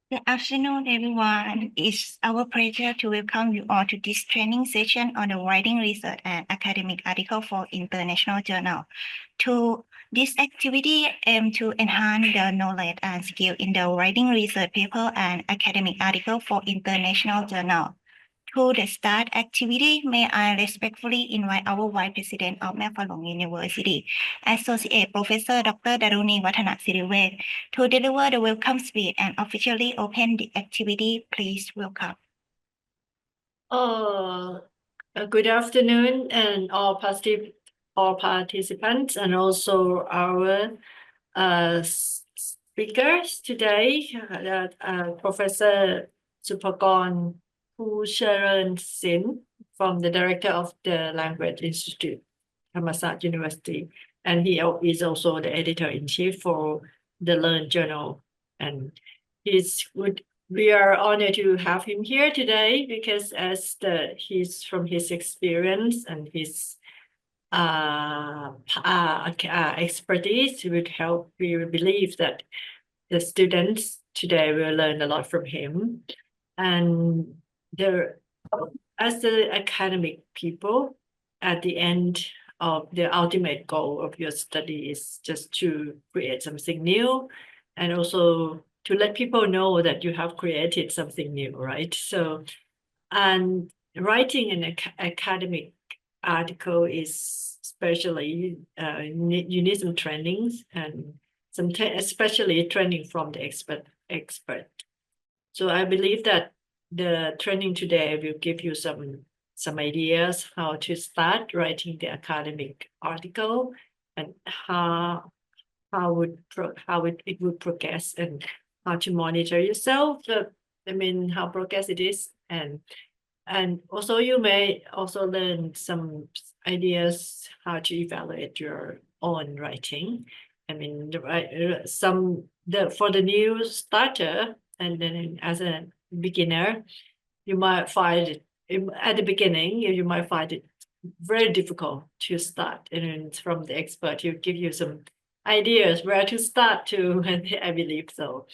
Good afternoon, everyone. It's our pleasure to welcome you all to this training session on the writing research and academic article for international journal. This activity aims to enhance the knowledge and skill in the writing research paper and academic article for international journal. To the start activity, may I respectfully invite our Vice President of Phoocharoensil University, Associate Professor Dr. Daruni Wattanasiriwet, to deliver the welcome speech and officially open the activity. Please welcome. Good afternoon, and all participants, and also our speakers today, Professor Supakorn Phoocharoensil from the Director of the Language Institute, Thammasat University, and he is also the editor-in-chief for the Learn Journal, and we are honored to have him here today because he's from his experience and his expertise would help. We believe that the students today will learn a lot from him, and as the academic people, at the end of the ultimate goal of your study is just to create something new, and also to let people know that you have created something new, right? So, and writing an academic article is especially you need some trainings and especially training from the expert. So I believe that the training today will give you some ideas how to start writing the academic article and how it would progress, and how to monitor yourself. How progress it is, and also you may also learn some ideas how to evaluate your own writing. For the new starter, and then as a beginner, you might find it at the beginning, you might find it very difficult to start, and from the expert, he'll give you some ideas where to start to, I believe so.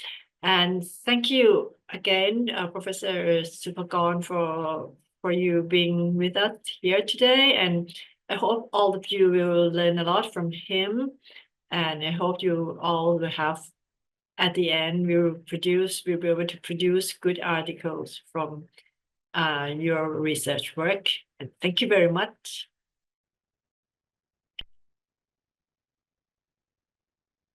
And thank you again, Professor Supakorn, for you being with us here today. And I hope all of you will learn a lot from him. And I hope you all will have, at the end, we'll be able to produce good articles from your research work. And thank you very much.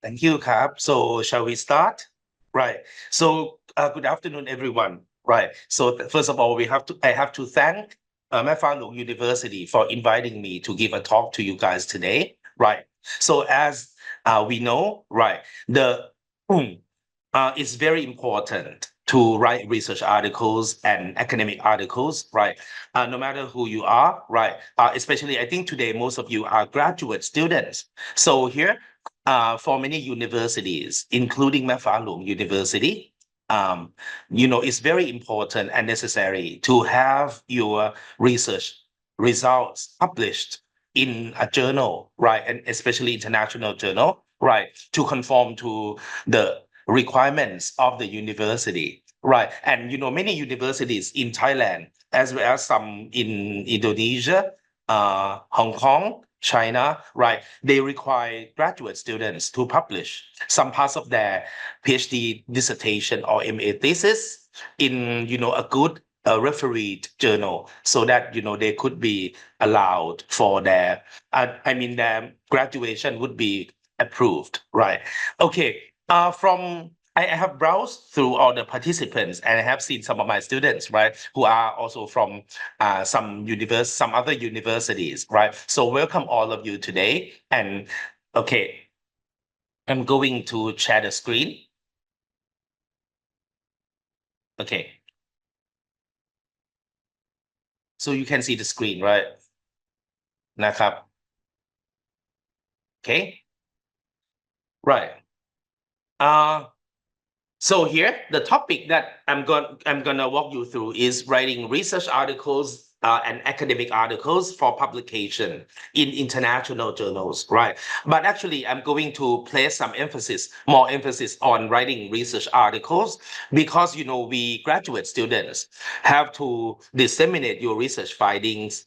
Thank you, Kap. So shall we start? Right. So good afternoon, everyone. Right. So first of all, I have to thank Phoocharoensil University for inviting me to give a talk to you guys today. Right. So as we know, right, it's very important to write research articles and academic articles, right? No matter who you are, right? Especially, I think today most of you are graduate students. So here, for many universities, including Phoocharoensil University, it's very important and necessary to have your research results published in a journal, right? And especially international journal, right? To conform to the requirements of the university, right? And, many universities in Thailand, as well as some in Indonesia, Hong Kong, China, right? They require graduate students to publish some parts of their PhD dissertation or MA thesis in, a good refereed journal, so that, they could be allowed for their graduation would be approved, right? Okay. I have browsed through all the participants, and I have seen some of my students, right, who are also from some other universities, right? So welcome all of you today. And okay, I'm going to share the screen. Okay. So you can see the screen, right? Nakap. Okay. Right. So here, the topic that I'm gonna walk you through is writing research articles and academic articles for publication in international journals, right? But actually, I'm going to place some more emphasis on writing research articles because, we graduate students have to disseminate your research findings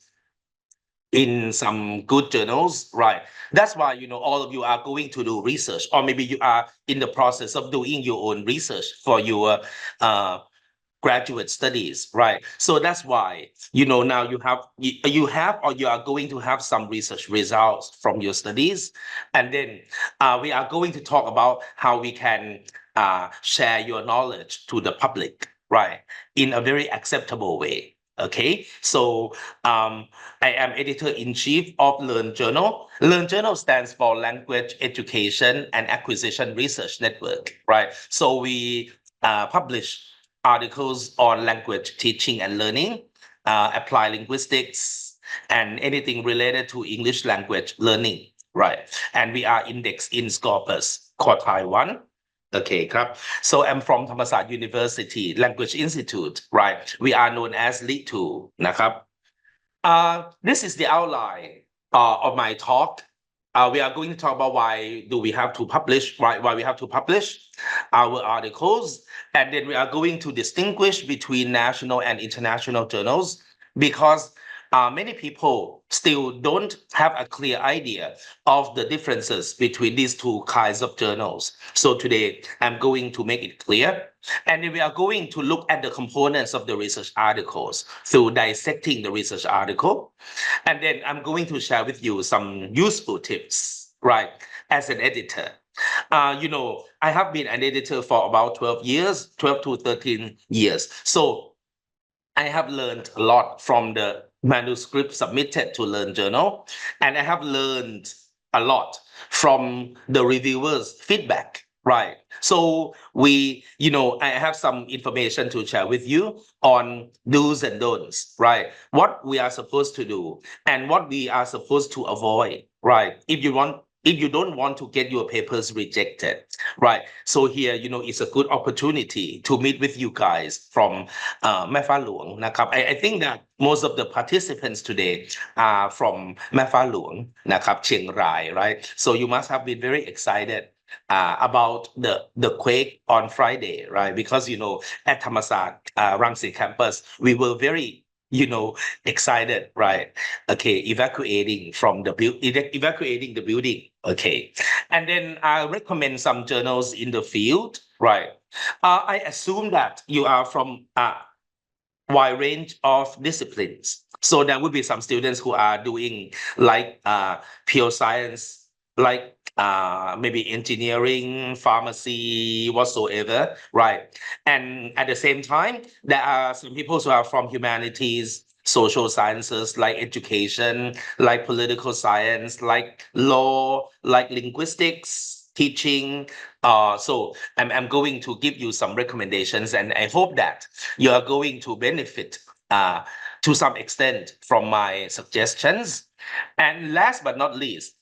in some good journals, right? That's why, all of you are going to do research, or maybe you are in the process of doing your own research for your graduate studies, right? So that's why, now you have or you are going to have some research results from your studies. And then we are going to talk about how we can share your knowledge to the public, right? In a very acceptable way. Okay, so I am editor-in-chief of Learn Journal. Learn Journal stands for Language Education and Acquisition Research Network, right? So we publish articles on language teaching and learning, applied linguistics, and anything related to English language learning, right? And we are indexed in SCOPUS, core Taiwan. Okay,ครับ. So I'm from Thammasat University Language Institute, right? We are known as LEAD2,นะครับ. This is the outline of my talk. We are going to talk about why we have to publish our articles, and then we are going to distinguish between national and international journals because many people still don't have a clear idea of the differences between these two kinds of journals. So today I'm going to make it clear. And then we are going to look at the components of the research articles through dissecting the research article. And then I'm going to share with you some useful tips, right, as an editor. I have been an editor for about 12 to 13 years. So I have learned a lot from the manuscript submitted to Learn Journal, and I have learned a lot from the reviewers' feedback, right? So I have some information to share with you on do's and don'ts, right? What we are supposed to do and what we are supposed to avoid, right? If you don't want to get your papers rejected, right? So here, it's a good opportunity to meet with you guys from Mae Fah Luang นะครับ I think that most of the participants today are from Mae Fah Luang นะครับ Chiang Rai, right? So you must have been very excited about the quake on Friday, right? Because at Thammasat Rangsit campus, we were very excited, right? Okay, evacuating the building. Okay, and then I recommend some journals in the field, right? I assume that you are from a wide range of disciplines. So there will be some students who are doing like pure science, like maybe engineering, pharmacy, whatsoever, right? And at the same time, there are some people who are from humanities, social sciences, like education, like political science, like law, like linguistics, teaching. So I'm going to give you some recommendations, and I hope that you are going to benefit to some extent from my suggestions. And last but not least,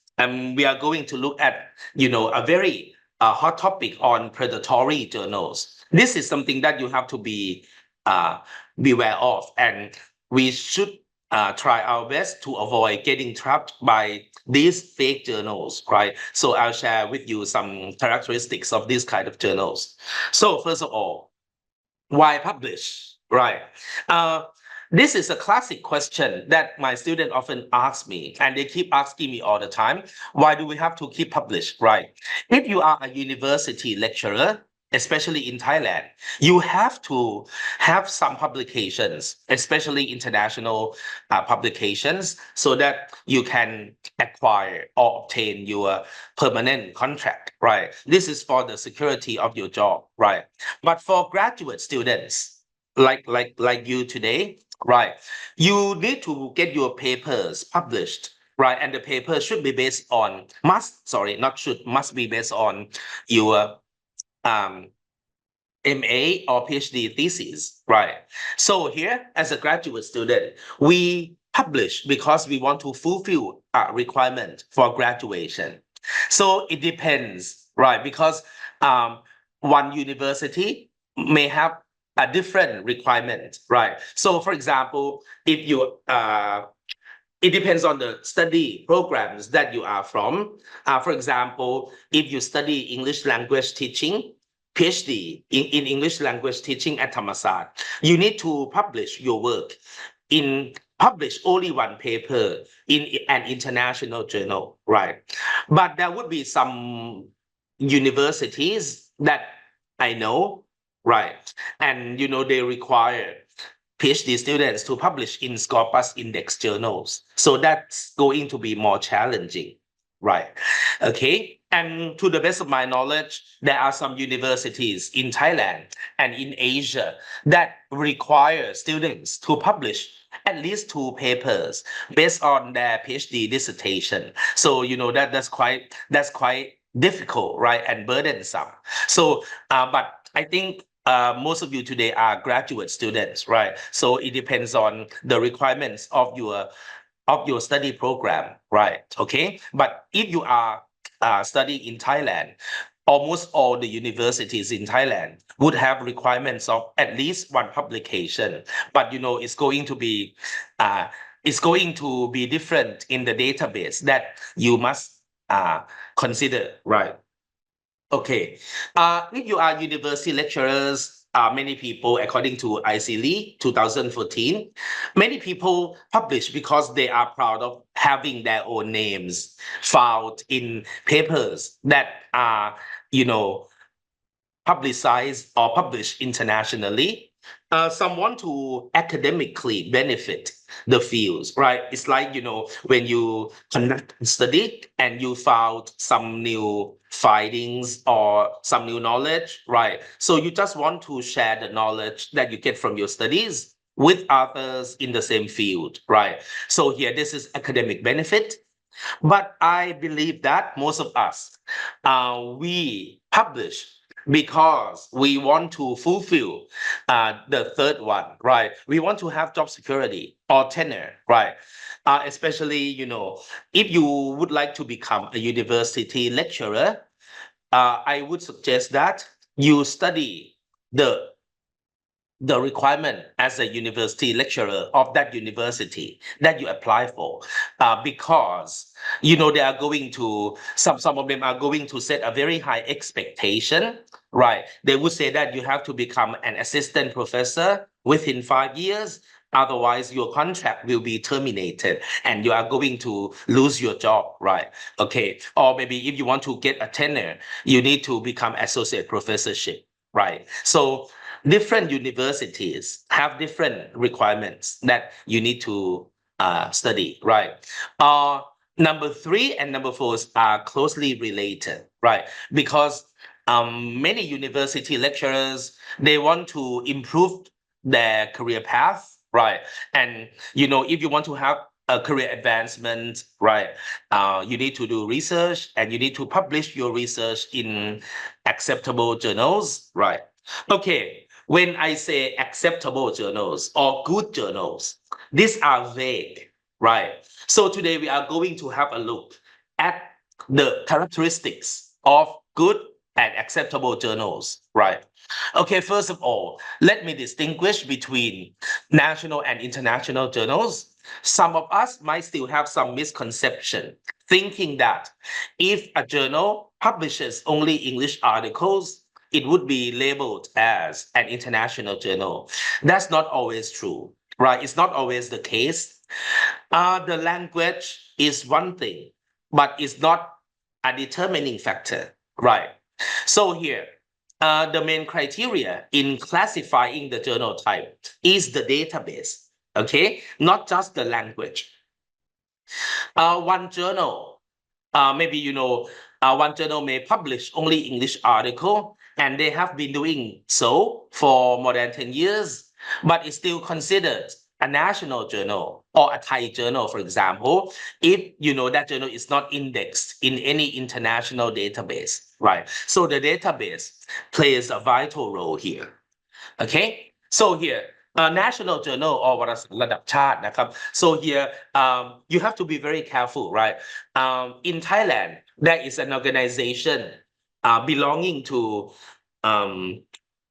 we are going to look at, a very hot topic on predatory journals. This is something that you have to be beware of, and we should try our best to avoid getting trapped by these fake journals, right? So I'll share with you some characteristics of these kind of journals. So first of all, why publish, right? This is a classic question that my students often ask me, and they keep asking me all the time, why do we have to keep publish, right? If you are a university lecturer, especially in Thailand, you have to have some publications, especially international publications, so that you can acquire or obtain your permanent contract, right? This is for the security of your job, right? But for graduate students, like you today, right, you need to get your papers published, right? And the paper should be based on must be based on your MA or PhD thesis, right? So here, as a graduate student, we publish because we want to fulfill a requirement for graduation. So it depends, right? Because one university may have a different requirement, right? So for example, if you it depends on the study programs that you are from. For example, if you study English language teaching, PhD in English language teaching at Thammasat, you need to publish your work publish only one paper in an international journal, right? But there would be some universities that I know, right? And they require PhD students to publish in SCOPUS index journals. So that's going to be more challenging, right? Okay. And to the best of my knowledge, there are some universities in Thailand and in Asia that require students to publish at least 2 papers based on their PhD dissertation. So that's quite difficult, right, and burdensome. So, but I think most of you today are graduate students, right? So it depends on the requirements of your study program, right? Okay, but if you are studying in Thailand, almost all the universities in Thailand would have requirements of at least one publication, but it's going to be different in the database that you must consider, right? Okay. If you are university lecturers, many people, according to ICLE 2014, many people publish because they are proud of having their own names found in papers that are, publicized or published internationally. Some want to academically benefit the fields, right? It's like, when you conduct a study and you found some new findings or some new knowledge, right? So you just want to share the knowledge that you get from your studies with others in the same field, right? So here, this is academic benefit. But I believe that most of us, we publish because we want to fulfill the third one, right? We want to have job security or tenure, right? Especially, if you would like to become a university lecturer, I would suggest that you study the requirement as a university lecturer of that university that you apply for, because they are going to some of them are going to set a very high expectation, right? They would say that you have to become an assistant professor within 5 years. Otherwise, your contract will be terminated and you are going to lose your job, right? Okay. Or maybe if you want to get a tenure, you need to become associate professorship, right? So different universities have different requirements that you need to study, right? Number 3 and number 4 are closely related, right? Because many university lecturers, they want to improve their career path, right? And if you want to have a career advancement, right, you need to do research and you need to publish your research in acceptable journals, right? Okay, when I say acceptable journals or good journals, these are vague, right? So today we are going to have a look at the characteristics of good and acceptable journals, right? Okay, first of all, let me distinguish between national and international journals. Some of us might still have some misconception, thinking that if a journal publishes only English articles, it would be labeled as an international journal. That's not always true, right? It's not always the case. The language is one thing, but it's not a determining factor, right? So here, the main criteria in classifying the journal type is the database, okay? Not just the language. One journal, maybe, one journal may publish only English article, and they have been doing so for more than 10 years, but it's still considered a national journal or a Thai journal, for example, if that journal is not indexed in any international database, right? So the database plays a vital role here. Okay, so here, national journal or วารสารระดับชาตินะครับ so here you have to be very careful, right? In Thailand there is an organization belonging to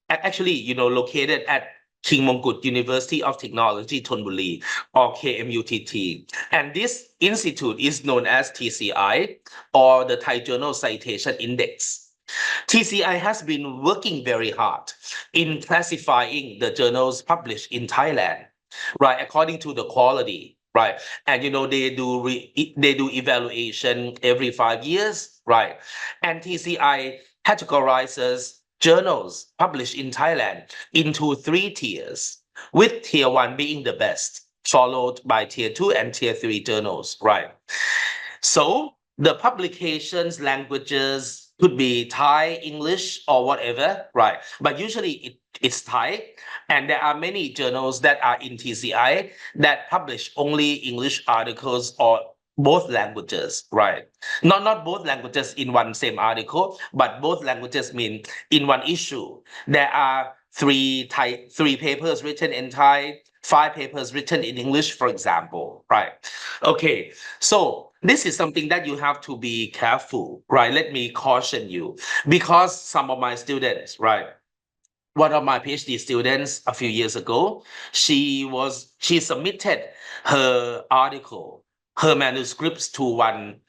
actually, located at King Mongkut University of Technology, Thonburi, or KMUTT. And this institute is known as TCI, or the Thai Journal Citation Index. TCI has been working very hard in classifying the journals published in Thailand, right, according to the quality, right? And they do evaluation every 5 years, right? And TCI categorizes journals published in Thailand into 3 tiers, with tier 1 being the best, followed by tier 2 and tier 3 journals, right? So the publications languages could be Thai, English, or whatever, right? But usually it's Thai. And there are many journals that are in TCI that publish only English articles or both languages, right? Not both languages in one same article, but both languages mean in one issue. There are three papers written in Thai, 5 papers written in English, for example, right? Okay, so this is something that you have to be careful, right? Let me caution you, because some of my students, right? One of my PhD students a few years ago, she submitted her article, her manuscripts to one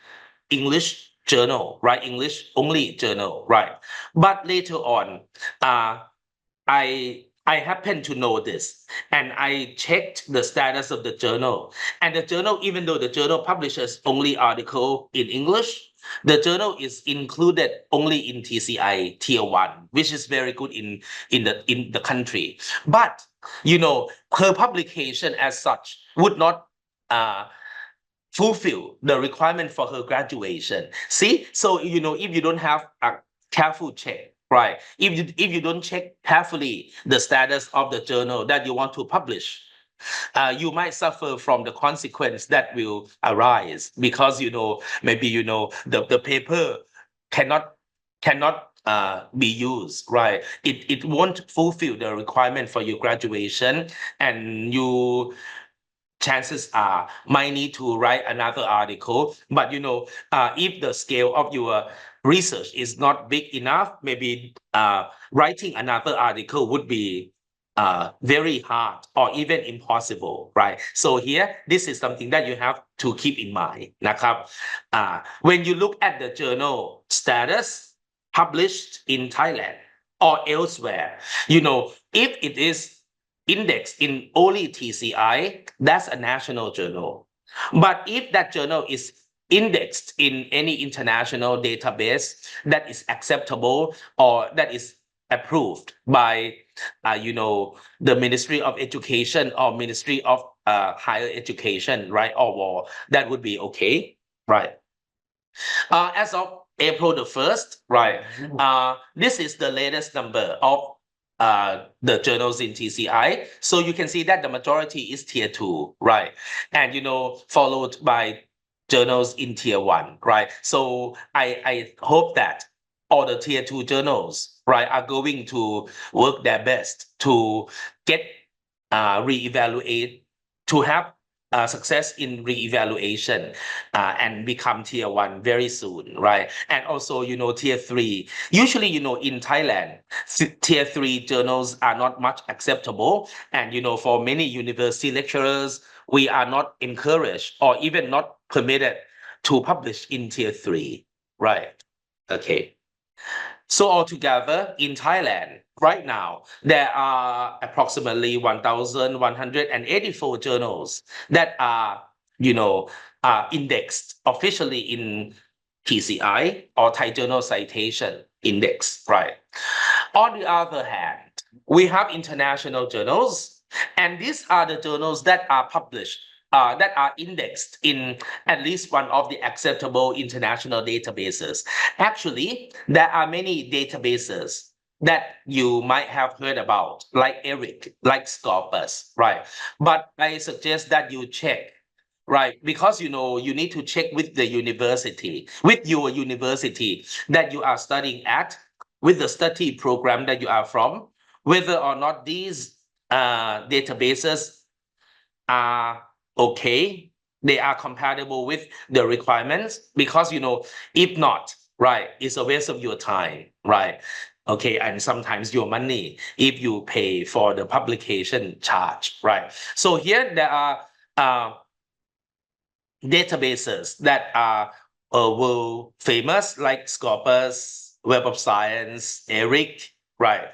English journal, right? English only journal, right? But later on, I happen to know this, and I checked the status of the journal. And the journal, even though the journal publishes only article in English, the journal is included only in TCI Tier 1, which is very good in the country. But her publication as such would not fulfill the requirement for her graduation. See, so if you don't have a careful check, right? If you don't check carefully the status of the journal that you want to publish, you might suffer from the consequence that will arise, because maybe the paper cannot be used, right? It won't fulfill the requirement for your graduation, and you chances are might need to write another article. But if the scale of your research is not big enough, maybe writing another article would be very hard or even impossible, right? So here, this is something that you have to keep in mind,นะครับ. When you look at the journal status published in Thailand or elsewhere, if it is indexed in only TCI, that's a national journal. But if that journal is indexed in any international database that is acceptable or that is approved by, the Ministry of Education or Ministry of Higher Education, right? Or that would be okay, right? As of April the 1st, right? This is the latest number of the journals in TCI. So you can see that the majority is tier 2, right? And followed by journals in tier 1, right? So I hope that all the tier 2 journals, right, are going to work their best to get reevaluate, to have success in re-evaluation and become tier 1 very soon, right? And also, tier 3. Usually, in Thailand, tier 3 journals are not much acceptable. And, for many university lecturers, we are not encouraged or even not permitted to publish in tier 3, right? Okay. So altogether in Thailand, right now, there are approximately 1,184 journals that are, indexed officially in TCI or Thai Journal Citation Index, right? On the other hand, we have international journals, and these are the journals that are published, that are indexed in at least one of the acceptable international databases. Actually, there are many databases that you might have heard about, like ERIC, like SCOPUS, right? But I suggest that you check, right? Because you need to check with the university, with your university that you are studying at, with the study program that you are from, whether or not these databases are okay, they are compatible with the requirements. Because if not, right, it's a waste of your time, right? Okay, and sometimes your money if you pay for the publication charge, right? So here there are databases that are world famous, like Scopus, Web of Science, ERIC, right?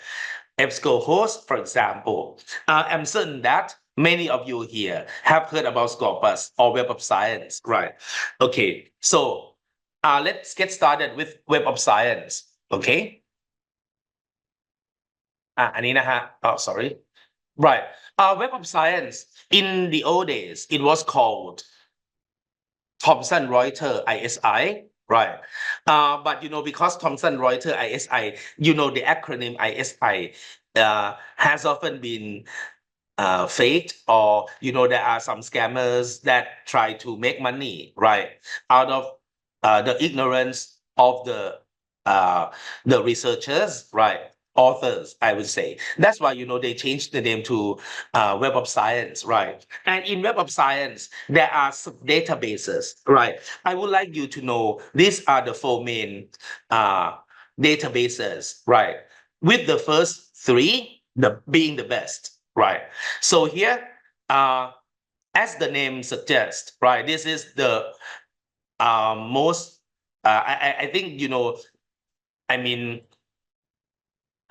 EBSCOhost, for example. I'm certain that many of you here have heard about Scopus or Web of Science, right? Okay, so let's get started with Web of Science, okay? อันนี้นะฮะ oh sorry right Web of Science in the old days it was called Thomson Reuters ISI, right? But because Thomson Reuters ISI, the acronym ISI has often been faked, or there are some scammers that try to make money, right, out of the ignorance of the researchers, right? Authors, I would say. That's why they changed the name to Web of Science, right? And in Web of Science, there are databases, right? I would like you to know these are the four main databases, right? With the first three, being the best, right? So here, as the name suggests, right, this is the most, I think, I mean,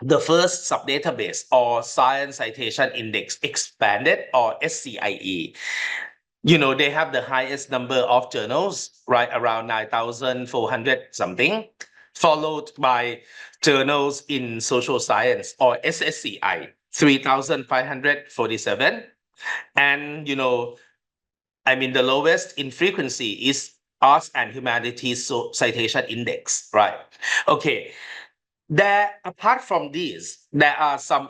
the first subdatabase or Science Citation Index Expanded or SCIE. They have the highest number of journals, right, around 9,400 something, followed by journals in social science or SSCI, 3,547. And, the lowest in frequency is Arts and Humanities Citation Index, right? Okay. Apart from these, there are some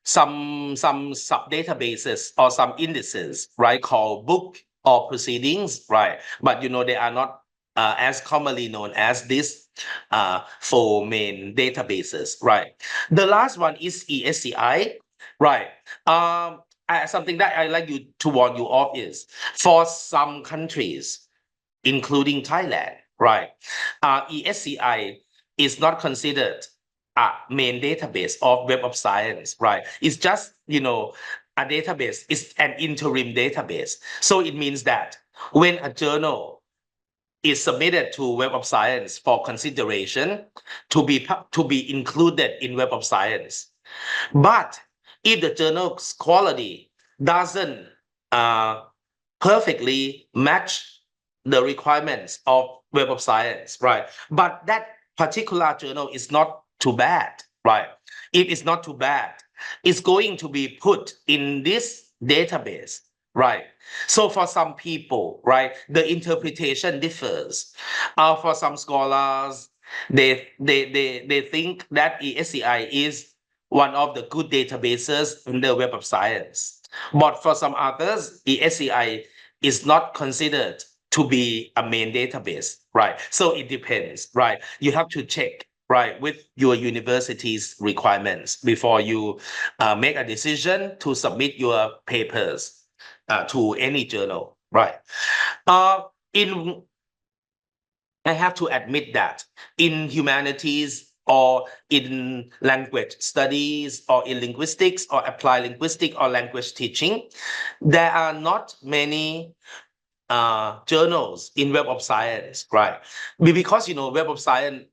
some sub databases or some indices, right, called book or proceedings, right? But they are not as commonly known as these four main databases, right? The last one is ESCI, right? Something that I like you to warn you of is for some countries, including Thailand, right? ESCI is not considered a main database of Web of Science, right? It's just, a database. It's an interim database. So it means that when a journal is submitted to Web of Science for consideration to be included in Web of Science, but if the journal's quality doesn't perfectly match the requirements of Web of Science, right? But that particular journal is not too bad, right? If it's not too bad, it's going to be put in this database, right? So for some people, right, the interpretation differs. For some scholars, they think that ESCI is one of the good databases in the Web of Science. But for some others, ESCI is not considered to be a main database, right? So it depends, right? You have to check, right, with your university's requirements before you make a decision to submit your papers to any journal, right? I have to admit that in humanities or in language studies or in linguistics or applied linguistics or language teaching, there are not many journals in Web of Science, right? Because Web of Science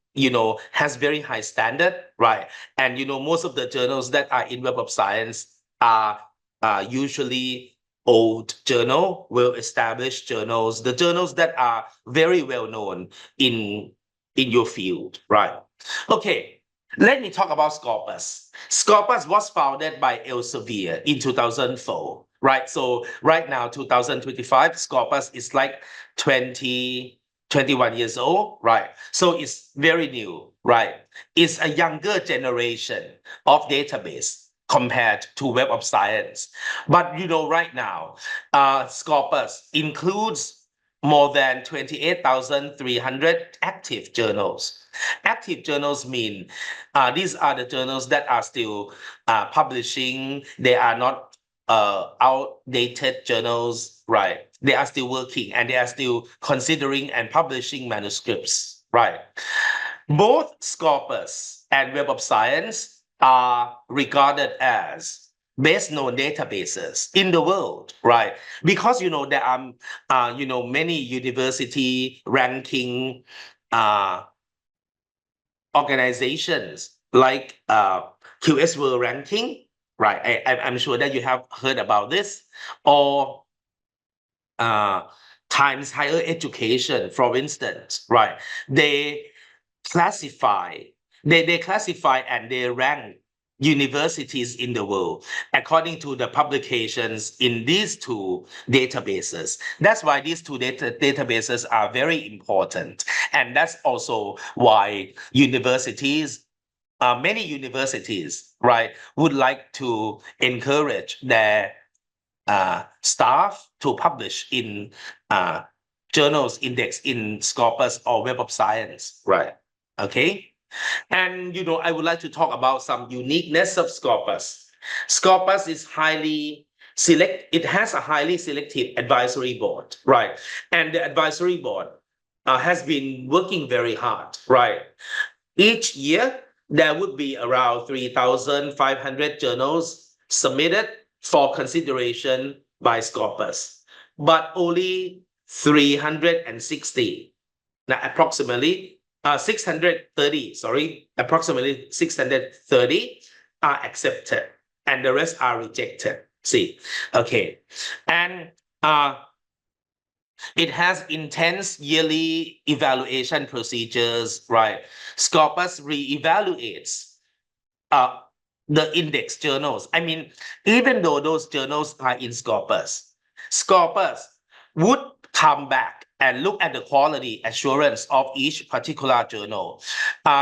has very high standard, right? And most of the journals that are in Web of Science are usually old journal, well-established journals, the journals that are very well known in your field, right? Okay, let me talk about Scopus. Scopus was founded by Elsevier in 2004, right? So right now, 2025, Scopus is like 21 years old, right? So it's very new, right? It's a younger generation of database compared to Web of Science. But right now, Scopus includes more than 28,300 active journals. Active journals mean these are the journals that are still publishing. They are not outdated journals, right? They are still working and they are still considering and publishing manuscripts, right? Both Scopus and Web of Science are regarded as best known databases in the world, right? Because there are many university ranking organizations like QS World Ranking, right? I'm sure that you have heard about this, or Times Higher Education, for instance, right? They classify, they classify and they rank universities in the world according to the publications in these two databases. That's why these two databases are very important. And that's also why many universities, right, would like to encourage their staff to publish in journals index in Scopus or Web of Science, right? Okay. And I would like to talk about some uniqueness of Scopus. Scopus is it has a highly selective advisory board, right? And the advisory board has been working very hard, right? Each year, there would be around 3,500 journals submitted for consideration by Scopus, but only 360, now approximately 630 are accepted, and the rest are rejected. See, okay, and it has intense yearly evaluation procedures, right? Scopus re-evaluates the index journals. I mean, even though those journals are in Scopus, Scopus would come back and look at the quality assurance of each particular journal.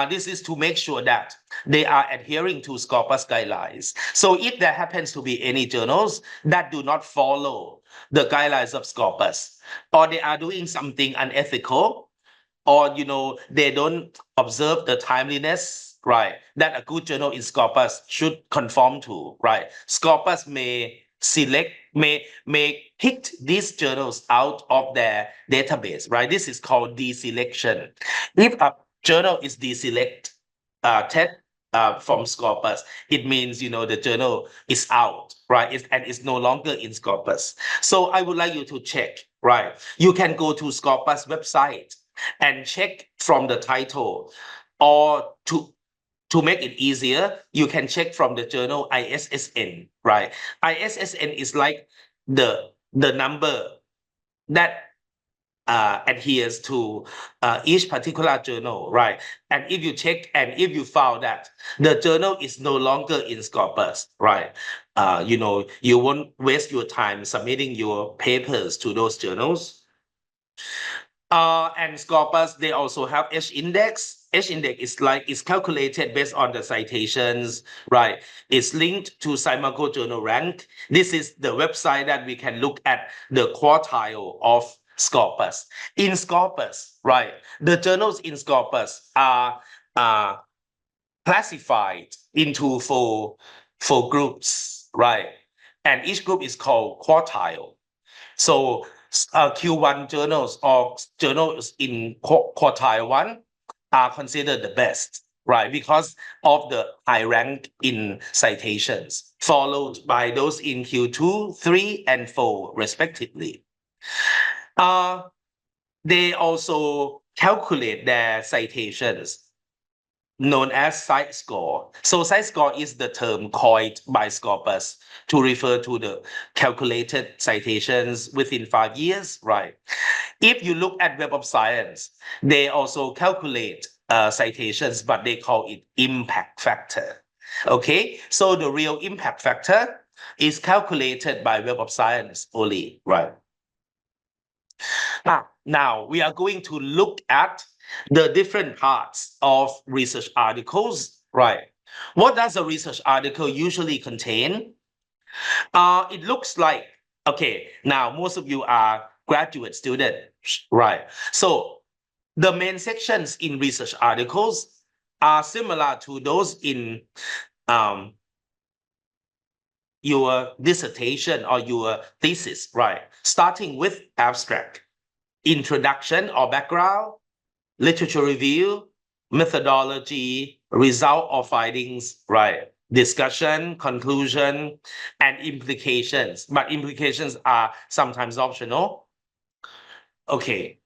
This is to make sure that they are adhering to Scopus guidelines. So if there happens to be any journals that do not follow the guidelines of Scopus, or they are doing something unethical, or they don't observe the timeliness, right, that a good journal in Scopus should conform to, right, Scopus may pick these journals out of their database, right? This is called deselection. If a journal is deselected from Scopus, it means the journal is out, right? And it's no longer in Scopus. So I would like you to check, right? You can go to Scopus website and check from the title, or to make it easier, you can check from the journal ISSN, right? ISSN is like the number that adheres to each particular journal, right? And if you check and if you found that the journal is no longer in Scopus, right? You won't waste your time submitting your papers to those journals. And Scopus, they also have H-index. H-index is calculated based on the citations, right? It's linked to Scimago Journal Rank. This is the website that we can look at the quartile of Scopus. In Scopus, right, the journals in Scopus are classified into four groups, right? And each group is called quartile. So Q1 journals or journals in quartile 1 are considered the best, right? Because of the high rank in citations, followed by those in Q2, 3, and 4, respectively. They also calculate their citations, known as site score. So site score is the term coined by Scopus to refer to the calculated citations within 5 years, right? If you look at Web of Science, they also calculate citations, but they call it impact factor. Okay, so the real impact factor is calculated by Web of Science only, right? Now we are going to look at the different parts of research articles, right? What does a research article usually contain? It looks like, okay, now most of you are graduate students, right? So the main sections in research articles are similar to those in your dissertation or your thesis, right? Starting with abstract, introduction or background, literature review, methodology, result of findings, right? Discussion, conclusion, and implications. But implications are sometimes optional. Okay.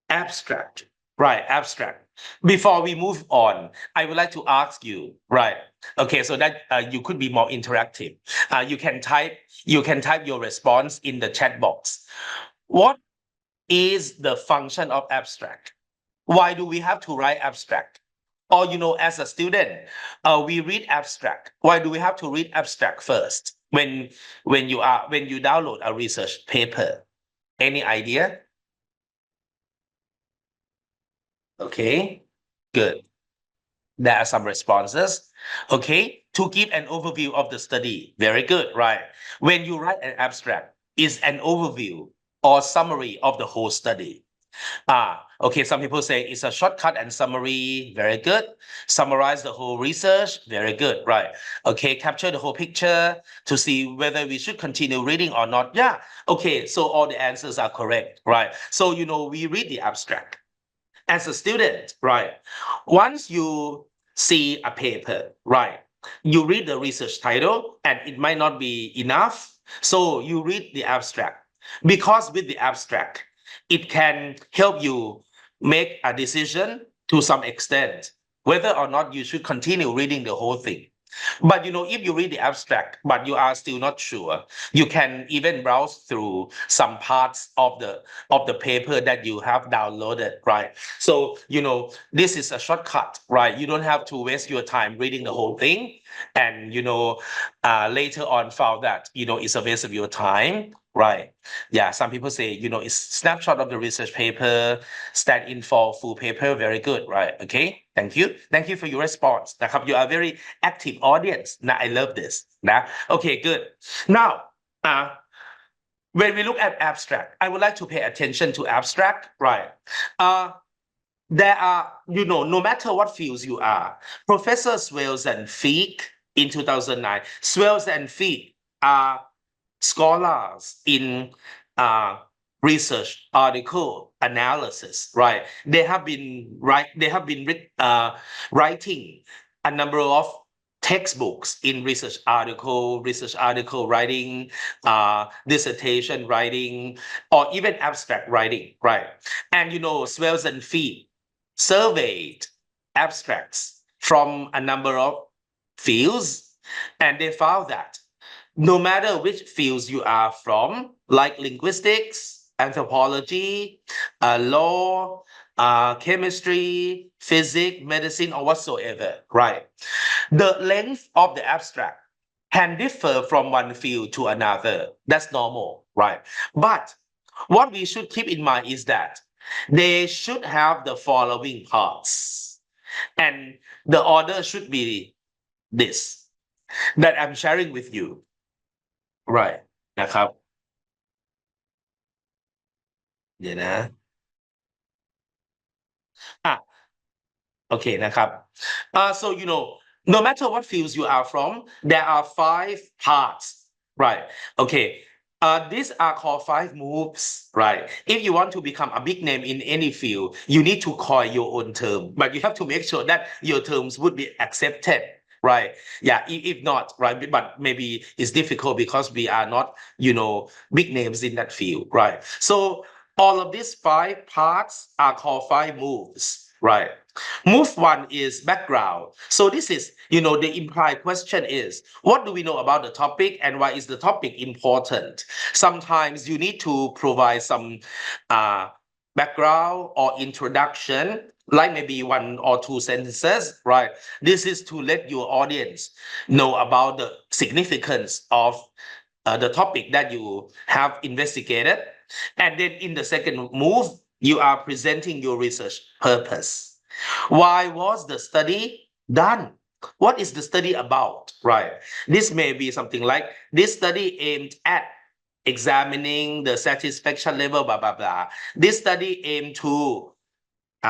Abstract. Right, abstract. Before we move on, I would like to ask you, right? Okay, so that you could be more interactive. You can type your response in the chat box. What is the function of abstract? Why do we have to write abstract? Or as a student, we read abstract. Why do we have to read abstract first when you download a research paper? Any idea? Okay, good. There are some responses. Okay, to give an overview of the study. Very good, right? When you write an abstract, is an overview or summary of the whole study. Okay, some people say it's a shortcut and summary. Very good. Summarize the whole research. Very good, right? Okay, capture the whole picture to see whether we should continue reading or not. Yeah, okay, so all the answers are correct, right? So, we read the abstract. As a student, right? Once you see a paper, right? You read the research title and it might not be enough. So you read the abstract because with the abstract, it can help you make a decision to some extent, whether or not you should continue reading the whole thing. But if you read the abstract, but you are still not sure, you can even browse through some parts of the paper that you have downloaded, right? So this is a shortcut, right? You don't have to waste your time reading the whole thing, and later on found that it's a waste of your time, right? Yeah, some people say it's snapshot of the research paper, stand in for full paper. Very good, right? Okay, thank you for your response. นะครับ you are very active audience. Now I love this. นะ okay, good. Now, when we look at abstract, I would like to pay attention to abstract, right? There are, no matter what fields you are, Professor Swales and Feek in 2009, Swales and Feek are scholars in research article analysis, right? They have been writing a number of textbooks in research article writing, dissertation writing, or even abstract writing, right? And Swales and Feek surveyed abstracts from a number of fields, and they found that no matter which fields you are from, like linguistics, anthropology, law, chemistry, physics, medicine, or whatsoever, right? The length of the abstract can differ from one field to another. That's normal, right? But what we should keep in mind is that they should have the following parts. And the order should be this that I'm sharing with you. Right นะครับ เดี๋ยวนะ okay นะครับ so no matter what fields you are from, there are 5 parts, right? Okay, these are called 5 moves, right? If you want to become a big name in any field, you need to coin your own term, but you have to make sure that your terms would be accepted, right? Yeah, if not, right? But maybe it's difficult because we are not, big names in that field, right? So all of these 5 parts are called 5 moves, right? Move 1 is background. So this is, the implied question is, what do we know about the topic and why is the topic important? Sometimes you need to provide some background or introduction, like maybe 1 or 2 sentences, right? This is to let your audience know about the significance of the topic that you have investigated. And then in the second move, you are presenting your research purpose. Why was the study done? What is the study about, right? This may be something like, this study aimed at examining the satisfaction level, blah, blah, blah. This study aimed to,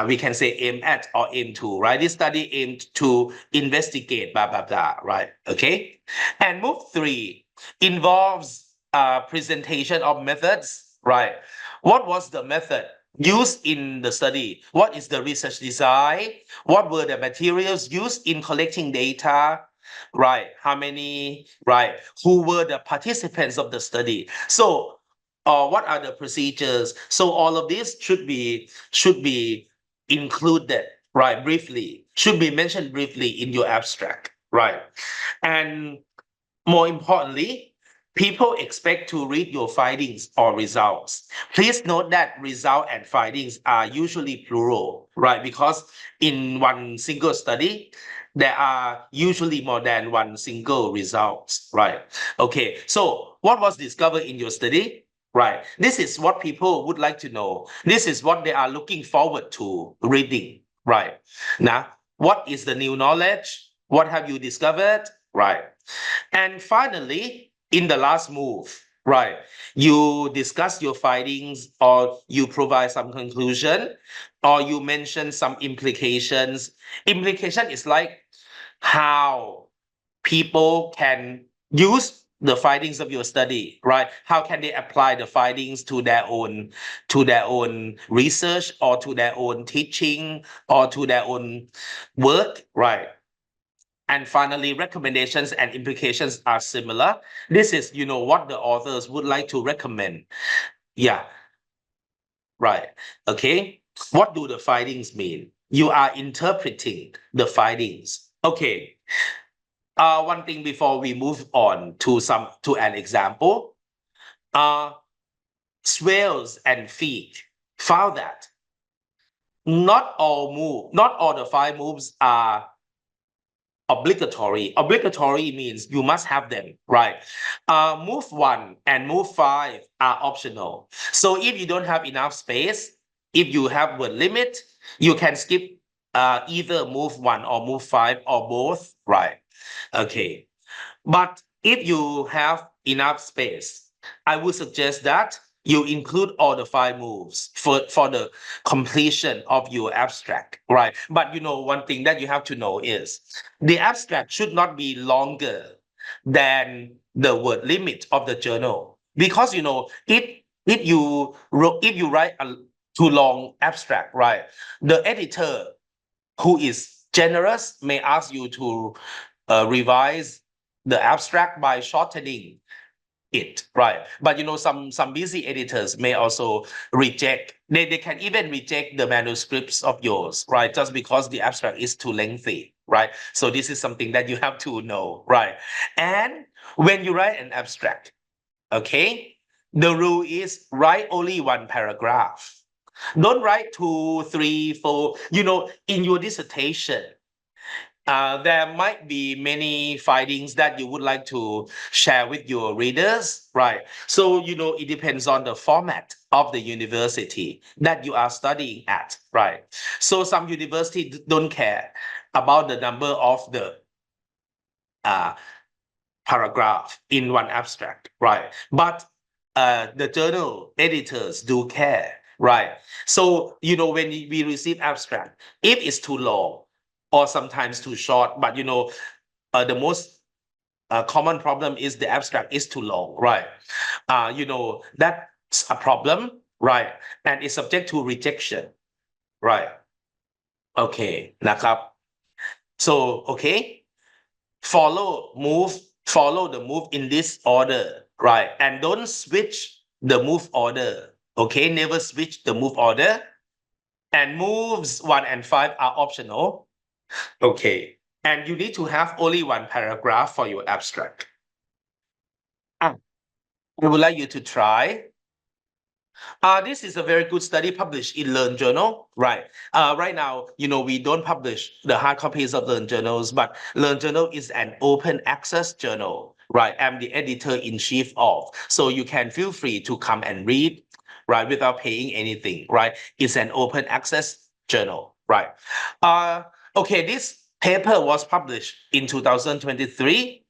we can say aim at or aim to, right? This study aimed to investigate, blah, blah, blah, right? Okay. And move 3 involves presentation of methods, right? What was the method used in the study? What is the research design? What were the materials used in collecting data? Right? How many? Right? Who were the participants of the study? So, what are the procedures? So all of this should be included, right? Briefly, should be mentioned briefly in your abstract, right? And more importantly, people expect to read your findings or results. Please note that result and findings are usually plural, right? Because in one single study, there are usually more than one single results, right? Okay, so what was discovered in your study? Right. This is what people would like to know. This is what they are looking forward to reading. Right. Now, what is the new knowledge? What have you discovered? Right. And finally, in the last move, right, you discuss your findings or you provide some conclusion or you mention some implications. Implication is like how people can use the findings of your study, right? How can they apply the findings to their own research or to their own teaching or to their own work, right? And finally, recommendations and implications are similar. This is, what the authors would like to recommend. Yeah, right. Okay. What do the findings mean? You are interpreting the findings. Okay. One thing before we move on to an example. Swales and feet found that not all the 5 moves are obligatory. Obligatory means you must have them, right? Move 1 and move 5 are optional. So if you don't have enough space, if you have word limit, you can skip either move 1 or move 5 or both, right? Okay. But if you have enough space, I would suggest that you include all the 5 moves for the completion of your abstract, right? But one thing that you have to know is the abstract should not be longer than the word limit of the journal. Because if you write a too long abstract, right? The editor who is generous may ask you to revise the abstract by shortening it, right? But some busy editors may also reject. They can even reject the manuscripts of yours, right? Just because the abstract is too lengthy, right? So this is something that you have to know, right? And when you write an abstract, okay, the rule is write only 1 paragraph. Don't write 2, 3, 4. In your dissertation, there might be many findings that you would like to share with your readers, right? So, it depends on the format of the university that you are studying at, right? So some universities don't care about the number of the paragraph in one abstract, right? But the journal editors do care, right? So, when we receive abstract, if it's too long or sometimes too short, but the most common problem is the abstract is too long, right? That's a problem, right? And it's subject to rejection, right? Okay, นะครับ so okay, follow the move in this order, right? And don't switch the move order, okay? Never switch the move order. And moves 1 and 5 are optional, okay? And you need to have only 1 paragraph for your abstract. I would like you to try. This is a very good study published in Learn Journal, right? Right now, we don't publish the hard copies of Learn Journals, but Learn Journal is an open access journal, right? I'm the editor-in-chief of, so you can feel free to come and read, right, without paying anything, right? It's an open access journal, right? Okay, this paper was published in 2023.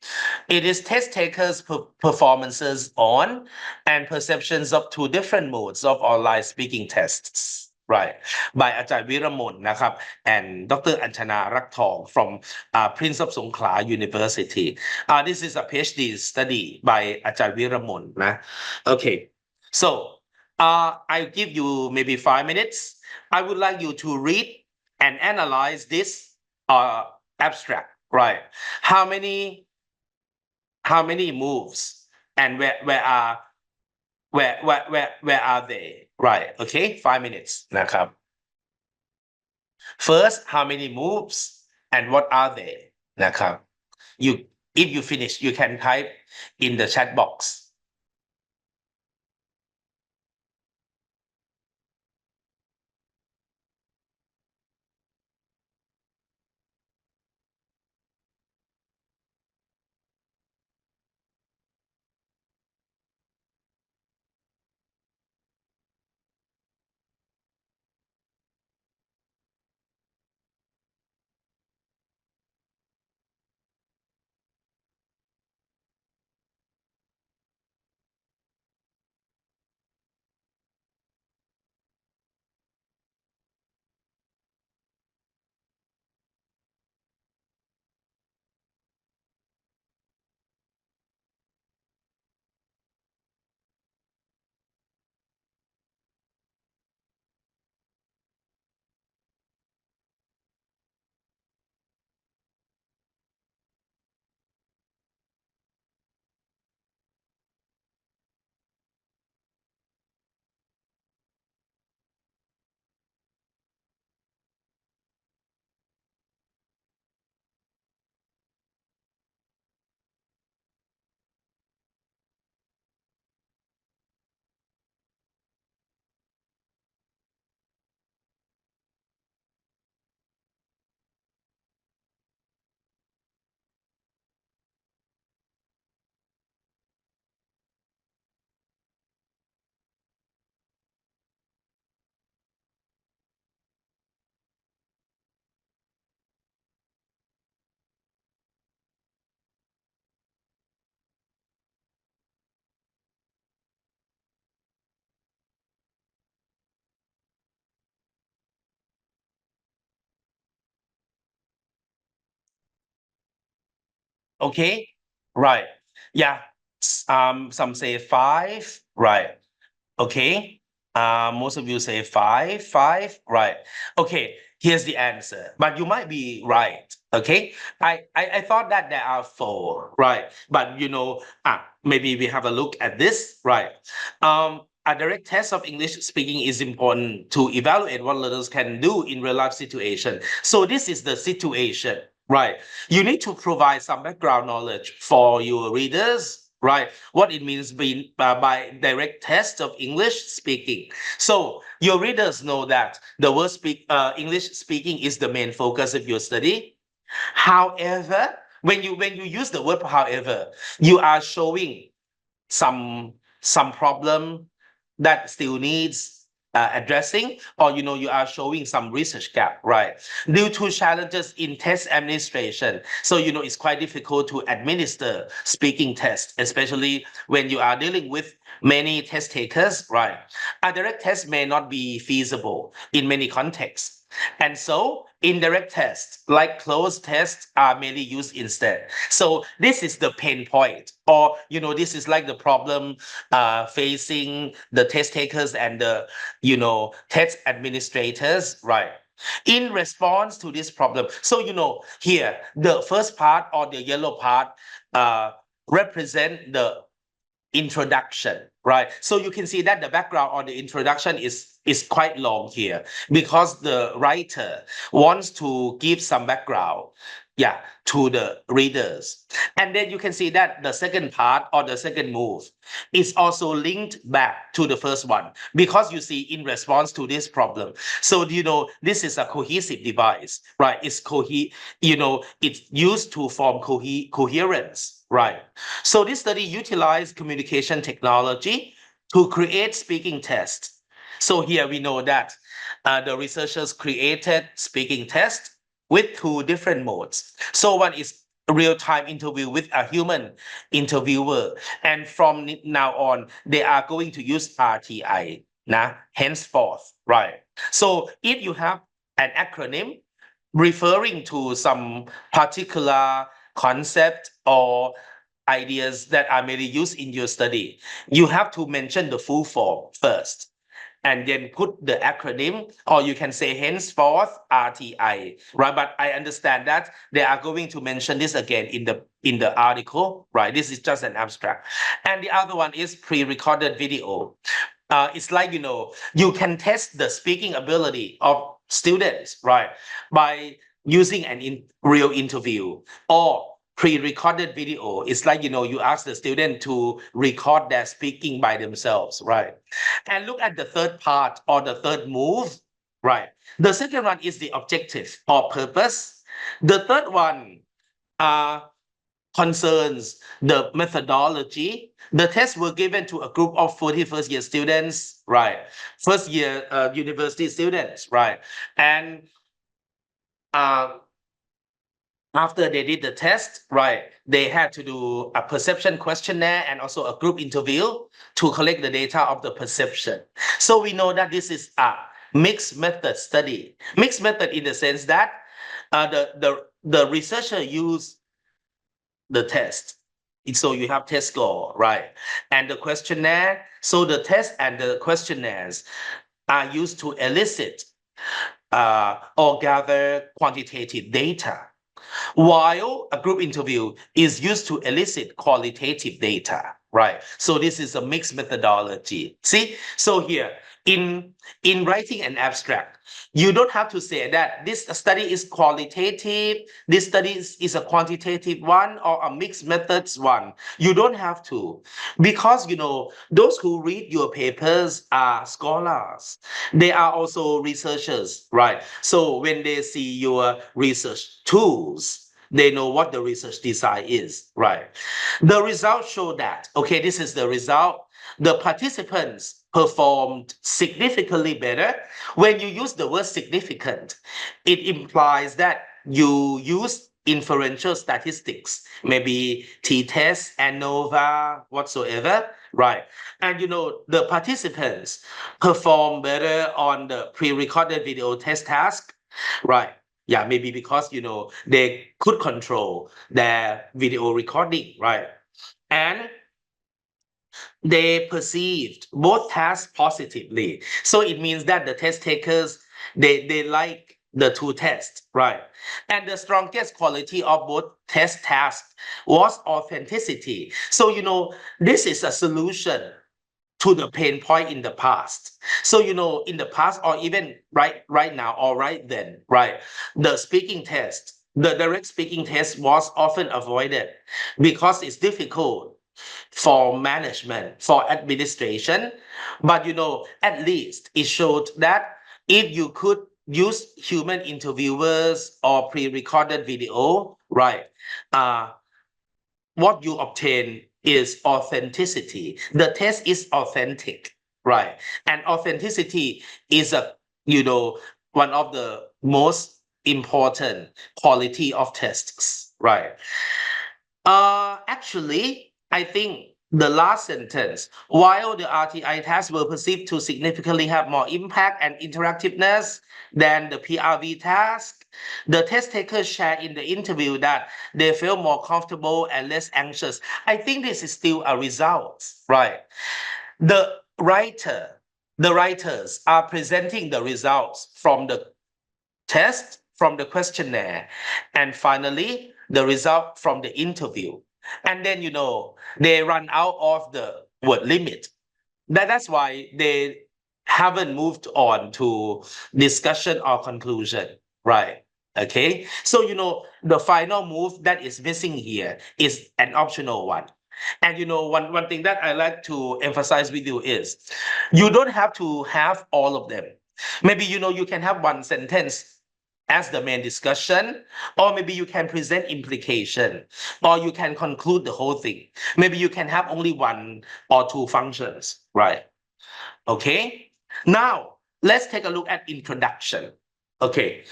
It is test takers' performances on and perceptions of 2 different modes of online speaking tests, right? By อาจารย์วิรมน นะครับ and Dr. Anchana Raktong from Prince of Songkhla University. This is a PhD study by อาจารย์วิรมน นะ Okay, so I give you maybe 5 minutes. I would like you to read and analyze this abstract, right? How many moves and where are they? Right. Okay, 5 minutes. Nakam. First, how many moves and what are they? Nakam. If you finish, you can type in the chat box. Okay, right. Yeah. Some say 5, right? Okay. Most of you say 5, right? Okay, here's the answer. But you might be right. Okay. I thought that there are 4, right? But maybe we have a look at this, right? A direct test of English speaking is important to evaluate what learners can do in real life situation. So this is the situation, right? You need to provide some background knowledge for your readers, right? What it means by direct test of English speaking. So your readers know that the word English speaking is the main focus of your study. However, when you use the word however, you are showing some problem that still needs addressing, or you are showing some research gap, right? Due to challenges in test administration, so it's quite difficult to administer speaking tests, especially when you are dealing with many test takers, right? A direct test may not be feasible in many contexts. And so indirect tests, like closed tests, are mainly used instead. So this is the pain point, or this is like the problem facing the test takers and the test administrators, right? In response to this problem, so here the first part, or the yellow part, represent the introduction, right? So you can see that the background on the introduction is quite long here, because the writer wants to give some background, to the readers. And then you can see that the second part, or the second move, is also linked back to the first one, because you see, in response to this problem. So this is a cohesive device, right? It's used to form coherence, right? So this study utilized communication technology to create speaking tests. So here we know that the researchers created speaking tests with 2 different modes. So one is a real-time interview with a human interviewer, and from now on, they are going to use RTI, henceforth, right? So if you have an acronym referring to some particular concept or ideas that are mainly used in your study, you have to mention the full form first. and then put the acronym, or you can say henceforth RTI, right? But I understand that they are going to mention this again in the article, right? This is just an abstract. And the other one is pre-recorded video. It's like, you can test the speaking ability of students, right, by using an real interview or pre-recorded video. It's like, you ask the student to record their speaking by themselves, right? And look at the third part or the third move, right? The second one is the objective or purpose. The third one concerns the methodology. The tests were given to a group of 40 first-year students, right? First-year university students, right? And after they did the test, right, they had to do a perception questionnaire and also a group interview to collect the data of the perception. So we know that this is a mixed method study. Mixed method in the sense that the researcher used the test. So you have test score, right? And the questionnaire. So the test and the questionnaires are used to elicit or gather quantitative data, while a group interview is used to elicit qualitative data, right? So this is a mixed methodology. See, so here in writing an abstract, you don't have to say that this study is qualitative, this study is a quantitative one or a mixed methods one. You don't have to, because those who read your papers are scholars. They are also researchers, right? So when they see your research tools, they know what the research design is, right? The results show that, okay, this is the result. The participants performed significantly better. When you use the word significant, it implies that you use inferential statistics, maybe t-test, ANOVA, whatsoever, right? And the participants perform better on the pre-recorded video test task, right? Yeah, maybe because they could control their video recording, right? And they perceived both tasks positively. So it means that the test takers, they like the two tests, right? And the strongest quality of both test tasks was authenticity. So this is a solution to the pain point in the past. So in the past, or even right now or right then, right, the speaking test, the direct speaking test was often avoided because it's difficult for management, for administration. But at least it showed that if you could use human interviewers or pre-recorded video, right, what you obtain is authenticity. The test is authentic, right? And authenticity is one of the most important quality of tests, right? Actually, I think the last sentence, while the RTI tasks were perceived to significantly have more impact and interactiveness than the PRV task, the test takers shared in the interview that they felt more comfortable and less anxious. I think this is still a result, right? The writers are presenting the results from the test, from the questionnaire, and finally the result from the interview. And then they run out of the word limit. That's why they haven't moved on to discussion or conclusion, right? Okay, so the final move that is missing here is an optional one. And one thing that I like to emphasize with you is you don't have to have all of them. Maybe you can have one sentence as the main discussion, or maybe you can present implication, or you can conclude the whole thing. Maybe you can have only one or two functions, right? Okay, now let's take a look at introduction. Okay,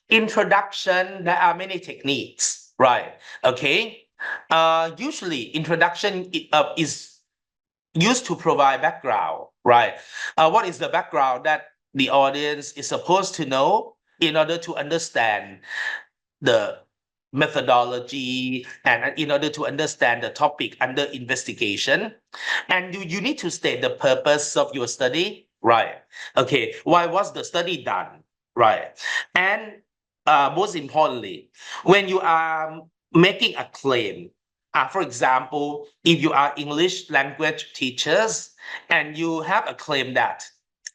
introduction, there are many techniques, right? Okay, usually introduction is used to provide background, right? What is the background that the audience is supposed to know in order to understand the methodology, and in order to understand the topic under investigation. And you need to state the purpose of your study, right? Okay, why was the study done, right? And most importantly, when you are making a claim, for example, if you are English language teachers and you have a claim that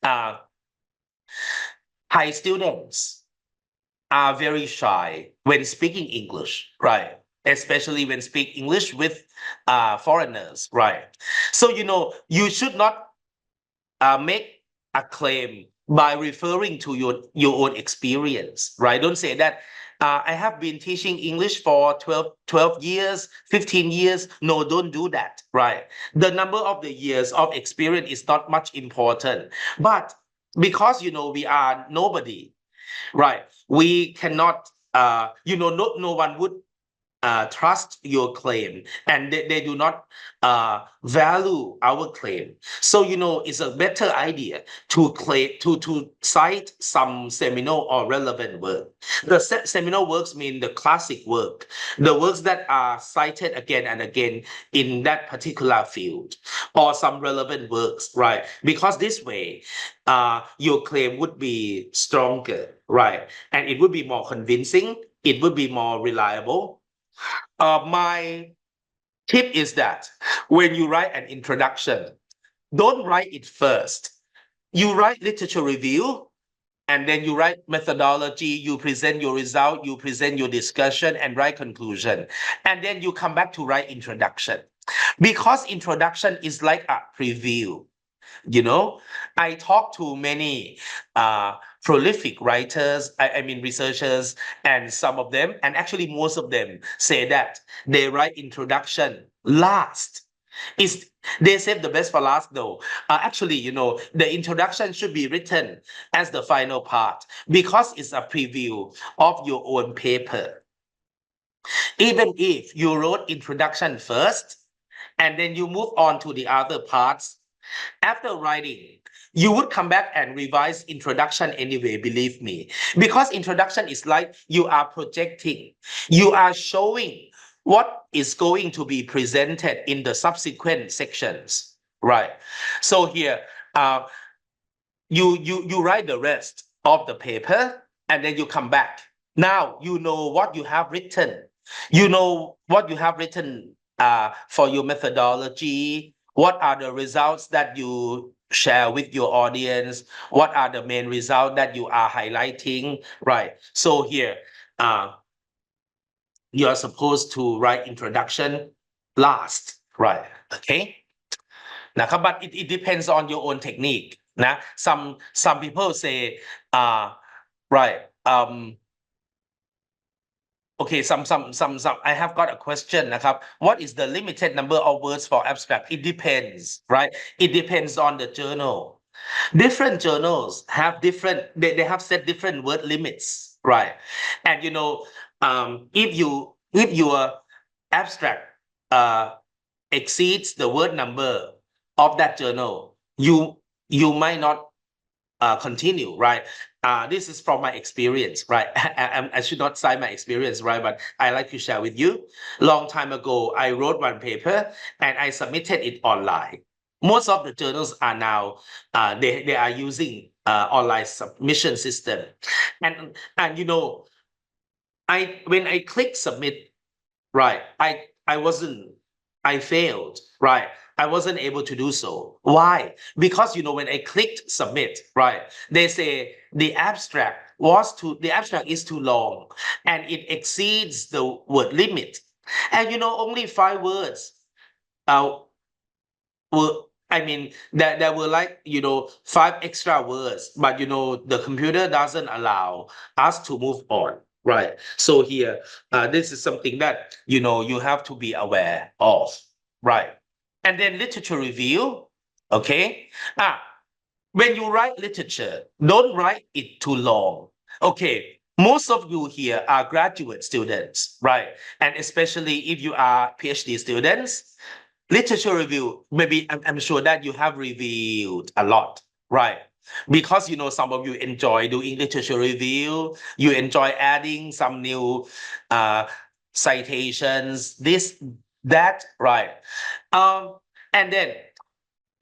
Thai students are very shy when speaking English, right? Especially when speak English with foreigners, right? So, you should not make a claim by referring to your own experience, right? Don't say that I have been teaching English for 12 years, 15 years. No, don't do that, right? The number of the years of experience is not much important. But because, we are nobody, right? We cannot, no one would trust your claim, and they do not value our claim. So it's a better idea to claim to cite some seminal or relevant work. The seminal works mean the classic work, the works that are cited again and again in that particular field, or some relevant works, right? Because this way your claim would be stronger, right? And it would be more convincing, it would be more reliable. My tip is that when you write an introduction, don't write it first. You write literature review, and then you write methodology, you present your result, you present your discussion, and write conclusion. And then you come back to write introduction. Because introduction is like a preview. I talk to many prolific writers, I mean researchers, and some of them, and actually most of them say that they write introduction last. They save the best for last though. Actually, the introduction should be written as the final part because it's a preview of your own paper. Even if you wrote introduction first, and then you move on to the other parts, after writing, you would come back and revise introduction anyway, believe me. Because introduction is like you are projecting, you are showing what is going to be presented in the subsequent sections, right? So here, you write the rest of the paper, and then you come back. Now you know what you have written. You know what you have written for your methodology. What are the results that you share with your audience? What are the main results that you are highlighting? Right. So here, you are supposed to write introduction last. Right. Okay. Now, but it depends on your own technique. Some people say, right. Okay, some. I have got a question. What is the limited number of words for abstract? It depends, right? It depends on the journal. Different journals have different. They have set different word limits, right? And if your abstract exceeds the word number of that journal, you might not continue, right? This is from my experience, right? I should not cite my experience, right? But I like to share with you. Long time ago, I wrote one paper and I submitted it online. Most of the journals are now, they are using online submission system. And when I click submit, right, I failed, right? I wasn't able to do so. Why? Because when I clicked submit, right, they say the abstract is too long and it exceeds the word limit. And only 5 words there were like 5 extra words, but the computer doesn't allow us to move on. Right. So here, this is something that you have to be aware of. Right. And then literature review. Okay. When you write literature, don't write it too long. Okay. Most of you here are graduate students, right? And especially if you are PhD students, literature review, maybe I'm sure that you have reviewed a lot, right? Because some of you enjoy doing literature review, you enjoy adding some new citations, this, that, right? And then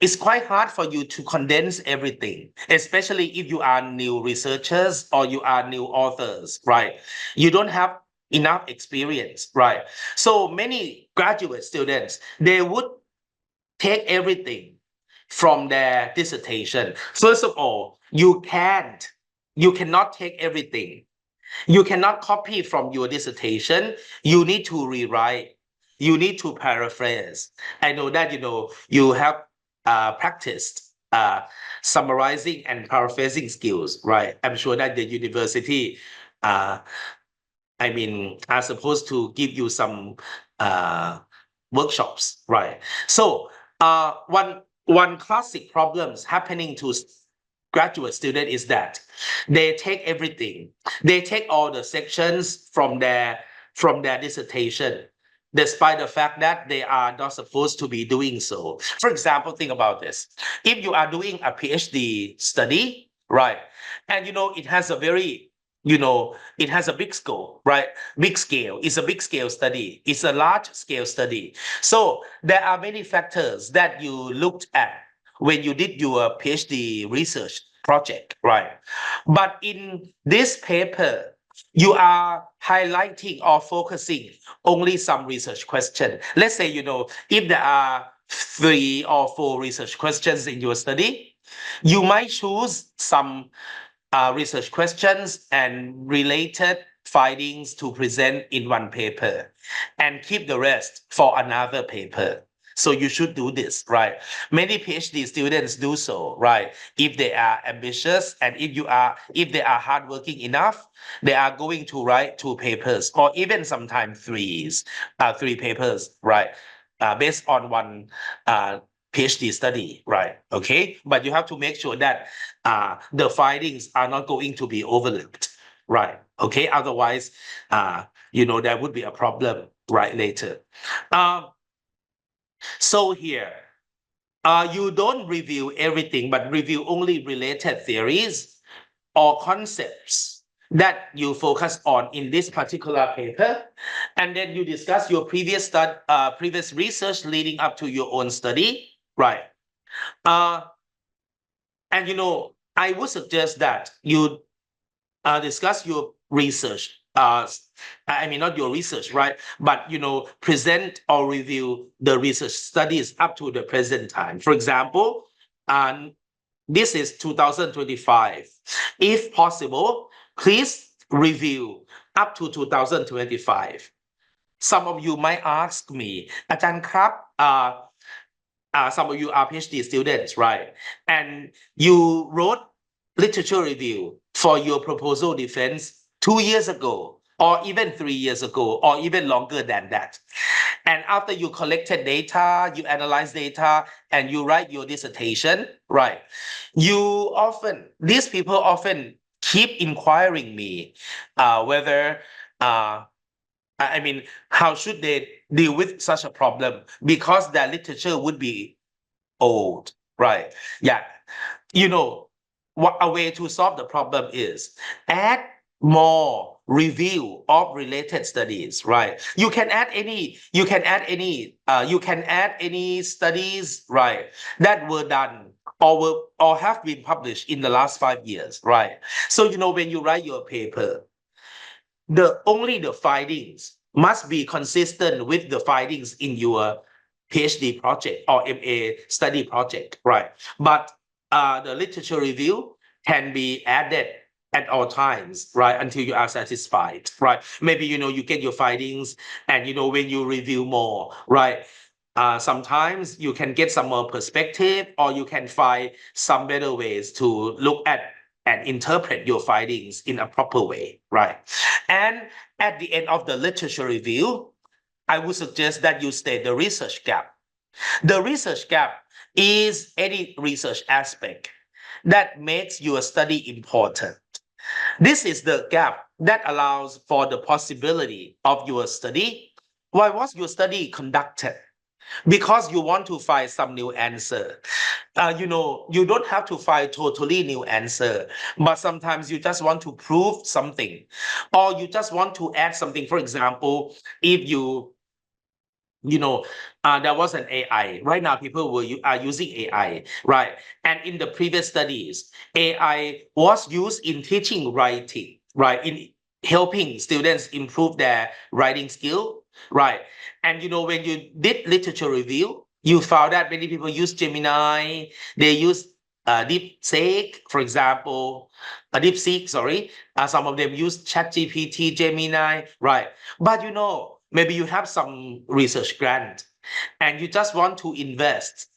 it's quite hard for you to condense everything, especially if you are new researchers or you are new authors, right? You don't have enough experience, right? So many graduate students, they would take everything from their dissertation. First of all, you cannot take everything. You cannot copy from your dissertation. You need to rewrite. You need to paraphrase. I know that you have practiced summarizing and paraphrasing skills, right? I'm sure that the university, are supposed to give you some workshops, right? So one classic problems happening to graduate student is that they take everything. They take all the sections from their dissertation, despite the fact that they are not supposed to be doing so. For example, think about this. If you are doing a PhD study, right, and it has a very it has a big scope, right? Big scale. It's a big scale study. It's a large scale study. So there are many factors that you looked at when you did your PhD research project, right? But in this paper, you are highlighting or focusing only some research question. Let's say, if there are 3 or 4 research questions in your study, you might choose some research questions and related findings to present in one paper and keep the rest for another paper. So you should do this, right? Many PhD students do so, right? If they are ambitious and if they are hardworking enough, they are going to write 2 papers or even sometimes 3 papers, right? Based on one PhD study, right? Okay, but you have to make sure that the findings are not going to be overlooked, right? Okay, otherwise, there would be a problem, right, later. So here, you don't review everything, but review only related theories or concepts that you focus on in this particular paper, and then you discuss your previous research leading up to your own study, right? And I would suggest that you discuss your research. Not your research, right? But present or review the research studies up to the present time. For example, this is 2025. If possible, please review up to 2025. Some of you might ask me, อาจารย์ครับ some of you are PhD students, right? And you wrote literature review for your proposal defense 2 years ago, or even 3 years ago, or even longer than that. And after you collected data, you analyze data, and you write your dissertation, right? These people often keep inquiring me whether how should they deal with such a problem? Because their literature would be old, right? Yeah. What a way to solve the problem is add more review of related studies, right? You can add any studies, right, that were done or have been published in the last 5 years, right? So when you write your paper, only the findings must be consistent with the findings in your PhD project or MA study project, right? But the literature review can be added at all times, right? Until you are satisfied, right? Maybe, you get your findings and, when you review more, right? Sometimes you can get some more perspective or you can find some better ways to look at and interpret your findings in a proper way, right? And at the end of the literature review, I would suggest that you state the research gap. The research gap is any research aspect that makes your study important. This is the gap that allows for the possibility of your study. Why was your study conducted? because you want to find some new answer. You know, you don't have to find totally new answer, but sometimes you just want to prove something, or you just want to add something. For example, if you know, there was an AI. Right now, people are using AI, right? And in the previous studies, AI was used in teaching writing, right? In helping students improve their writing skill, right? And you know, when you did literature review, you found that many people use Gemini, they use DeepSeek, for example, DeepSeek, sorry. Some of them use ChatGPT, Gemini, right? But you know, maybe you have some research grant and you just want to invest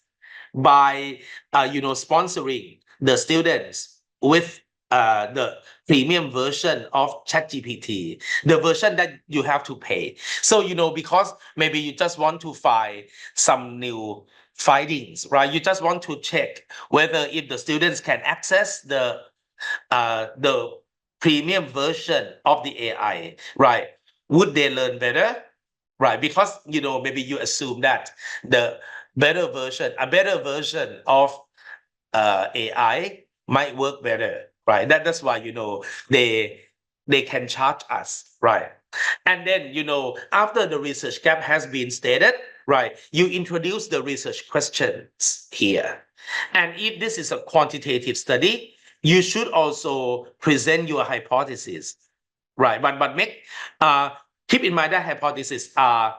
by sponsoring the students with the premium version of ChatGPT, the version that you have to pay. So you know, because maybe you just want to find some new findings, right? You just want to check whether if the students can access the premium version of the AI, right? Would they learn better? Right, because you know, maybe you assume that the a better version of AI might work better, right? That's why you know they can charge us, right? And then you know, after the research gap has been stated, right, you introduce the research questions here. And if this is a quantitative study, you should also present your hypothesis, right? But keep in mind that hypotheses are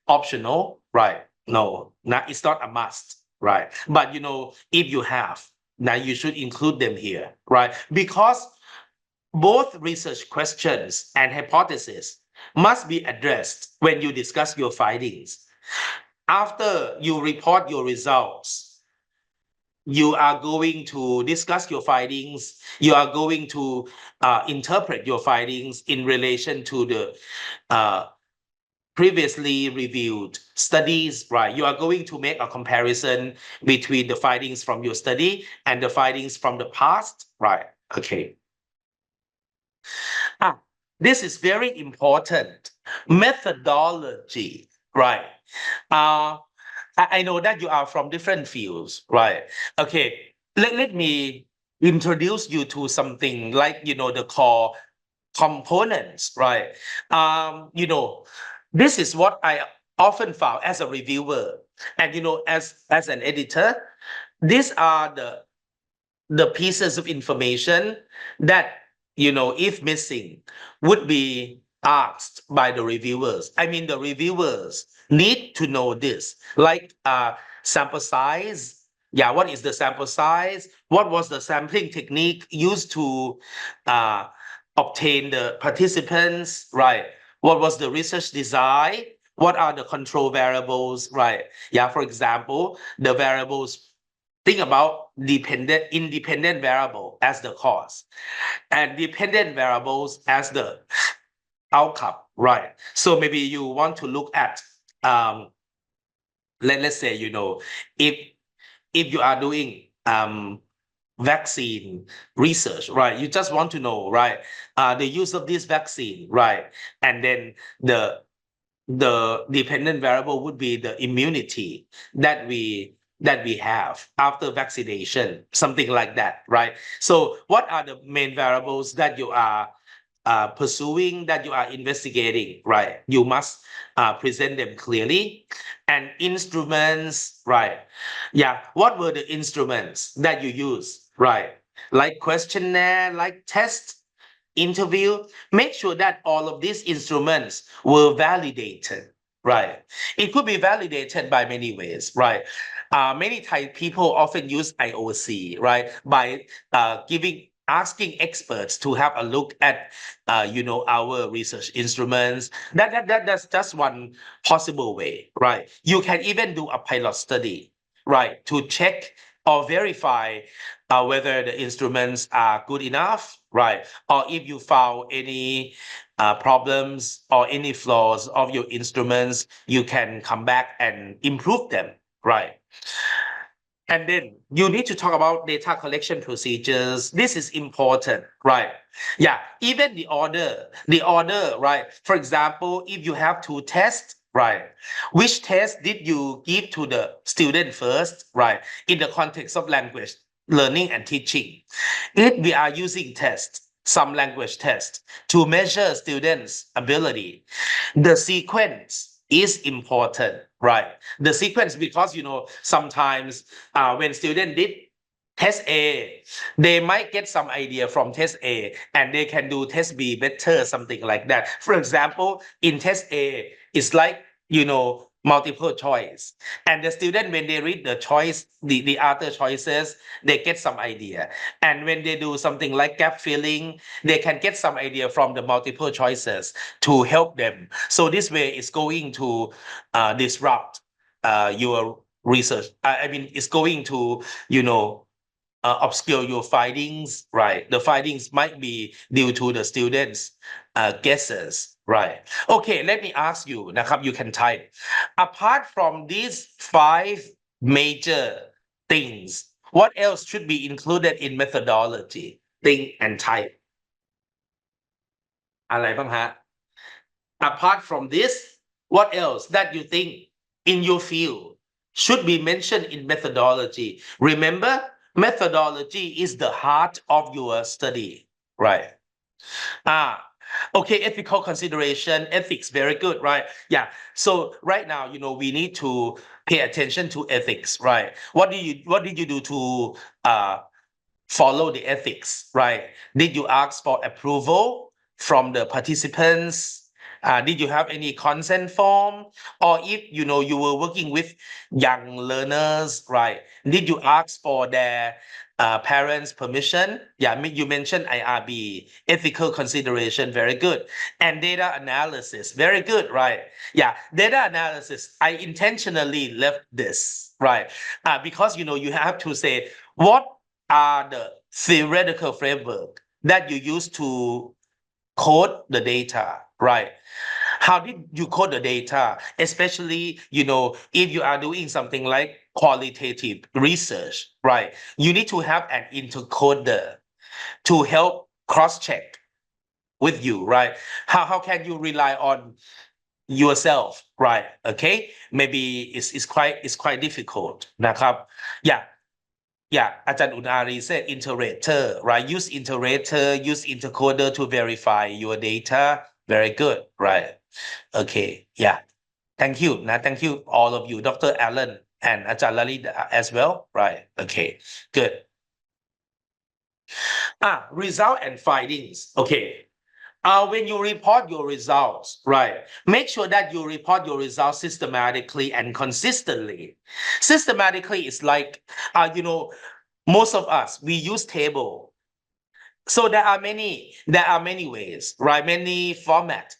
optional, right? No, it's not a must, right? But you know, if you have, now you should include them here, right? Because both research questions and hypotheses must be addressed when you discuss your findings. After you report your results, you are going to discuss your findings. You are going to interpret your findings in relation to the previously reviewed studies, right? You are going to make a comparison between the findings from your study and the findings from the past, right? Okay. This is very important. Methodology, right? I know that you are from different fields, right? Okay, let me introduce you to something like, you know, the core components, right? You know, this is what I often found as a reviewer, and you know, as an editor, these are the pieces of information that you know, if missing, would be asked by the reviewers. I mean, the reviewers need to know this, like sample size. Yeah, what is the sample size? What was the sampling technique used to obtain the participants, right? What was the research design? What are the control variables, right? Yeah, for example, the variables, think about independent variable as the cause and dependent variables as the outcome, right? So maybe you want to look at, let's say, you know, if you are doing vaccine research, right? You just want to know, right, the use of this vaccine, right? And then the dependent variable would be the immunity that we have after vaccination, something like that, right? So what are the main variables that you are pursuing, that you are investigating, right? You must present them clearly. And instruments, right? Yeah, what were the instruments that you use, right? Like questionnaire, like test, interview. Make sure that all of these instruments were validated, right? It could be validated by many ways, right? Many Thai people often use IOC, right? By asking experts to have a look at, you know, our research instruments. That's just one possible way, right? You can even do a pilot study, right, to check or verify whether the instruments are good enough, right? Or if you found any problems or any flaws of your instruments, you can come back and improve them, right? And then you need to talk about data collection procedures. This is important, right? Yeah, even the order, right? For example, if you have to test right? Which test did you give to the student first, right? In the context of language learning and teaching. If we are using tests, some language tests to measure students' ability, the sequence is important, right? The sequence, because sometimes when student did test A, they might get some idea from test A and they can do test B better, something like that. For example, in test A, it's like, multiple choice. And the student, when they read the choice, the other choices, they get some idea. And when they do something like gap filling, they can get some idea from the multiple choices to help them. So this way is going to disrupt your research. I mean, it's going to, obscure your findings, right? The findings might be due to the students' guesses, right? Okay, let me ask you,นะครับ, you can type. Apart from these 5 major things, what else should be included in methodology? Think and type. อะไรบ้างฮะ Apart from this, what else that you think in your field should be mentioned in methodology? Remember, methodology is the heart of your study, right? Okay, ethical consideration, ethics, very good, right? Yeah. So right now, we need to pay attention to ethics, right? What did you do to follow the ethics, right? Did you ask for approval from the participants? Did you have any consent form? Or if you were working with young learners, right? Did you ask for their parents' permission? Yeah, you mentioned IRB, ethical consideration, very good. And data analysis, very good, right? Yeah, data analysis, I intentionally left this, right? Because you have to say what are the theoretical framework that you use to code the data, right? How did you code the data? Especially, if you are doing something like qualitative research, right? You need to have an intercoder to help cross-check with you, right? How can you rely on yourself, right? Okay, maybe it's quite difficult,นะครับ Yeah, Ajahn Unari said iterator, right? Use iterator, use intercoder to verify your data. Very good, right? Okay, yeah. Thank you. Thank you, all of you, Dr. Allen and Ajahn Lalit as well, right? Okay, good. Result and findings. Okay. When you report your results, right, make sure that you report your results systematically and consistently. Systematically is like, most of us, we use table. So there are many ways, right? Many formats.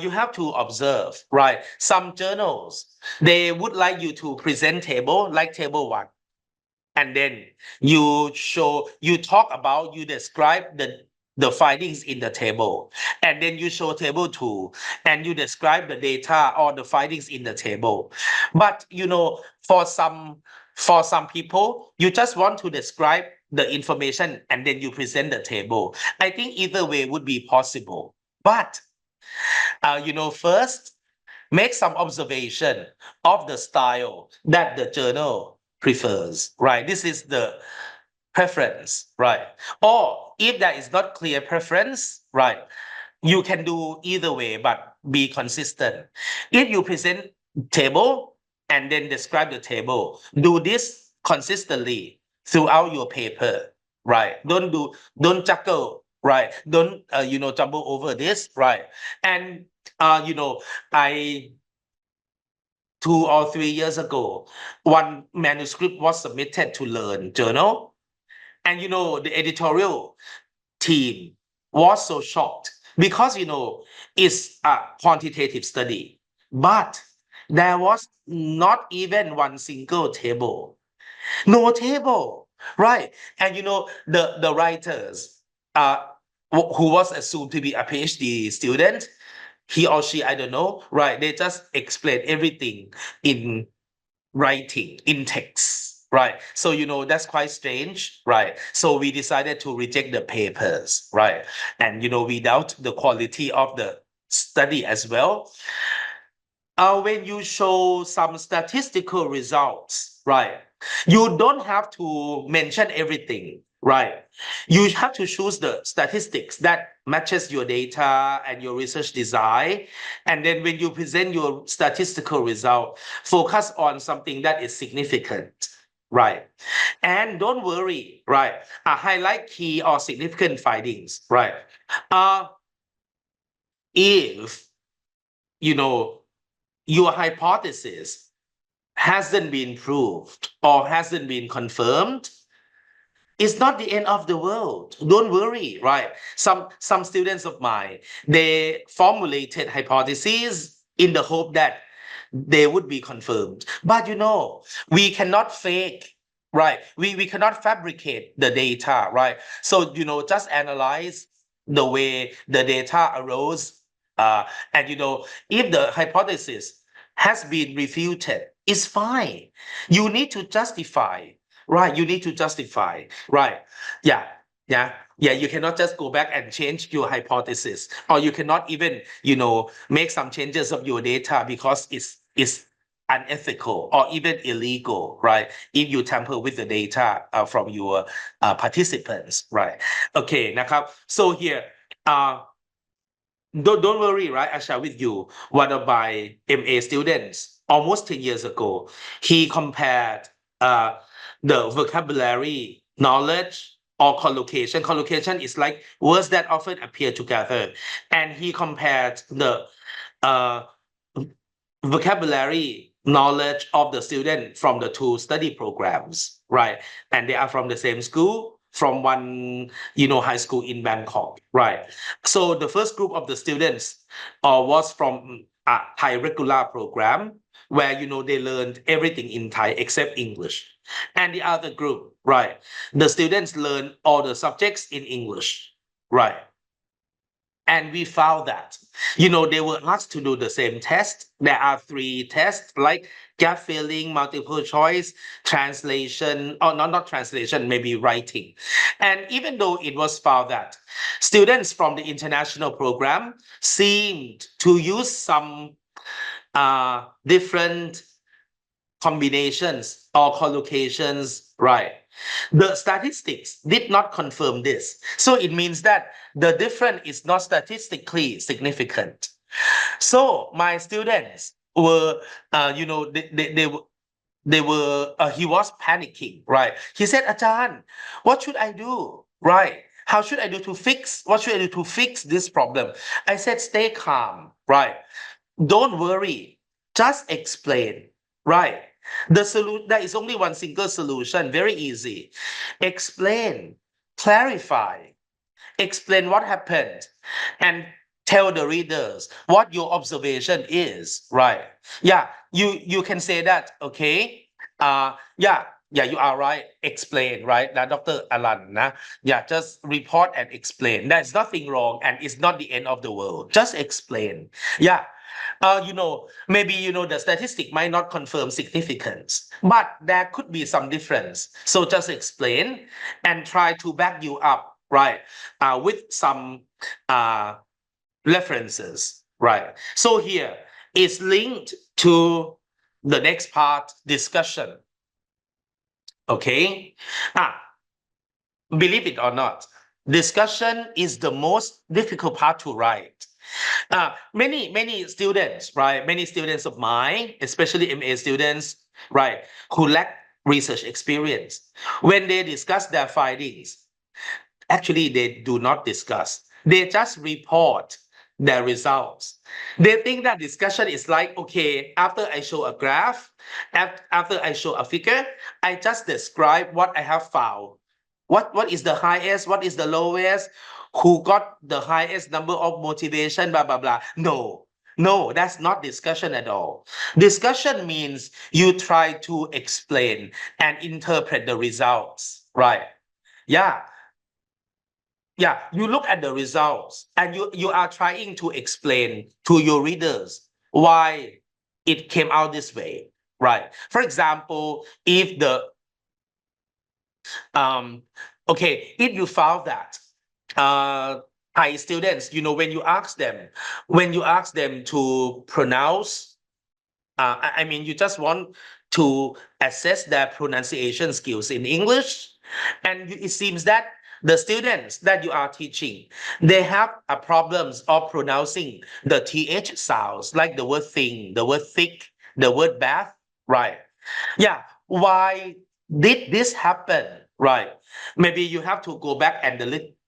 You have to observe, right? Some journals, they would like you to present table, like table 1. And then you describe the findings in the table. And then you show table 2, and you describe the data or the findings in the table. But, for some people, you just want to describe the information and then you present the table. I think either way would be possible. But, first, make some observation of the style that the journal prefers, right? This is the preference, right? Or if there is not clear preference, right, you can do either way, but be consistent. If you present table and then describe the table, do this consistently throughout your paper, right? Don't juggle, right? Don't jumble over this, right? And I 2 or 3 years ago, one manuscript was submitted to Learn Journal. And the editorial team was so shocked because it's a quantitative study, but there was not even one single table. No table, right? And the writers who was assumed to be a PhD student, he or she, I don't know, right? They just explain everything in writing, in text, right? So that's quite strange, right? So we decided to reject the papers, right? And we doubt the quality of the study as well. when you show some statistical results, right, you don't have to mention everything, right? You have to choose the statistics that matches your data and your research design. And then when you present your statistical result, focus on something that is significant, right? And don't worry, right? Highlight key or significant findings, right? If, you know, your hypothesis hasn't been proved or hasn't been confirmed, it's not the end of the world. Don't worry, right? Some students of mine, they formulated hypotheses in the hope that they would be confirmed. But we cannot fake, right? We cannot fabricate the data, right? So just analyze the way the data arose. And if the hypothesis has been refuted, it's fine. You need to justify. Right, you need to justify. Right. Yeah, yeah, yeah. You cannot just go back and change your hypothesis, or you cannot even, make some changes of your data because it's unethical or even illegal, right? If you tamper with the data from your participants, right? Okay,นะครับ. So here, don't worry, right? I share with you one of my MA students almost 10 years ago. He compared the vocabulary, knowledge, or collocation. Collocation is like words that often appear together. And he compared the uh, vocabulary knowledge of the student from the two study programs, right? And they are from the same school, from one high school in Bangkok, right? So the first group of the students was from a Thai regular program where they learned everything in Thai except English. And the other group, right, the students learned all the subjects in English, right? And we found that, they were asked to do the same test. There are 3 tests like gap filling, multiple choice, translation, or not translation, maybe writing. And even though it was found that students from the international program seemed to use some different combinations or collocations, right? The statistics did not confirm this. So it means that the difference is not statistically significant. So my students were, he was panicking, right? He said, Ajahn, what should I do? Right? How should I do to fix, what should I do to fix this problem? I said, stay calm, right? Don't worry, just explain, right? There is only one single solution, very easy. Explain, clarify, explain what happened, and tell the readers what your observation is, right? Yeah, you can say that, okay? Yeah, you are right. Explain, right? Now, Dr. Alan, yeah, just report and explain. There's nothing wrong, and it's not the end of the world. Just explain. Yeah. Maybe the statistic might not confirm significance, but there could be some difference. So just explain and try to back you up, right? With some references, right? So here is linked to the next part, discussion. Okay. Believe it or not, discussion is the most difficult part to write. Many students, right? Many students of mine, especially MA students, right, who lack research experience, when they discuss their findings, actually they do not discuss. They just report their results. They think that discussion is like, okay, after I show a graph, after I show a figure, I just describe what I have found. What is the highest? What is the lowest? Who got the highest number of motivation? Blah blah blah. No, that's not discussion at all. Discussion means you try to explain and interpret the results, right? Yeah, you look at the results and you are trying to explain to your readers why it came out this way, right? For example, if the if you found that Thai students, when you ask them to pronounce I mean, you just want to assess their pronunciation skills in English. And it seems that the students that you are teaching, they have a problems of pronouncing the TH sounds, like the word thing, the word thick, the word bath, right? Yeah. Why did this happen? Right. Maybe you have to go back and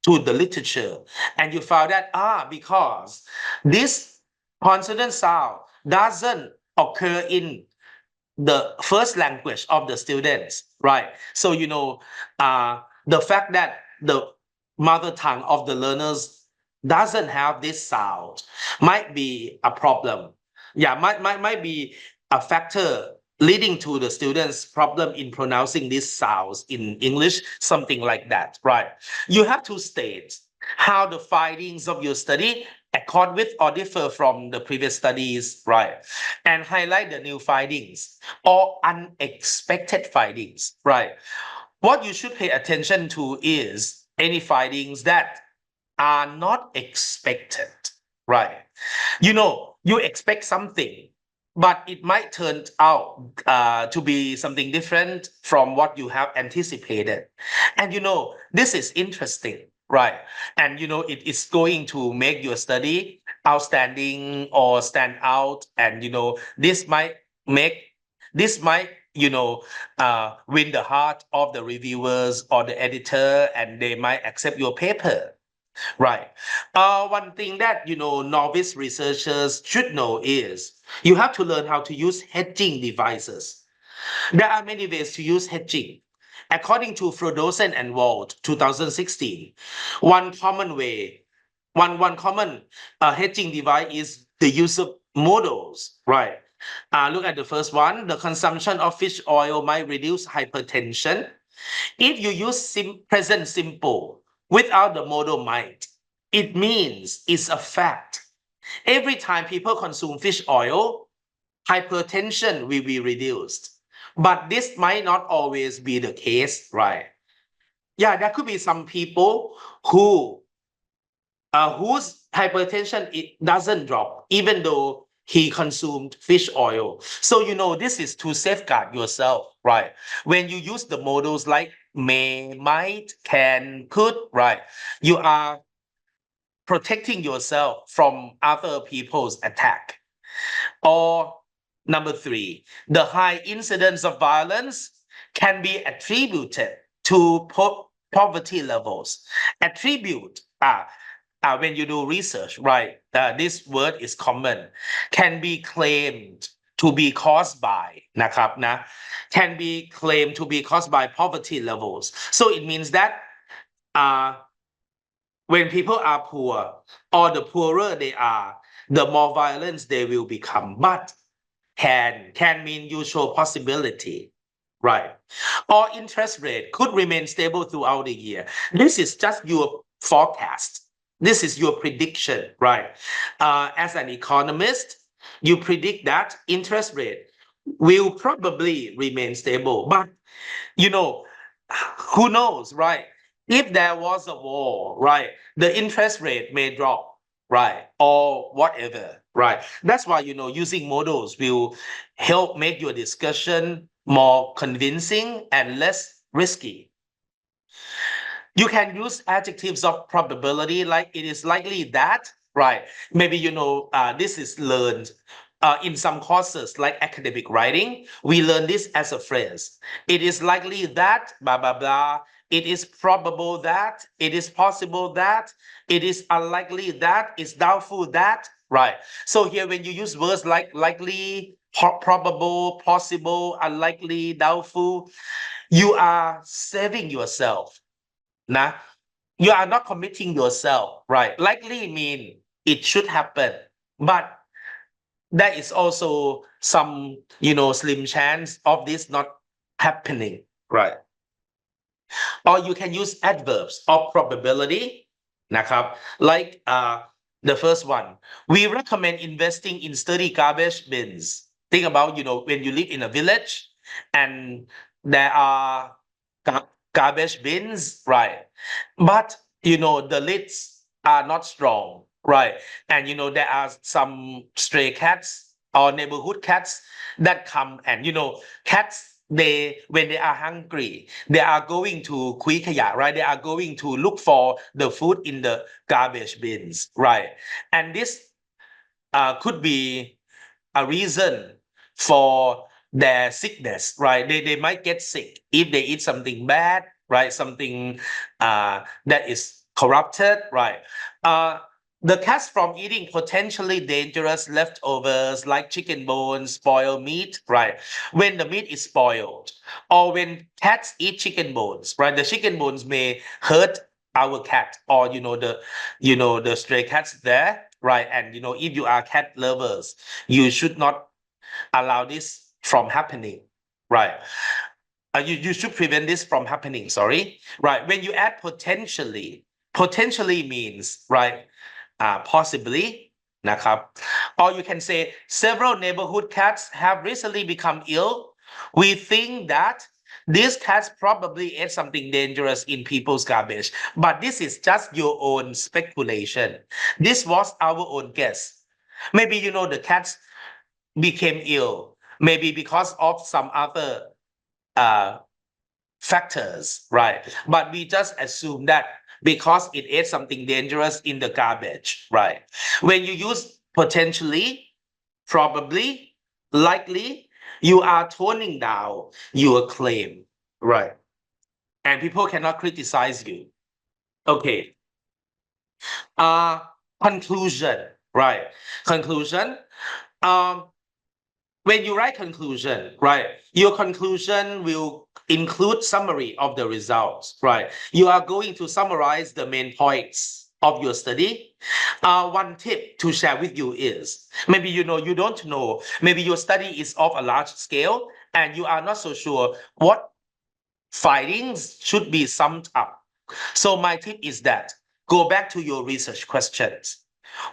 to the literature, and you found that because this consonant sound doesn't occur in the first language of the students, right? So the fact that the mother tongue of the learners doesn't have this sound might be a problem. Yeah, might be a factor leading to the students' problem in pronouncing these sounds in English, something like that, right? You have to state how the findings of your study accord with or differ from the previous studies, right? And highlight the new findings or unexpected findings, right? What you should pay attention to is any findings that are not expected, right? You expect something, but it might turn out to be something different from what you have anticipated. And this is interesting, right? And it is going to make your study outstanding or stand out. And this might make this might win the heart of the reviewers or the editor, and they might accept your paper. Right. One thing that novice researchers should know is you have to learn how to use hedging devices. There are many ways to use hedging. According to Frodosen and Wald, 2016, one common way, one common hedging device is the use of modals. Right. Look at the first one. The consumption of fish oil might reduce hypertension. If you use present simple without the modal might, it means it's a fact. Every time people consume fish oil, hypertension will be reduced. But this might not always be the case, right? Yeah, there could be some people whose hypertension it doesn't drop, even though he consumed fish oil. So this is to safeguard yourself, right? When you use the modals like may, might, can, could, right? You are protecting yourself from other people's attack. Or number three, the high incidence of violence can be attributed to poverty levels. Attribute, when you do research, right, this word is common, can be claimed to be caused by,นะครับนะ can be claimed to be caused by poverty levels. So it means that when people are poor, or the poorer they are, the more violent they will become. But can mean usual possibility, right? Or interest rate could remain stable throughout the year. This is just your forecast. This is your prediction, right? As an economist, you predict that interest rate will probably remain stable. But who knows, right? If there was a war, right, the interest rate may drop, right, or whatever, right? That's why using models will help make your discussion more convincing and less risky. You can use adjectives of probability, like it is likely that, right? Maybe this is learned in some courses like academic writing. We learn this as a phrase. It is likely that, blah, blah, blah. It is probable that, it is possible that, it is unlikely that, it's doubtful that, right? So here, when you use words like likely, probable, possible, unlikely, doubtful, you are saving yourself. Nah, you are not committing yourself, right? Likely mean it should happen, but there is also some, slim chance of this not happening, right? Or you can use adverbs of probability,นะครับ, like the first one. We recommend investing in sturdy garbage bins. Think about, when you live in a village and there are garbage bins, right? But the lids are not strong, right? And there are some stray cats or neighborhood cats that come and cats, they when they are hungry, they are going to kuy khaya, right? They are going to look for the food in the garbage bins, right? And this could be a reason for their sickness, right? They might get sick if they eat something bad, right? Something that is corrupted, right? The cats from eating potentially dangerous leftovers like chicken bones, spoiled meat, right? When the meat is spoiled, or when cats eat chicken bones, right? The chicken bones may hurt our cat, or the stray cats there, right? And if you are cat lovers, you should not allow this from happening, right? You should prevent this from happening, sorry, right? When you add potentially means, right, possibly, nakap. Or you can say several neighborhood cats have recently become ill. We think that these cats probably ate something dangerous in people's garbage, but this is just your own speculation. This was our own guess. Maybe the cats became ill, maybe because of some other uh, factors, right? But we just assume that because it ate something dangerous in the garbage, right? When you use potentially, probably, likely, you are toning down your claim, right? And people cannot criticize you. Okay. Uh, Conclusion, right? Conclusion. Um, when you write conclusion, right, your conclusion will include summary of the results, right? You are going to summarize the main points of your study. One tip to share with you is maybe you don't know, maybe your study is of a large scale and you are not so sure what findings should be summed up. So my tip is that go back to your research questions.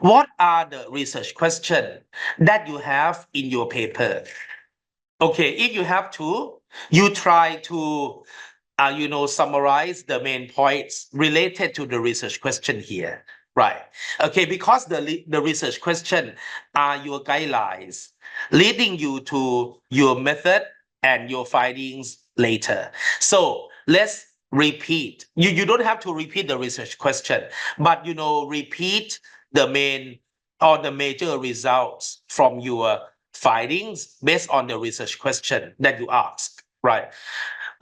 What are the research questions that you have in your paper? Okay, if you have to, you try to, summarize the main points related to the research question here, right? Okay, because the research question are your guidelines, leading you to your method and your findings later. So let's repeat. You don't have to repeat the research question, but repeat the main or the major results from your findings based on the research question that you ask, right?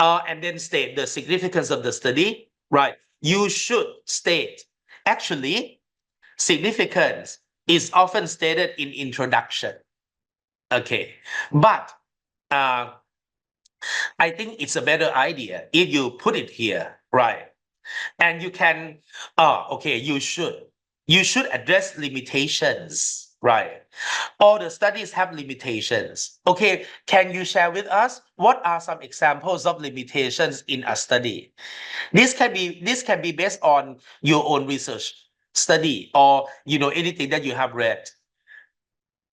And then state the significance of the study, right? You should state, actually, significance is often stated in introduction, okay? But I think it's a better idea if you put it here, right? And you can, okay, you should address limitations, right? All the studies have limitations. Okay, can you share with us what are some examples of limitations in a study? This can be based on your own research study or anything that you have read.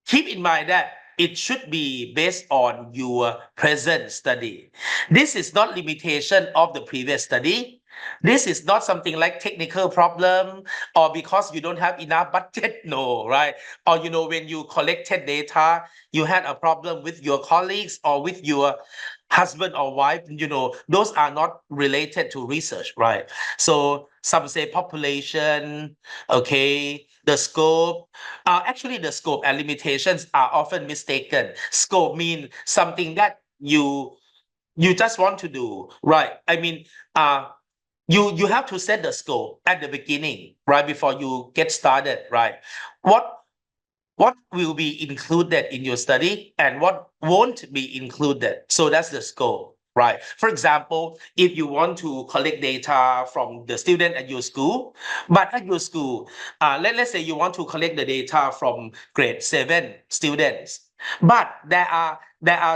Keep in mind that it should be based on your present study. This is not limitation of the previous study. This is not something like technical problem or because you don't have enough budget, no, right? Or when you collected data, you had a problem with your colleagues or with your husband or wife, those are not related to research, right? So some say population, okay, the scope. Actually, the scope and limitations are often mistaken. Scope means something that you just want to do, right? I mean, you have to set the scope at the beginning, right, before you get started, right? What will be included in your study and what won't be included. So that's the scope, right? For example, if you want to collect data from the student at your school, but at your school, let's say you want to collect the data from grade 7 students, but there are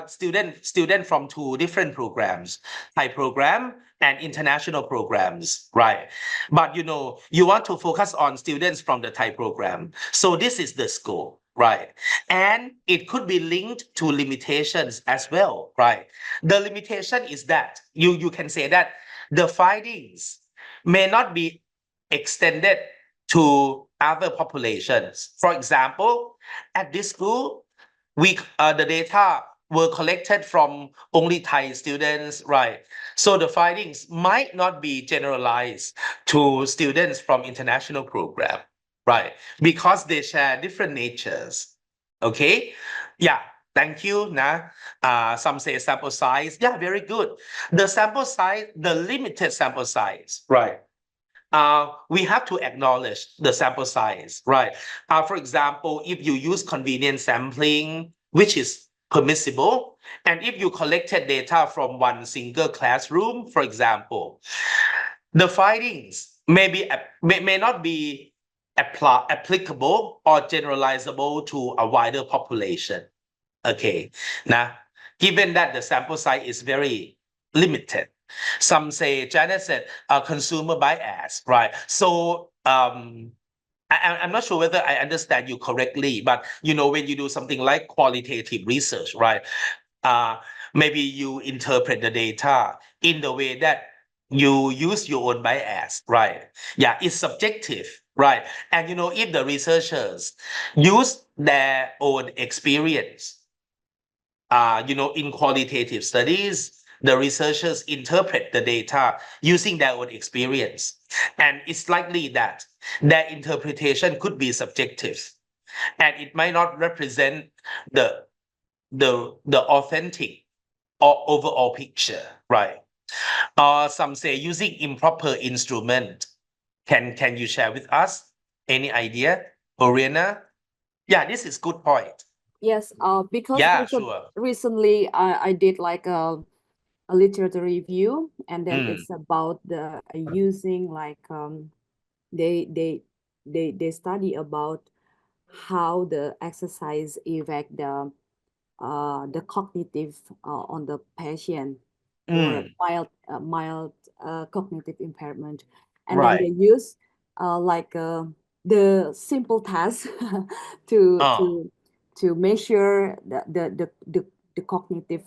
students from two different programs, Thai program and international programs, right? But you want to focus on students from the Thai program. So this is the scope, right? And it could be linked to limitations as well, right? The limitation is that you can say that the findings may not be extended to other populations. For example, at this school, the data were collected from only Thai students, right? So the findings might not be generalized to students from international program, right? Because they share different natures. Okay, yeah, thank you. Some say sample size. Yeah, very good. The sample size, the limited sample size, right? We have to acknowledge the sample size, right? For example, if you use convenient sampling, which is permissible, and if you collected data from one single classroom, for example, the findings may not be applicable or generalizable to a wider population. Okay, now, given that the sample size is very limited, some say, Janet said, consumer bias, right? So I'm not sure whether I understand you correctly, but when you do something like qualitative research, right? Uh, Maybe you interpret the data in the way that you use your own bias, right? Yeah, it's subjective, right? And if the researchers use their own experience, in qualitative studies, the researchers interpret the data using their own experience. And it's likely that their interpretation could be subjective and it might not represent the the authentic or overall picture, right? Some say using improper instrument. Can you share with us any idea, Oriana? Yeah, this is good point. Yes, because Yeah, sure. recently I did like a literature review, and then Mm, it's about the using like they they they study about how the exercise affect the cognitive on the patient for mm, mild cognitive impairment, and then right. they use like the simple task to Uh, to to measure the cognitive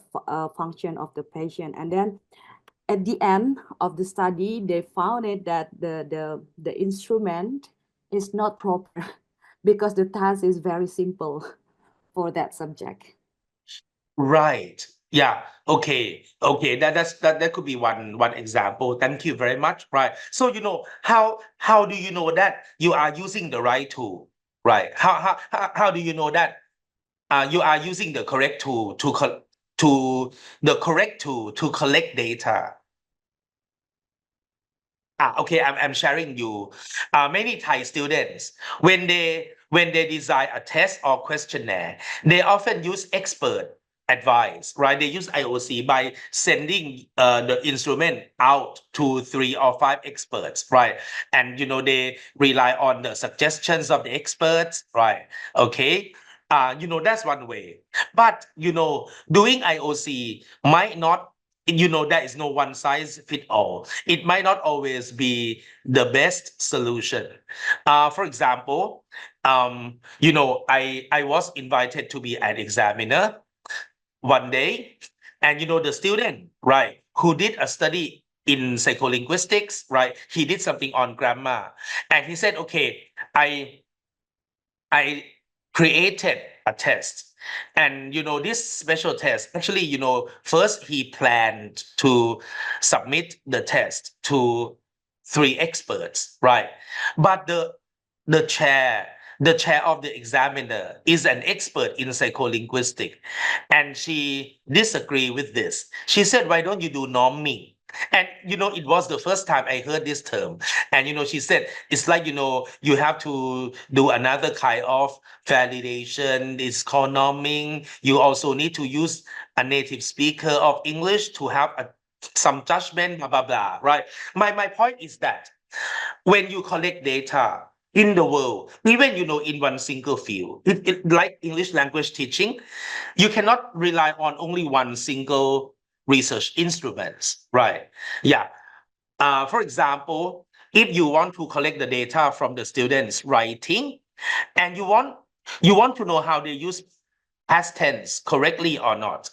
function of the patient, and then at the end of the study they found it that the instrument is not proper because the task is very simple for that subject. right. Yeah. Okay. Okay. That could be one example. Thank you very much. Right. So how do you know that you are using the right tool? Right. How do you know that you are using the correct tool to collect data? Okay, I'm sharing you. Many Thai students, when they design a test or questionnaire, they often use expert advice, right? They use IOC by sending the instrument out to 3 or 5 experts, right? And they rely on the suggestions of the experts, right? Okay. That's one way. But doing IOC might not, there is no one size fit all. It might not always be the best solution. For example, I was invited to be an examiner one day, and the student, right, who did a study in psycholinguistics, right, he did something on grammar, and he said, okay, I created a test. And this special test, actually, first he planned to submit the test to 3 experts, right? But the chair, the chair of the examiner is an expert in psycholinguistics, and she disagreed with this. She said, why don't you do norming? And it was the first time I heard this term. And she said, it's like, you have to do another kind of validation. It's called norming. You also need to use a native speaker of English to have some judgment, blah, blah, blah, right? My point is that when you collect data in the world, even, in one single field, like English language teaching, you cannot rely on only one single research instruments, right? Yeah. For example, if you want to collect the data from the students writing, and you want to know how they use past tense correctly or not,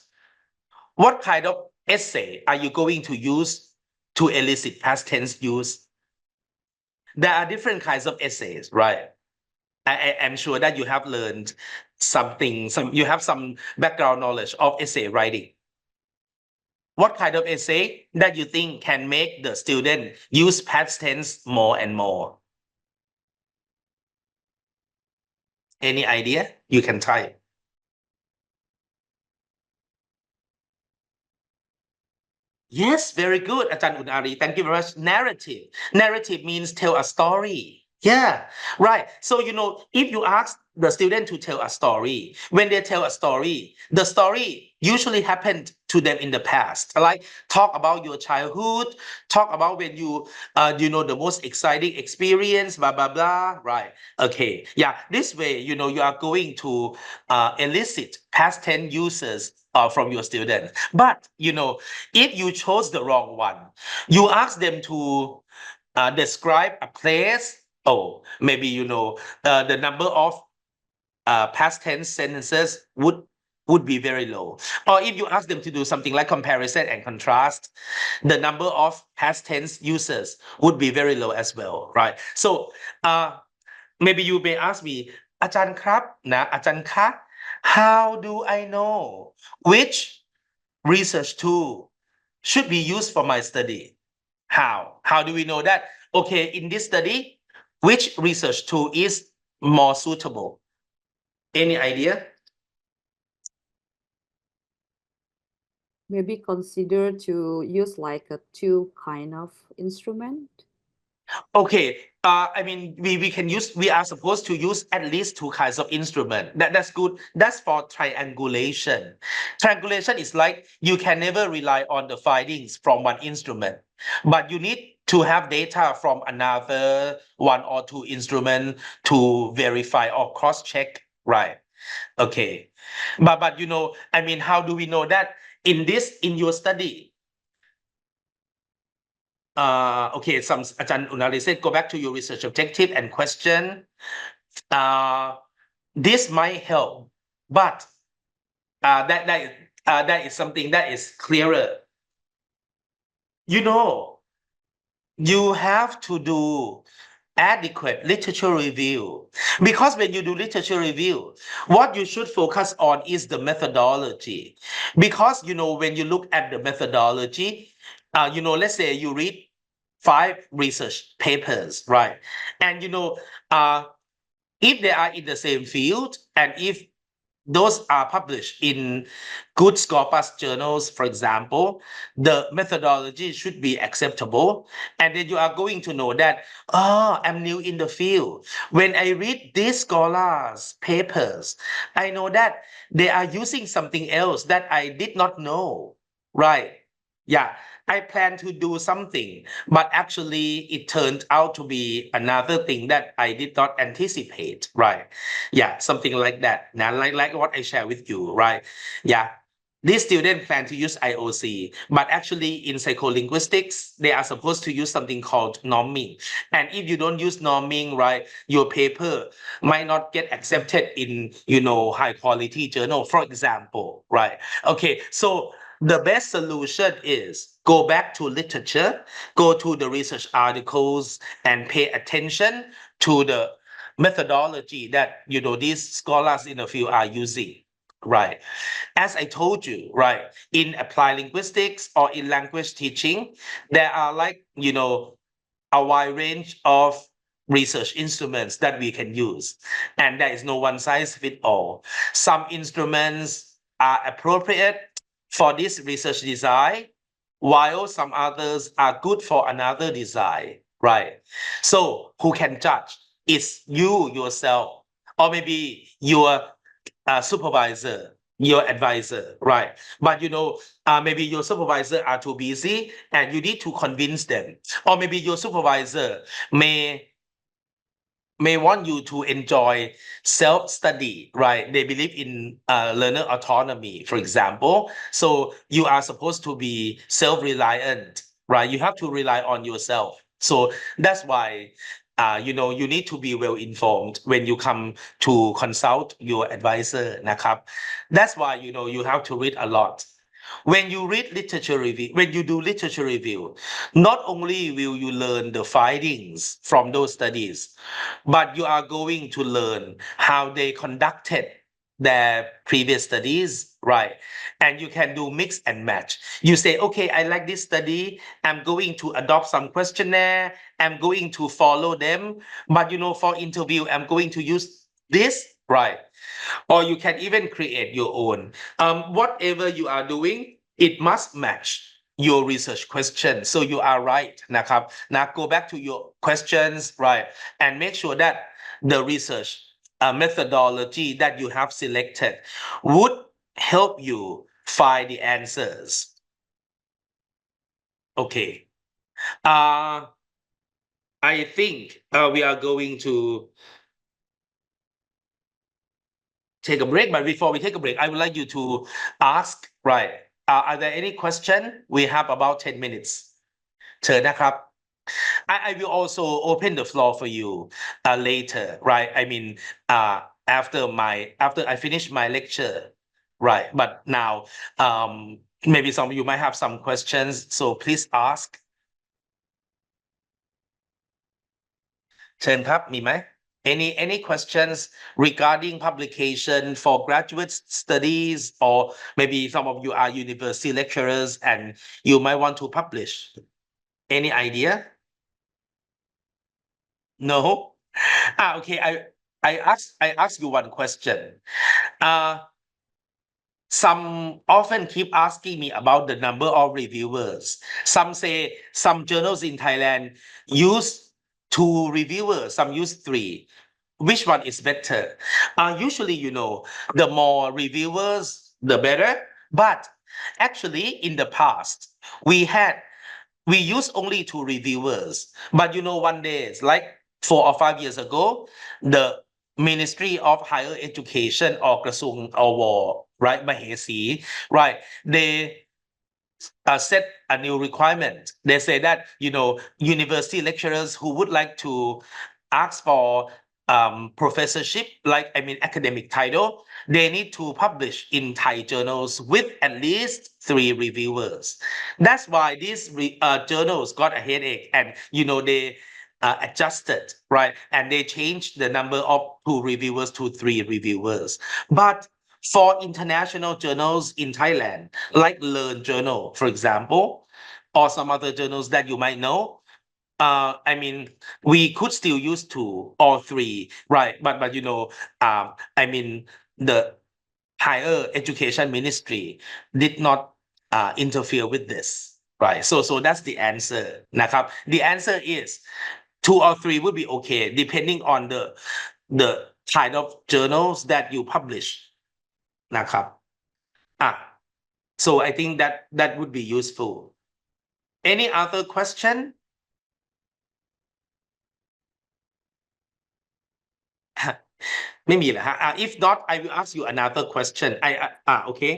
what kind of essay are you going to use to elicit past tense use? There are different kinds of essays, right? I'm sure that you have learned you have some background knowledge of essay writing. What kind of essay that you think can make the student use past tense more and more? Any idea? You can try. Yes, very good, Ajahn Unari. Thank you very much. Narrative. Narrative means tell a story. Yeah, right. So, if you ask the student to tell a story, when they tell a story, the story usually happened to them in the past. Like talk about your childhood, talk about when you, the most exciting experience, blah, blah, blah. Right. Okay. Yeah. This way, you are going to elicit past tense uses from your students. But, if you chose the wrong one, you ask them to describe a place. Oh, maybe the number of past tense sentences would be very low. Or if you ask them to do something like comparison and contrast, the number of past tense uses would be very low as well, right? So maybe you may ask me, อาจารย์ครับนะอาจารย์คะ how do I know which research tool should be used for my study? How do we know that? Okay, in this study, which research tool is more suitable? Any idea? Maybe consider to use like a two kind of instrument. Okay, I mean, we are supposed to use at least two kinds of instrument. That's good. That's for triangulation. Triangulation is like you can never rely on the findings from one instrument, but you need to have data from another one or two instrument to verify or cross-check, right? Okay, but I mean, how do we know that in your study? Okay, Ajahn Unali said, go back to your research objective and question. This might help, but that is something that is clearer. You have to do adequate literature review, because when you do literature review, what you should focus on is the methodology. Because when you look at the methodology, let's say you read 5 research papers, right? And if they are in the same field, and if those are published in good SCOPUS journals, for example, the methodology should be acceptable. And then you are going to know that, I'm new in the field. When I read these scholars' papers, I know that they are using something else that I did not know, right? Yeah, I plan to do something, but actually it turned out to be another thing that I did not anticipate, right? Yeah, something like that. Now, like what I share with you, right? Yeah. These students plan to use IOC, but actually in psycholinguistics, they are supposed to use something called norming. And if you don't use norming, right, your paper might not get accepted in, high quality journal, for example, right? Okay, so the best solution is go back to literature, go to the research articles, and pay attention to the methodology that these scholars in the field are using, right? As I told you, right, in applied linguistics or in language teaching, there are a wide range of research instruments that we can use, and there is no one size fit all. Some instruments are appropriate for this research design, while some others are good for another design, right? So who can judge? It's you yourself, or maybe your supervisor, your advisor, right? But maybe your supervisor are too busy and you need to convince them. Or maybe your supervisor may want you to enjoy self-study, right? They believe in learner autonomy, for example. So you are supposed to be self-reliant, right? You have to rely on yourself. So that's why you need to be well informed when you come to consult your advisor, nakap. That's why you have to read a lot. When you read literature review, when you do literature review, not only will you learn the findings from those studies, but you are going to learn how they conducted their previous studies, right? And you can do mix and match. You say, okay, I like this study. I'm going to adopt some questionnaire. I'm going to follow them. But for interview, I'm going to use this, right? Or you can even create your own. Whatever you are doing, it must match your research question. So you are right,นะครับ. Now go back to your questions, right? And make sure that the research methodology that you have selected would help you find the answers. Okay. I think we are going to take a break, but before we take a break, I would like you to ask, right? Are there any question? We have about 10 minutes. เชิญนะครับ I will also open the floor for you later, right? I mean, after I finish my lecture, right? But now, maybe some of you might have some questions, so please ask. เชิญครับ มีไหม Any questions regarding publication for graduate studies, or maybe some of you are university lecturers and you might want to publish? Any idea? No? Okay, I ask you one question. Some often keep asking me about the number of reviewers. Some say some journals in Thailand use 2 reviewers, some use 3. Which one is better? Usually, the more reviewers, the better. But actually, in the past, we used only 2 reviewers. But one day, like 4 or 5 years ago, the Ministry of Higher Education or Krasung or right, Mahesi, right? They set a new requirement. They say that university lecturers who would like to ask for professorship, academic title, they need to publish in Thai journals with at least 3 reviewers. That's why these journals got a headache, and they adjusted, right? And they changed the number of 2 reviewers to 3 reviewers. But for international journals in Thailand, like Learn Journal, for example, or some other journals that you might know, we could still use 2 or 3, right? But the higher education ministry did not interfere with this, right? So that's the answer, นะครับ The answer is 2 or 3 would be okay, depending on the kind of journals that you publish, นะครับ So I think that would be useful. Any other question? ไม่มีเหรอฮะ If not, I will ask you another question. Okay.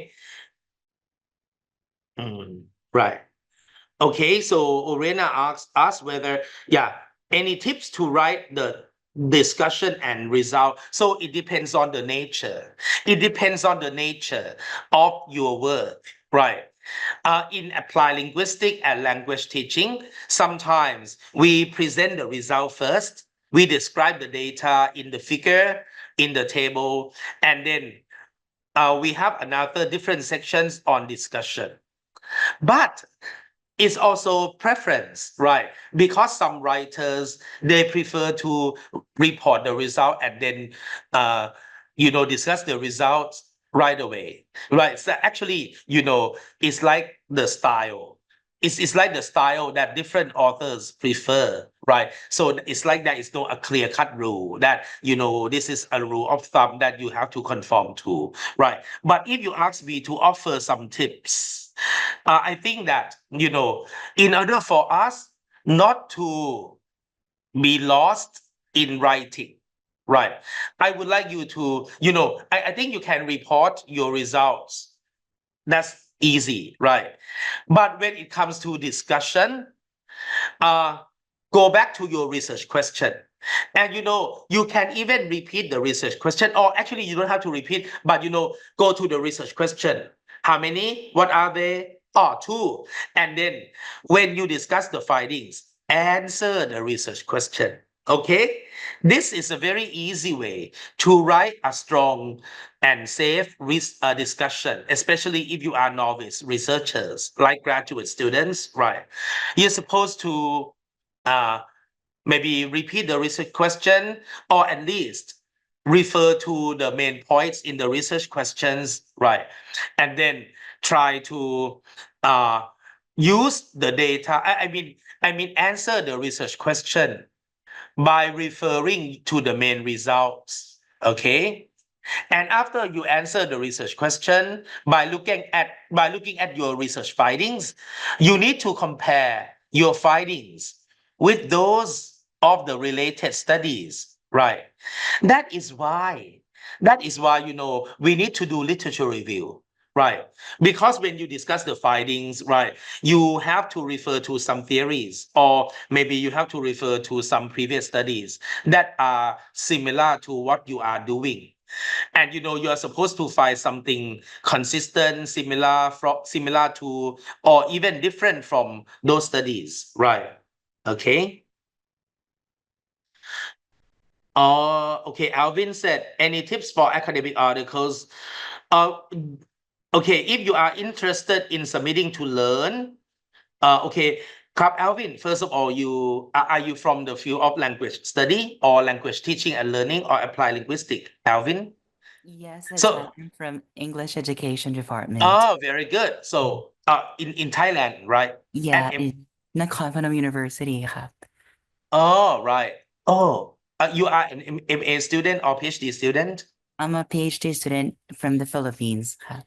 Right. Okay, so Orena asks whether, any tips to write the discussion and result. So it depends on the nature. It depends on the nature of your work, right? In applied linguistics and language teaching, sometimes we present the result first. We describe the data in the figure, in the table, and then we have another different sections on discussion. But it's also preference, right? Because some writers, they prefer to report the result and then, discuss the results right away, right? So actually, it's like the style. It's like the style that different authors prefer, right? So it's like that it's not a clear-cut rule that, this is a rule of thumb that you have to conform to, right? But if you ask me to offer some tips, I think that, in order for us not to be lost in writing, right? I would like you to, I think you can report your results. That's easy, right? But when it comes to discussion, go back to your research question. And you can even repeat the research question, or actually you don't have to repeat, but go to the research question. How many? What are they? 2. And then when you discuss the findings, answer the research question. Okay, this is a very easy way to write a strong and safe discussion, especially if you are novice researchers like graduate students, right? You're supposed to uh, maybe repeat the research question or at least refer to the main points in the research questions, right? And then try to uh, use the data. I mean, answer the research question by referring to the main results. Okay. And after you answer the research question by looking at your research findings, you need to compare your findings with those of the related studies, right? That is why, we need to do literature review, right? Because when you discuss the findings, right, you have to refer to some theories, or maybe you have to refer to some previous studies that are similar to what you are doing. And you are supposed to find something consistent, similar to, or even different from those studies, right? Okay. Okay. Alvin said, any tips for academic articles? Uh, okay. If you are interested in submitting to learn, okay. Cap Alvin, first of all, are you from the field of language study or language teaching and learning or applied linguistic, Alvin? Yes, So, I'm from English Education Department. oh, very good. So, in Thailand, right? Yeah, At in Nakhon Phanom University ค่ะ oh, right. Oh, you are an MA student or PhD student? I'm a PhD student from the Philippines ค่ะ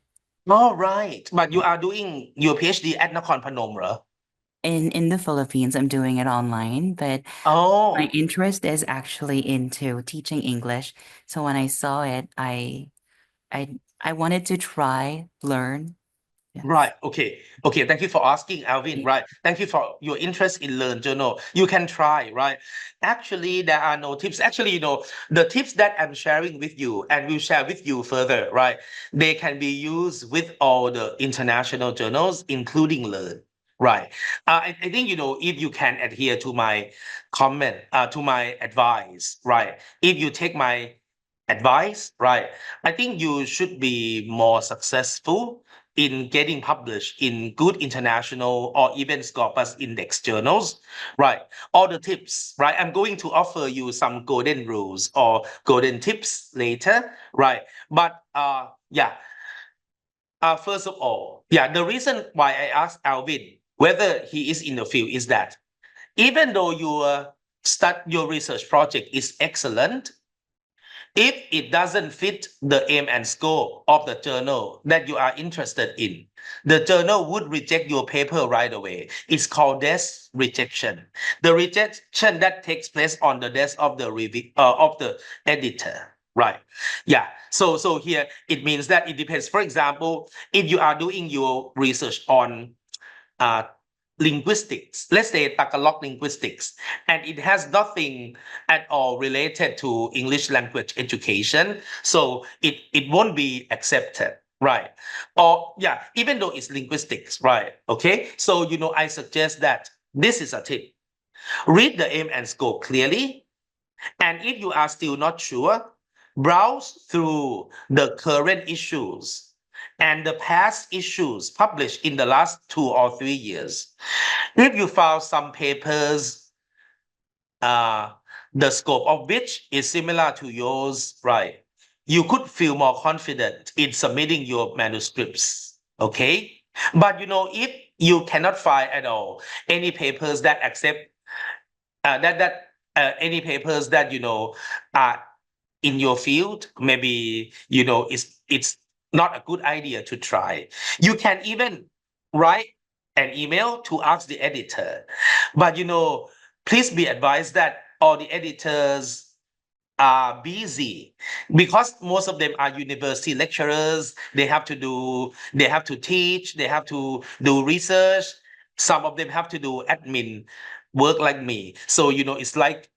Oh, right. But you are doing your PhD at Nakhon Phanom, right? In the Philippines, I'm doing it online, but Oh, my interest is actually into teaching English. So when I saw it, I wanted to try, learn. Yes. right. Okay. Okay. Thank you for asking, Alvin. Yeah. Right. Thank you for your interest in Learn Journal. You can try, right? Actually, there are no tips. Actually, the tips that I'm sharing with you and will share with you further, right? They can be used with all the international journals, including Learn. Right. I think, if you can adhere to my comment, to my advice, right? If you take my advice, right? I think you should be more successful in getting published in good international or even Scopus index journals, right? All the tips, right? I'm going to offer you some golden rules or golden tips later, right? But yeah, first of all, yeah, the reason why I asked Alvin whether he is in the field is that even though your research project is excellent, if it doesn't fit the aim and scope of the journal that you are interested in, the journal would reject your paper right away. It's called desk rejection. The rejection that takes place on the desk of the of the editor. Right. Yeah. So here it means that it depends. For example, if you are doing your research on uh, linguistics, let's say Tagalog linguistics, and it has nothing at all related to English language education, so it won't be accepted, right? Or yeah, even though it's linguistics, right? Okay, so I suggest that this is a tip. Read the aim and scope clearly, and if you are still not sure, browse through the current issues and the past issues published in the last 2 or 3 years. If you found some papers, uh, the scope of which is similar to yours, right, you could feel more confident in submitting your manuscripts. Okay. But if you cannot find at all any papers that accept any papers that are in your field, maybe it's not a good idea to try. You can even write an email to ask the editor, but please be advised that all the editors are busy because most of them are university lecturers. They have to teach, they have to do research. Some of them have to do admin work like me. So it's like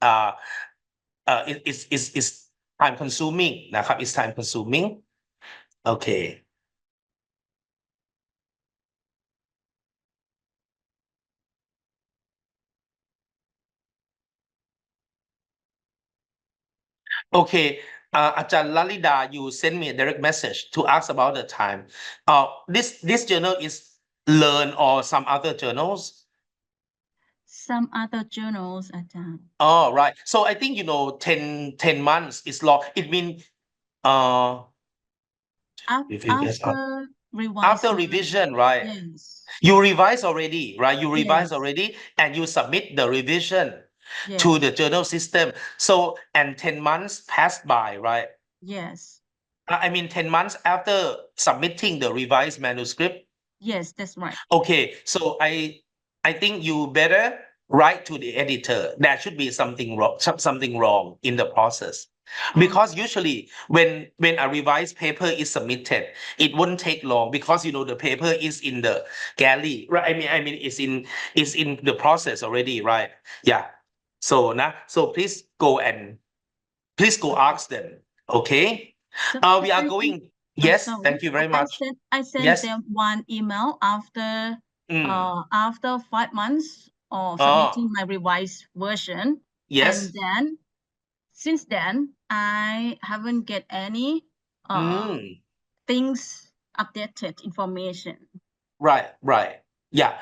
it's time consuming นะครับ it's time consuming okay Okay, Ajahn Lalida, you send me a direct message to ask about the time. This journal is Learn or some other journals? Some other journals, Ajahn. Oh, right. So I think 10 months is long. It means uh After after revising, revision, right? yes, You revise already, right? You revise Yes. already and you submit the revision yes, to the journal system. So, and 10 months passed by, right? yes, I mean, 10 months after submitting the revised manuscript. yes, that's right. Okay, so I think you better write to the editor. There should be something wrong in the process. Because usually when a revised paper is submitted, it won't take long because the paper is in the galley, right? I mean it's in the process already, right? Yeah. So please go ask them. Okay. So We are I think- going. Yes, sorry. thank you very much. I sent Yes. them one email after Mm. after 5 months of Oh. submitting my revised version. Yes. And then since then I haven't get any Mm. things updated information. Right. Yeah.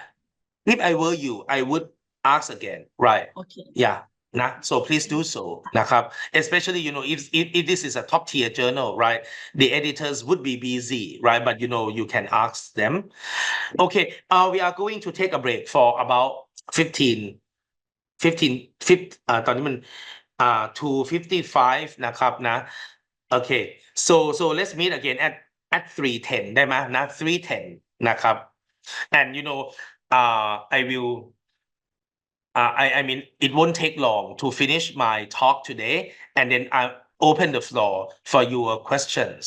If I were you, I would ask again. Right. Okay. Yeah. So please do so. Especially, if this is a top tier journal, right? The editors would be busy, right? But you can ask them. Okay. We are going to take a break for about 15 ตอนนี้มัน2:55 นะครับนะ Okay, so let's meet again at 3:10 ได้ไหมนะ 3:10 นะครับ and I will I mean it won't take long to finish my talk today and then I open the floor for your questions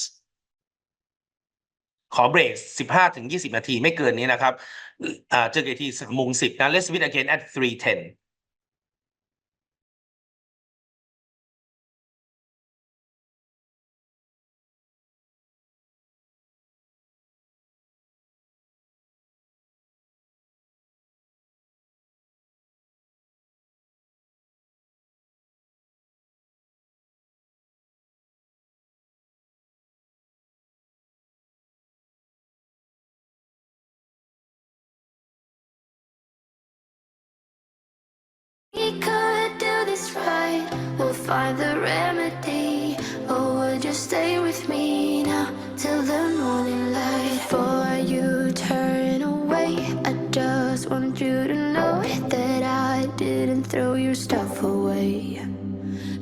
ขอเบรก 15-20 นาทีไม่เกินนี้นะครับเจอกันที่ 3:10 นะ let's meet again at 3:10We could do this right, we'll find the remedy. Or would you stay with me now till the morning light? Before you turn away, I just want you to know that I didn't throw your stuff away.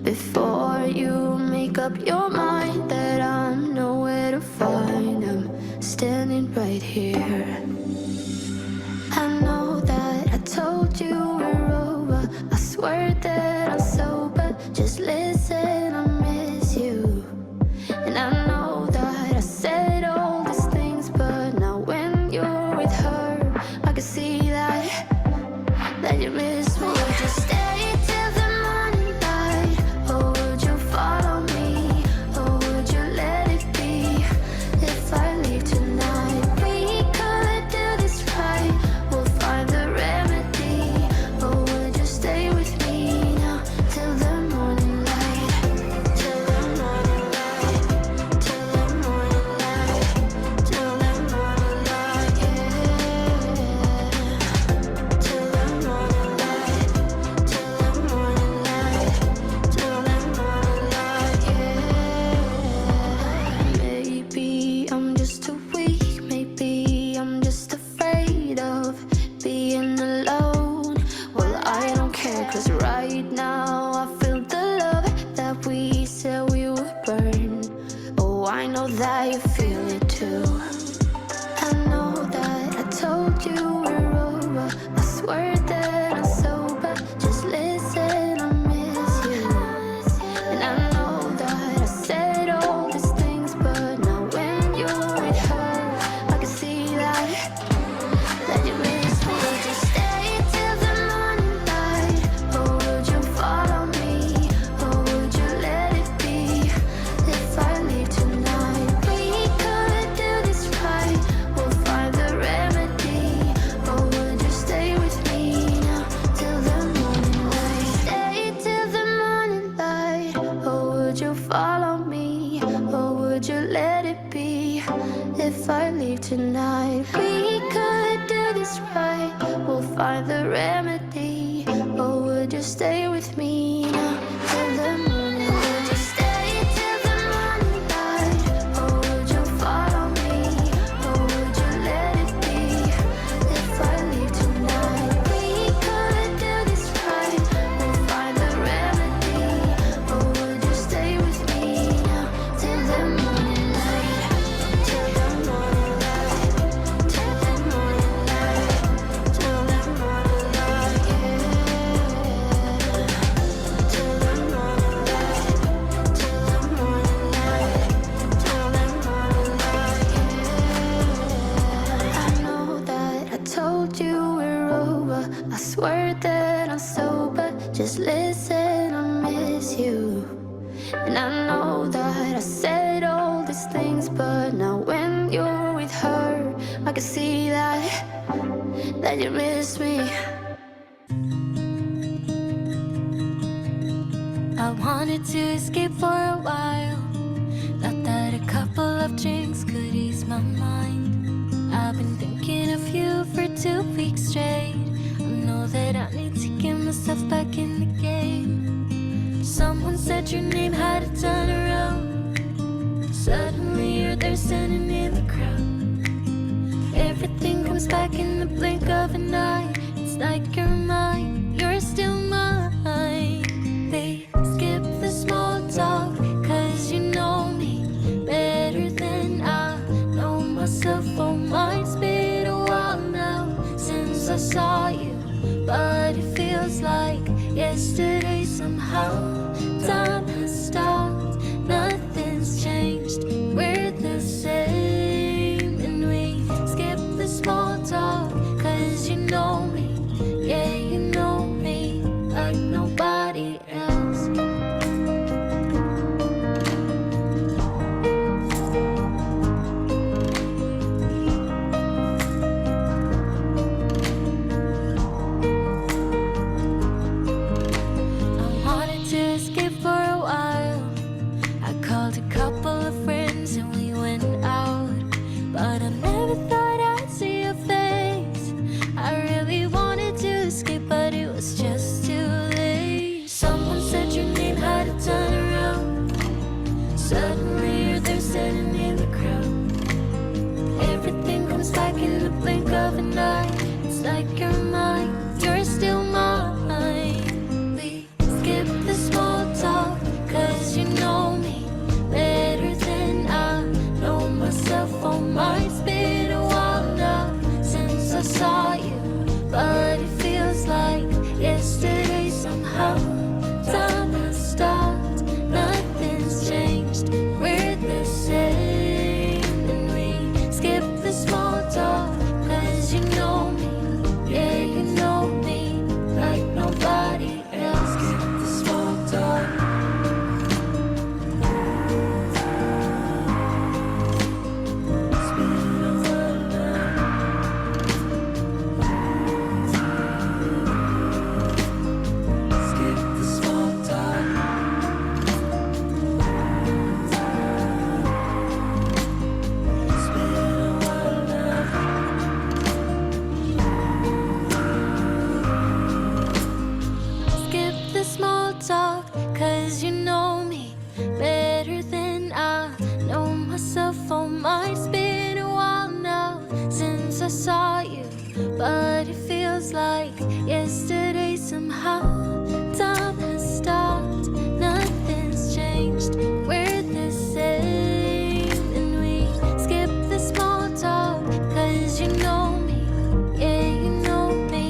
Before you make up your mind that I'm nowhere to find, I'm standing right here. I know that I told you we're over, I swear that I'm sober, just listen, I miss you. And I know that I said all these things, but now when you're with her, I can see that you miss me. Would you stay till the morning light, or would you follow me, or would you let it be if I leave tonight? We could do this right, we'll find the remedy. Or would you stay with me now till the morning light? leave tonight. We could do this right, we'll find the remedy. Or would you stay with me now till the morning? Would you stay till the morning light? Or would you follow me? Or would you let it be if I leave tonight? We could do this right, we'll find the remedy. Or would you stay with me now till the morning light? Till the morning light, till the morning light, till the morning light, yeah. Till the morning light, till the morning light, till the morning light, yeah. I know that I told you we're over. I swear that I'm sober. Just listen, I miss you. And I know that I said all these things, but now when you're with her, I can see that you miss me. I wanted to escape for a while. Thought that a couple of drinks could ease my mind. I've been thinking of you for 2 weeks straight. I know that I need to get myself back in the game. Someone said your name had a turn around. Suddenly you're there standing in the crowd. Everything comes back in the blink of an eye. It's like you're mine, you're still mine. They skip the small talk, cause you know me better than I know myself. Oh, mine's been a while now since I saw you, but it feels like yesterday somehow. Time has stopped, nothing's changed, we're the same. And we skip the small talk, cause you know me, yeah, you know me like nobody else. I wanted to escape for a while. I called a couple of friends and we went out, but I never thought I'd see your face. I really wanted to escape, but it was just too late. Someone said your name had a turn around. Suddenly you're there standing in the crowd. Everything comes back in the blink of an eye. It's like you're mine, you're still mine. We skip the small talk, cause you know me better than I know myself. Oh, mine's been a while now since I saw you, but it feels like yesterday somehow. Time has stopped, nothing's changed, we're the same. And we skip the small talk, cause you know me, yeah, you know me like nobody else. Skip the small talk. It's been a while now. Skip the small talk. It's been a while now. Skip the small talk, cause you know me better than I know myself. Oh, mine's been a while now since I saw you, but it feels like yesterday somehow. Time has stopped, nothing's changed, we're the same. And we skip the small talk, cause you know me, yeah, you know me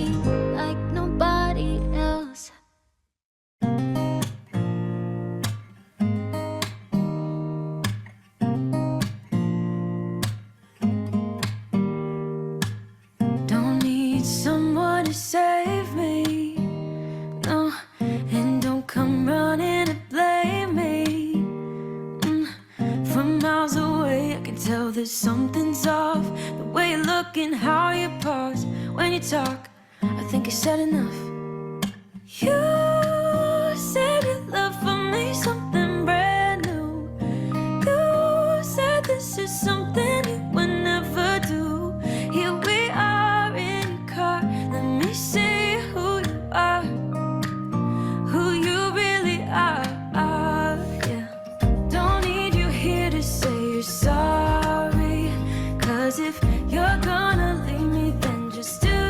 like nobody else. Don't need someone to save me, no, and don't come running to blame me. From miles away I can tell that something's off. The way you look and how you pause when you talk, I think you said enough. You said your love for me something brand new. You said this is something you would never you're gonna leave me, then just do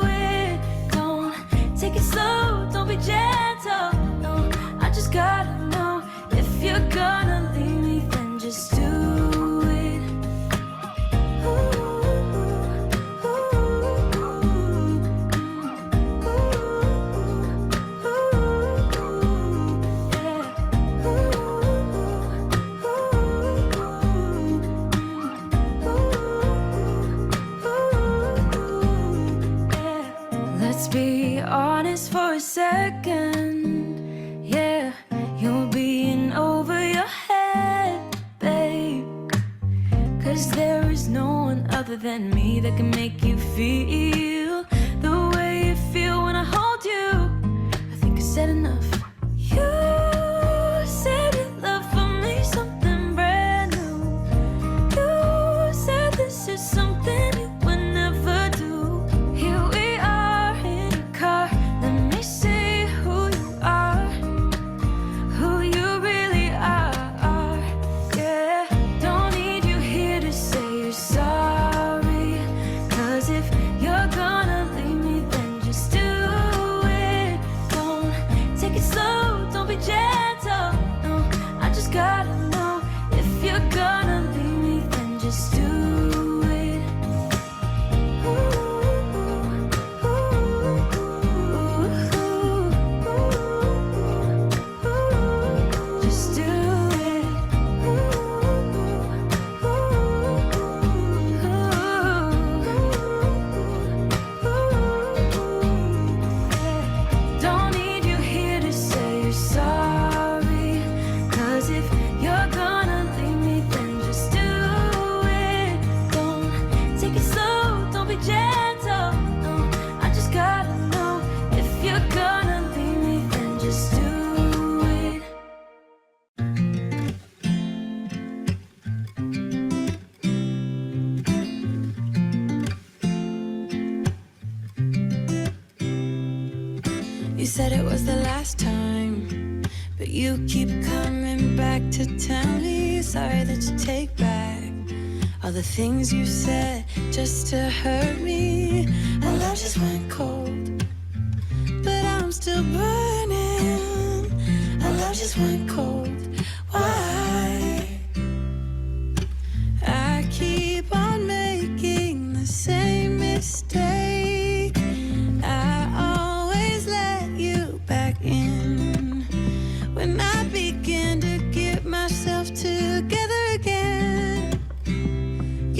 it. Don't take it slow, don't be gentle. No, I just gotta know if you're gonna leave me, then just do it. Let's be honest for a second. Yeah, you're being over your head, babe. 'Cause there is no one other than me that can make you feel the way you feel when I hold you. I think I said enough. You said your love for me something brand new. You said this is something you would never do. Here we are in a car. Let me see who you are, who you really are. Yeah, don't need you here to say you're sorry. 'Cause if you're gonna leave me, then just do it. Don't take it slow, don't be gentle. No, I just gotta know if you're gonna leave me, then just do it. Just do it. Don't need you here to say you're sorry. 'Cause if you're gonna leave me, then just do it. Don't take it slow, don't be gentle. No, I just gotta know if you're gonna leave me, then just do it. You said it was the last time, but you keep coming back to tell me sorry that you take back all the things you said just to hurt me. Our love just went cold, but I'm still burning. Our love just went cold. Why? I keep on making the same mistake. I always let you back in when I begin to get myself together again.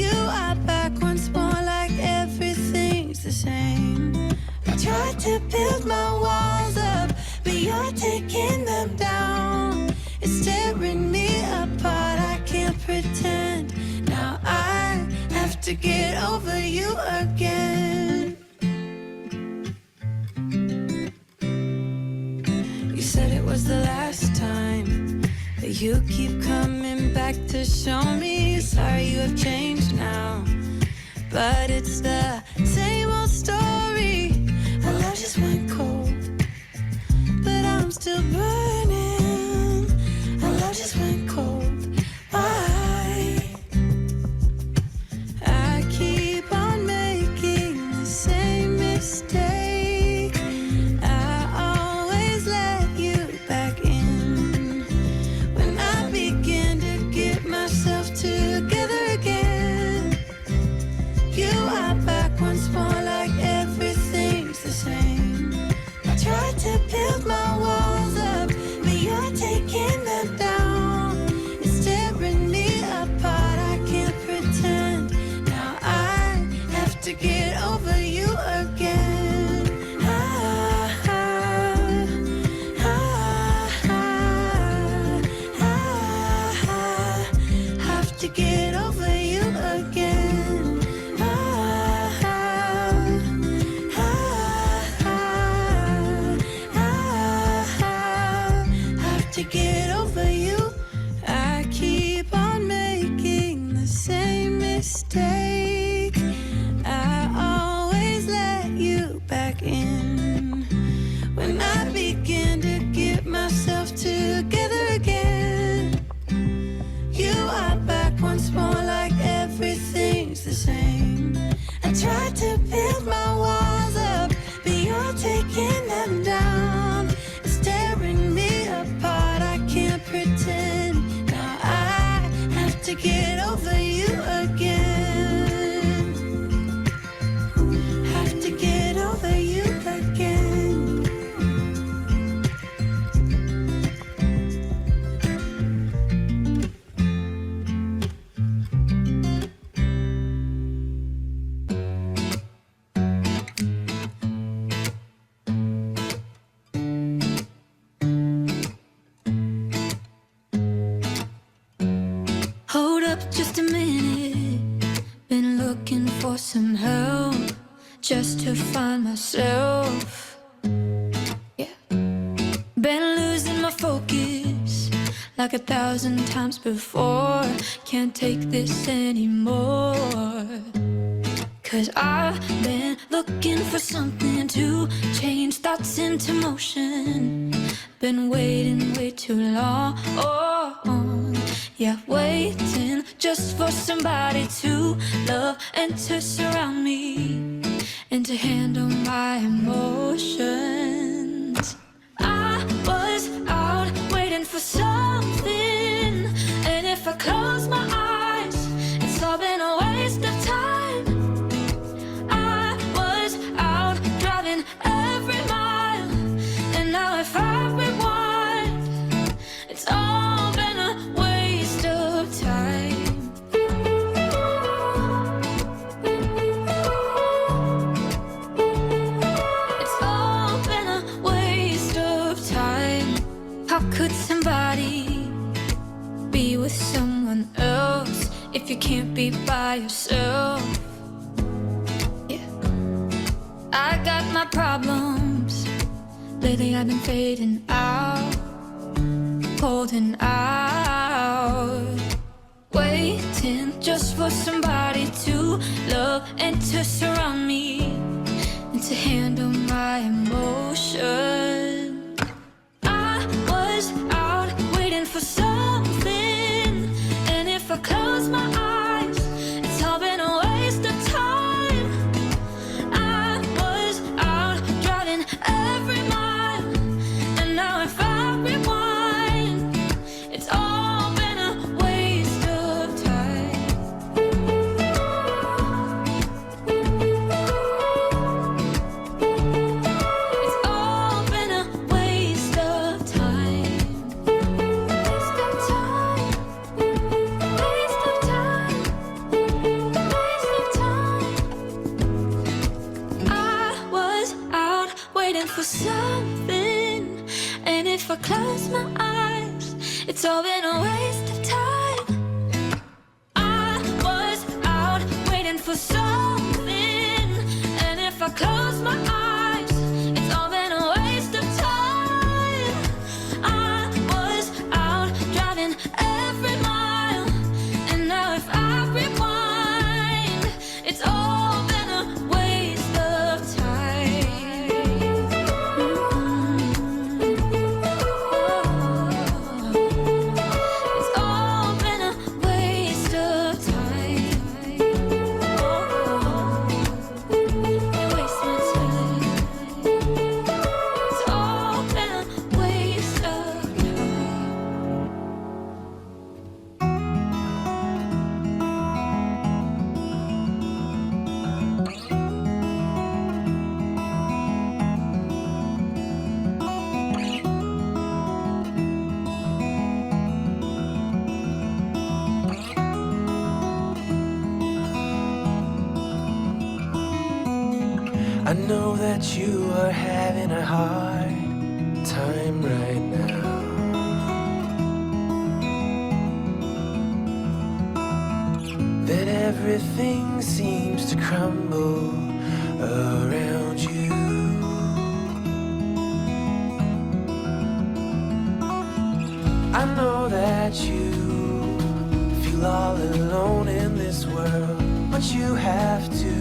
You are back once more, like everything's the same. I tried to build my walls up, but you're taking them down. It's tearing me apart, I can't pretend. Now I have to get over you again. You said it was the last time, but you keep coming back to show me sorry you have changed now. But it's the same old story. Our love just went cold, but I'm still burning. Our love just went cold. Why? I keep on making the same mistake. I always let you back in when I begin to get myself together again. You are back once more, like everything's the same. I tried to build my walls up, but you're taking them down. It's tearing me apart, I can't pretend. Now I have to get over you again. Have to get over you again. looking for some help just to find myself. Yeah. Been losing my focus like 1,000 times before. Can't take this anymore. 'Cause I've been looking for something to change thoughts into motion. Been waiting way too long. Yeah, waiting just for somebody to love and to surround me and to handle my emotions. I was out waiting for something, and if I close my eyes, it's all been a waste of time. I was out driving every mile, and now if I rewind, it's all been a waste of time. It's all been a waste of time. How could somebody be with someone else if you can't be by yourself? Yeah. I got my problems. Lately I've been fading out, holding out, waiting just for somebody to love and to surround me and to handle my emotion. I was out waiting for something, and if I close my eyes, it's all been a waste of time. I was out driving every mile, and now if I rewind, it's all been a waste of time. It's all been a waste of time. Waste of time. Waste of time. Waste of time. I was out waiting for something, and if I close my eyes, it's all been a waste of time. I was out waiting for something, and if I close my eyes, it's all been a waste of time. I was out driving every mile, and now if I rewind, it's all been a waste of time. It's all been a waste of time. You waste my time. It's all been a waste of time. I know that you are having a hard time right now. That everything seems to crumble around you. I know that you feel all alone in this world, but you have to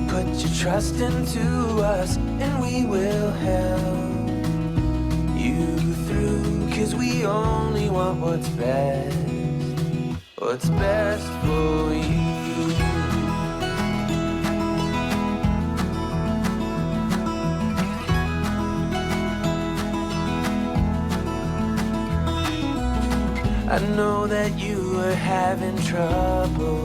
put your trust into us, and we will help you through. 'Cause we only want what's best for you. I know that you are having trouble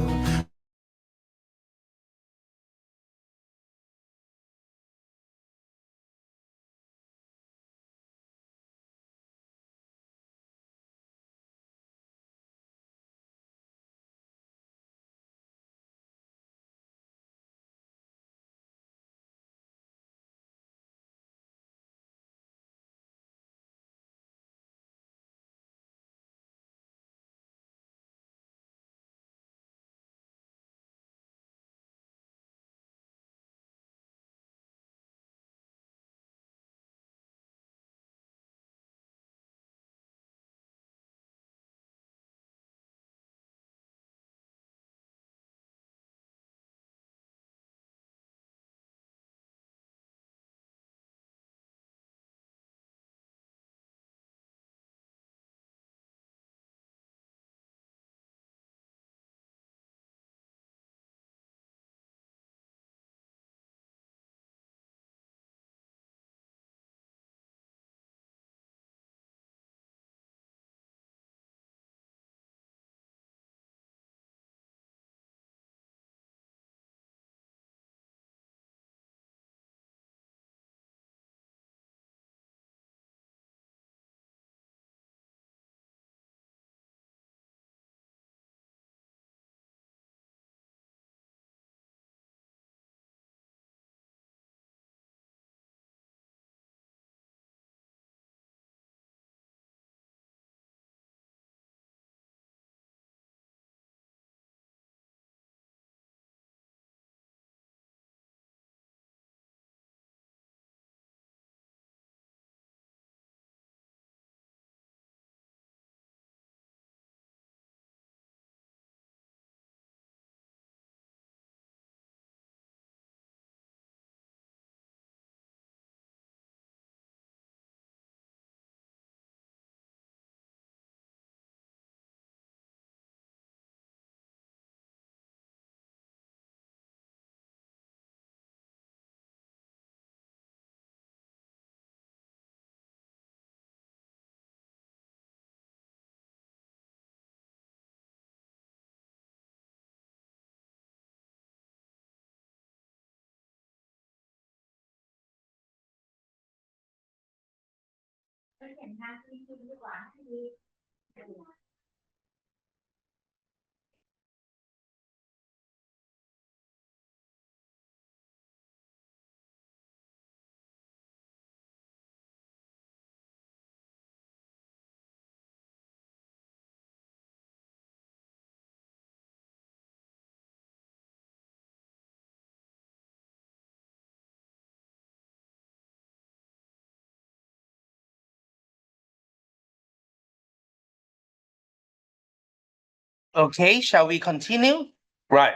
Okay, shall we continue? Right.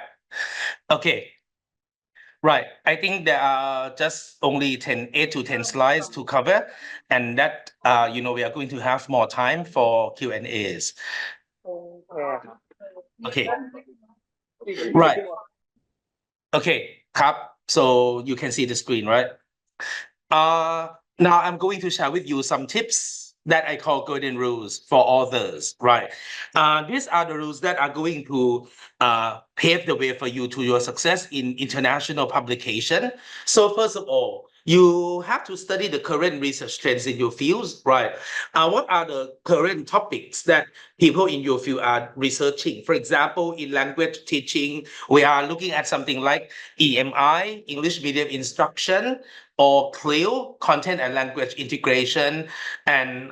Okay. Right. I think there are just only 8 to 10 slides to cover, and that we are going to have more time for Q&As. Okay. Right. Okay. So you can see the screen, right? Now I'm going to share with you some tips that I call golden rules for authors, right? These are the rules that are going to pave the way for you to your success in international publication. So first of all, you have to study the current research trends in your fields, right? What are the current topics that people in your field are researching? For example, in language teaching, we are looking at something like EMI, English Medium Instruction, or CLIO, Content and Language Integration, and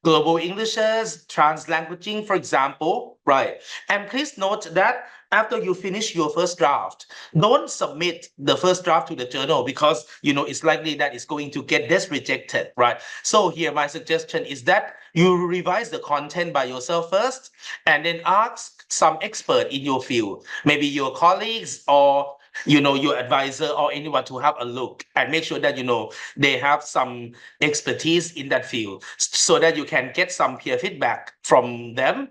Global Englishes, translanguaging, for example, right? And please note that after you finish your first draft, don't submit the first draft to the journal because it's likely that it's going to get this rejected, right? So here my suggestion is that you revise the content by yourself first, and then ask some expert in your field, maybe your colleagues or your advisor or anyone to have a look and make sure that they have some expertise in that field so that you can get some peer feedback from them.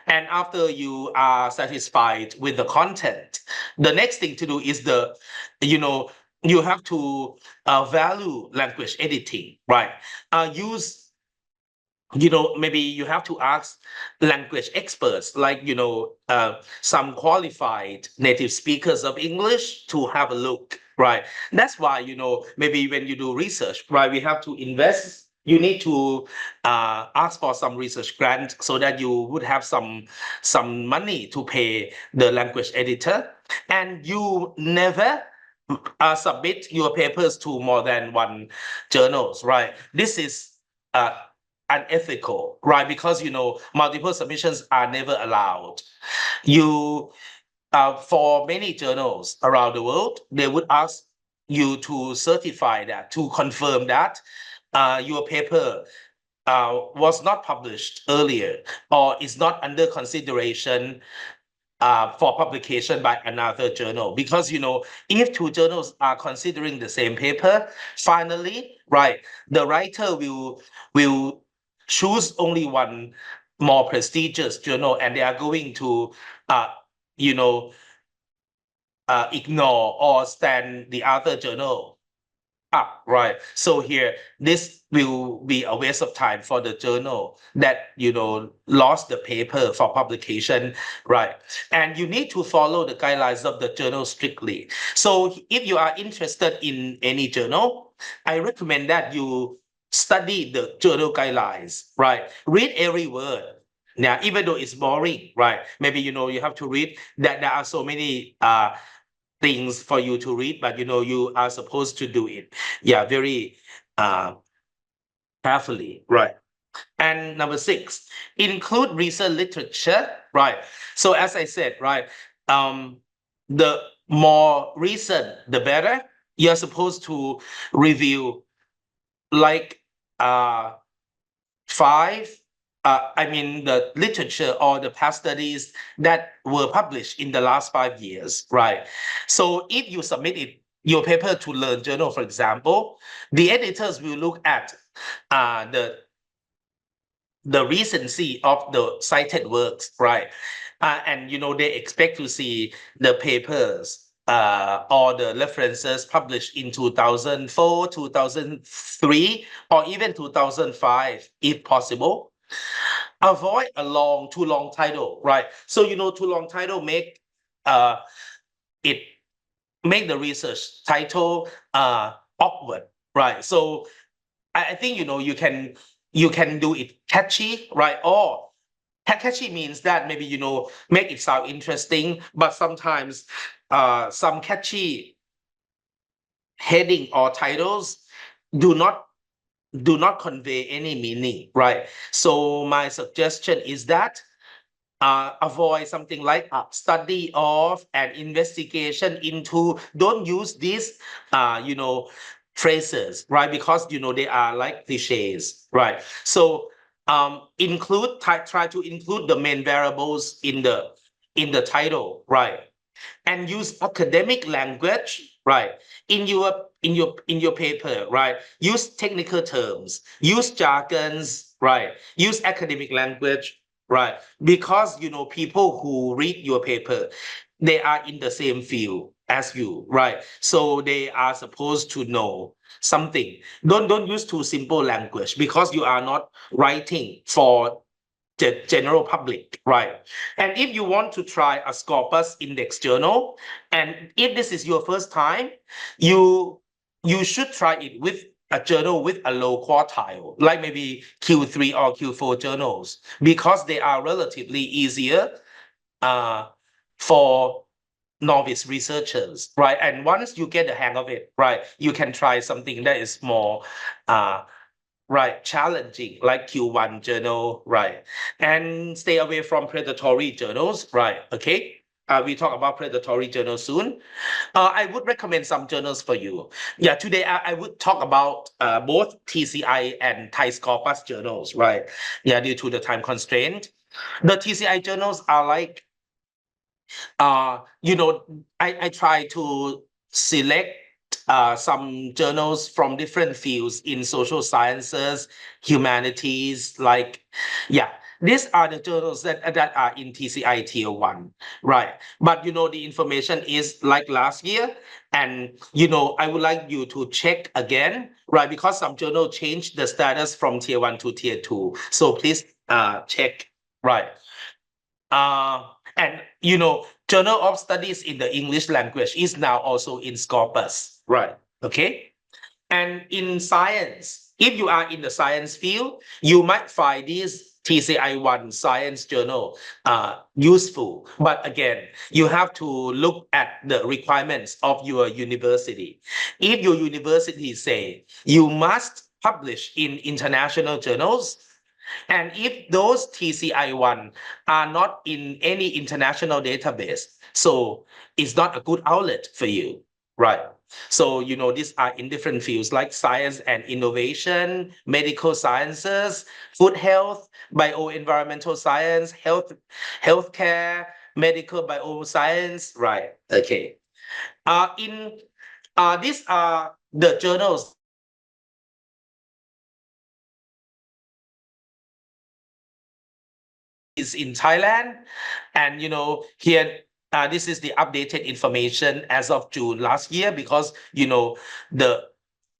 And after you are satisfied with the content, the next thing to do is you have to value language editing, right? Maybe you have to ask language experts like some qualified native speakers of English to have a look, right? That's why maybe when you do research, right, we have to invest. You need to ask for some research grant so that you would have some money to pay the language editor, and you never submit your papers to more than one journals, right? This is unethical, right? Because multiple submissions are never allowed. For many journals around the world, they would ask you to certify that, to confirm that your paper was not published earlier or is not under consideration for publication by another journal. Because if two journals are considering the same paper, finally, right, the writer will choose only one more prestigious journal, and they are going to ignore or stand the other journal up, right? So here, this will be a waste of time for the journal that lost the paper for publication, right? And you need to follow the guidelines of the journal strictly. So if you are interested in any journal, I recommend that you study the journal guidelines, right? Read every word. Now, even though it's boring, right? Maybe you have to read that there are so many things for you to read, but you are supposed to do it, very carefully, right? And number 6, include recent literature, right? So as I said, right, the more recent, the better. You're supposed to review like 5 the literature or the past studies that were published in the last 5 years, right? So if you submitted your paper to Learn Journal, for example, the editors will look at the recency of the cited works, right? And they expect to see the papers or the references published in 2004, 2003, or even 2005, if possible. Avoid too long title, right? So too long title make the research title awkward, right? So I think, you can do it catchy, right? Or catchy means that maybe, make it sound interesting, but sometimes some catchy heading or titles do not convey any meaning, right? So my suggestion is that avoid something like study of and investigation into. Don't use these phrases, right? Because they are like cliches, right? So try to include the main variables in the title, right? And use academic language, right? In your paper, right? Use technical terms, use jargons, right? Use academic language, right? Because people who read your paper, they are in the same field as you, right? So they are supposed to know something. Don't use too simple language, because you are not writing for the general public, right? And if you want to try a Scopus index journal, and if this is your first time, you should try it with a journal with a low quartile, like maybe Q3 or Q4 journals, because they are relatively easier for novice researchers, right? And once you get the hang of it, right, you can try something that is more right, challenging, like Q1 journal, right? And stay away from predatory journals, right? Okay. We talk about predatory journals soon. I would recommend some journals for you. Yeah, today I would talk about both TCI and Thai Scopus journals, right? Yeah, due to the time constraint. The TCI journals are like, I try to select some journals from different fields in social sciences, humanities, these are the journals that are in TCI Tier 1, right? But the information is like last year, and I would like you to check again, right? Because some journal changed the status from Tier 1 to Tier 2. So please check, right? And Journal of Studies in the English Language is now also in Scopus, right? Okay. And in science, if you are in the science field, you might find this TCI-1 science journal useful. But again, you have to look at the requirements of your university. If your university say you must publish in international journals, and if those TCI-1 are not in any international database, so it's not a good outlet for you, right? So, these are in different fields like science and innovation, medical sciences, food health, bioenvironmental science, healthcare, medical bioscience, right? Okay. These are the journals is in Thailand, and here this is the updated information as of June last year, because the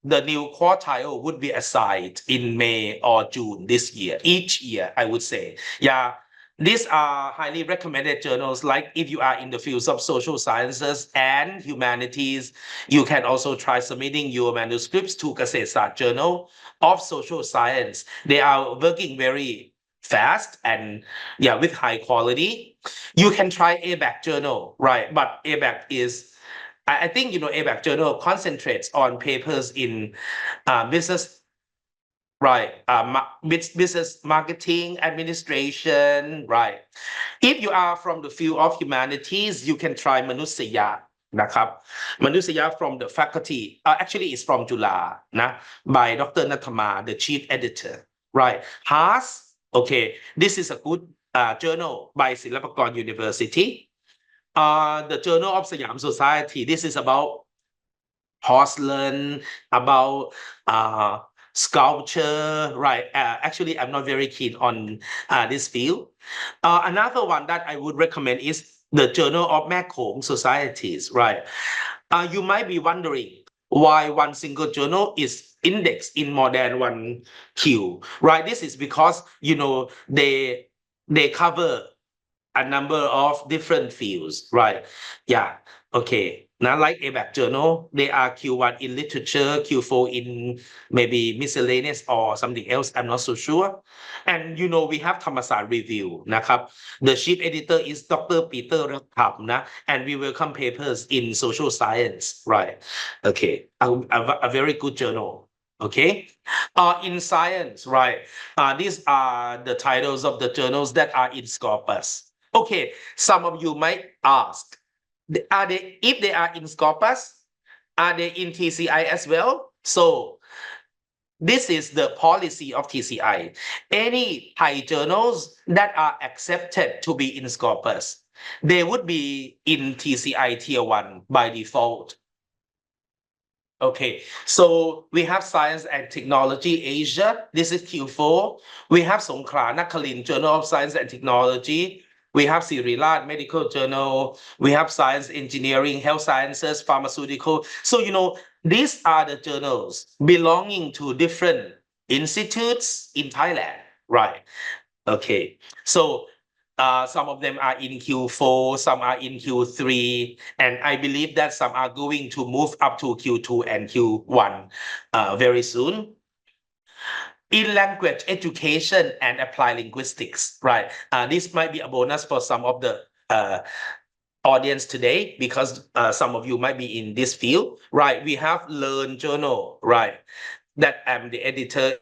new quartile would be assigned in May or June this year, each year, I would say. Yeah, these are highly recommended journals. Like if you are in the fields of social sciences and humanities, you can also try submitting your manuscripts to Kasetsart Journal of Social Science. They are working very fast and with high quality. You can try ABAC journal, right? But ABAC is, I think ABAC journal concentrates on papers in business, right? Business marketing, administration, right? If you are from the field of humanities, you can try Manusaya,นะครับ Manusaya from the faculty, actually it's from Juฬา by Dr. Nathama, the chief editor, right? Haas, okay, this is a good journal by Silapakorn University. The Journal of Siam Society, this is about porcelain, about sculpture, right? Actually, I'm not very keen on this field. Another one that I would recommend is the Journal of Mekong Societies, right? You might be wondering why one single journal is indexed in more than one queue, right? This is because, they cover a number of different fields, right? Yeah, okay. Now, like ABAC journal, they are Q1 in literature, Q4 in maybe miscellaneous or something else. I'm not so sure. And we have Thammasat review นะครับ The chief editor is Dr. Peter Ratham นะ and we welcome papers in social science, right? Okay, a very good journal. Okay, in science, right? These are the titles of the journals that are in Scopus. Okay, some of you might ask, if they are in Scopus, are they in TCI as well? So this is the policy of TCI. Any Thai journals that are accepted to be in Scopus, they would be in TCI Tier 1 by default. Okay, so we have Science and Technology Asia. This is Q4. We have Songkhla Nakharin Journal of Science and Technology. We have Sirirat Medical Journal. We have Science, Engineering, Health Sciences, Pharmaceutical. So, these are the journals belonging to different institutes in Thailand, right? Okay, so some of them are in Q4, some are in Q3, and I believe that some are going to move up to Q2 and Q1 very soon. In language education and applied linguistics, right? This might be a bonus for some of the audience today because some of you might be in this field, right? We have Learn Journal, right? That I'm the editor.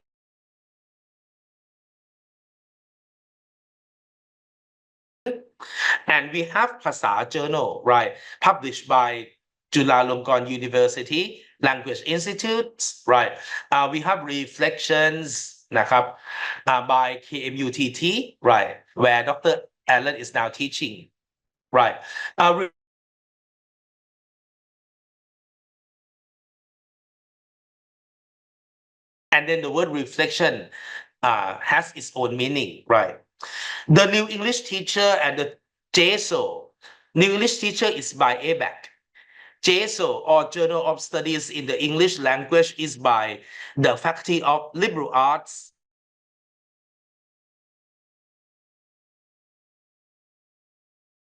And we have Phasa Journal, right? Published by Chulalongkorn University Language Institute, right? We have Reflections นะครับ by KMUTT, right? Where Dr. Allen is now teaching, right? And then the word reflection has its own meaning, right? The New English Teacher and the JSO. New English Teacher is by ABAC. JSO, or Journal of Studies in the English Language, is by the Faculty of Liberal Arts.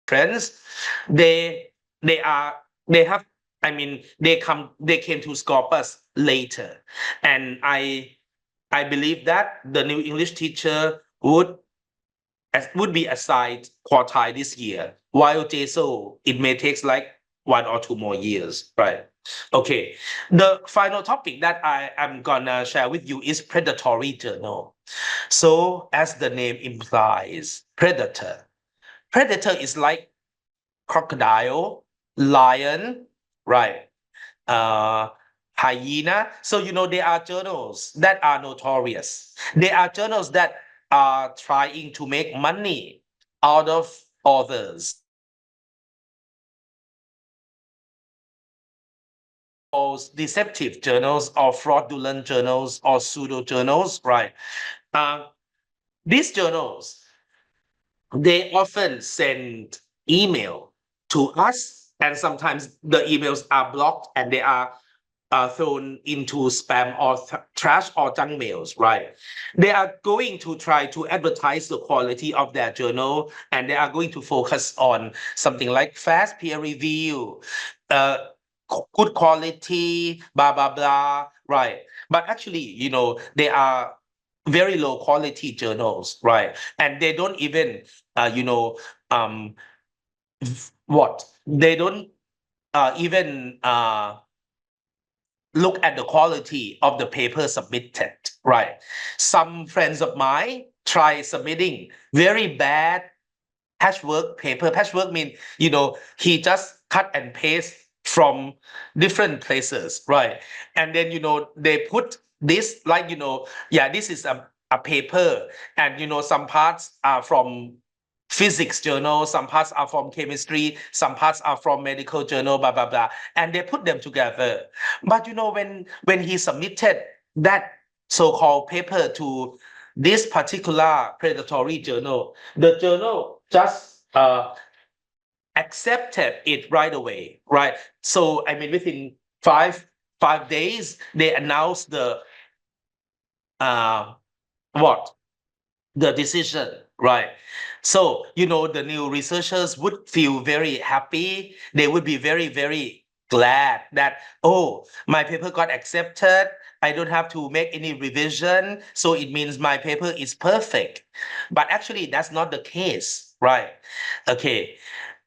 Friends, they came to Scopus later, and I believe that the New English Teacher would be assigned quartile this year, while JSO, it may take like 1 or 2 more years, right? Okay, the final topic that I am gonna share with you is predatory journal. So as the name implies, predator is like crocodile, lion, right? Hyena. So there are journals that are notorious. They are journals that are trying to make money out of authors. Or deceptive journals or fraudulent journals or pseudo journals, right? These journals, they often send email to us, and sometimes the emails are blocked and they are thrown into spam or trash or junk mails, right? They are going to try to advertise the quality of their journal, and they are going to focus on something like fast peer review, good quality, blah, blah, blah, right? But actually, they are very low quality journals, right? And they don't even, they don't even look at the quality of the paper submitted, right? Some friends of mine try submitting very bad patchwork paper. Patchwork means, he just cut and paste from different places, right? And then, they put this like, this is a paper, and, some parts are from physics journal, some parts are from chemistry, some parts are from medical journal, blah, blah, blah. And they put them together. But, when he submitted that so-called paper to this particular predatory journal, the journal just accepted it right away, right? So, within five days, they announced the decision, right? So, the new researchers would feel very happy. They would be very, very glad that, oh, my paper got accepted. I don't have to make any revision. So it means my paper is perfect. But actually, that's not the case, right? Okay.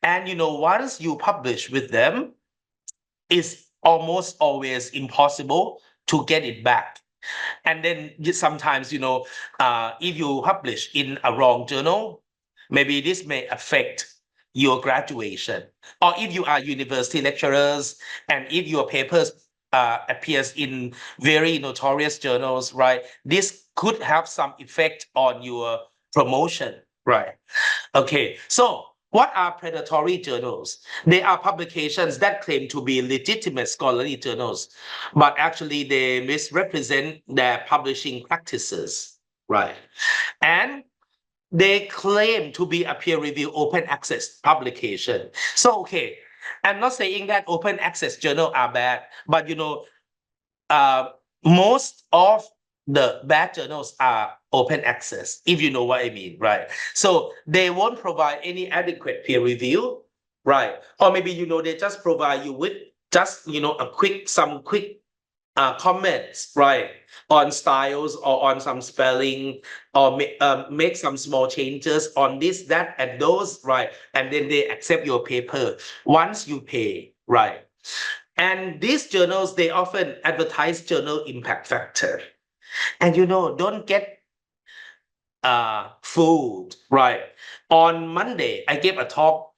And once you publish with them, it's almost always impossible to get it back. And then sometimes, if you publish in a wrong journal, maybe this may affect your graduation. Or if you are university lecturers and if your papers appears in very notorious journals, right? This could have some effect on your promotion, right? Okay, so what are predatory journals? They are publications that claim to be legitimate scholarly journals, but actually they misrepresent their publishing practices, right? And they claim to be a peer-reviewed open access publication. So, okay, I'm not saying that open access journals are bad, but uh, most of the bad journals are open access, if you know what I mean, right? So they won't provide any adequate peer review, right? Or maybe, they just provide you with just, some quick comments, right? On styles or on some spelling or make some small changes on this, that, and those, right? And then they accept your paper once you pay, right? And these journals, they often advertise journal impact factor. And don't get fooled, right? On Monday, I gave a talk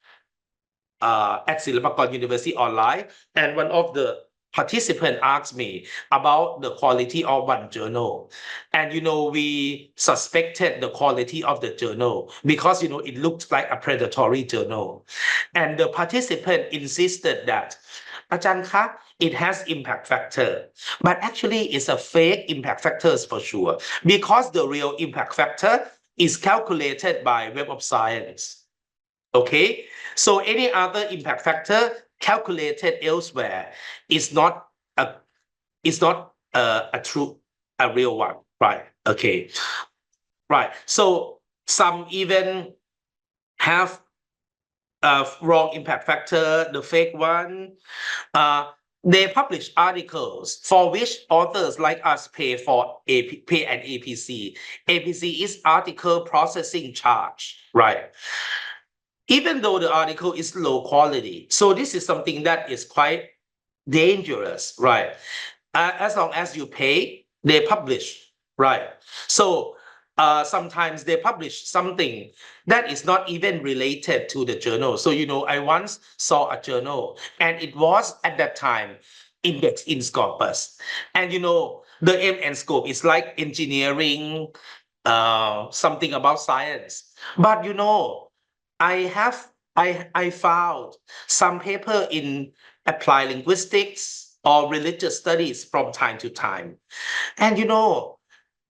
at Silapakorn University online, and one of the participants asked me about the quality of one journal. And we suspected the quality of the journal because it looked like a predatory journal. And the participant insisted that, Ajahn Ka, it has impact factor, but actually it's a fake impact factors for sure, because the real impact factor is calculated by Web of Science. Okay, so any other impact factor calculated elsewhere is not a real one, right? Okay, right. So some even have wrong impact factor, the fake one. They publish articles for which authors like us pay an APC. APC is article processing charge, right? Even though the article is low quality. So this is something that is quite dangerous, right? As long as you pay, they publish, right? So sometimes they publish something that is not even related to the journal. So, I once saw a journal and it was at that time indexed in Scopus. And, the aim and scope is like engineering, something about science. But, I found some paper in applied linguistics or religious studies from time to time. And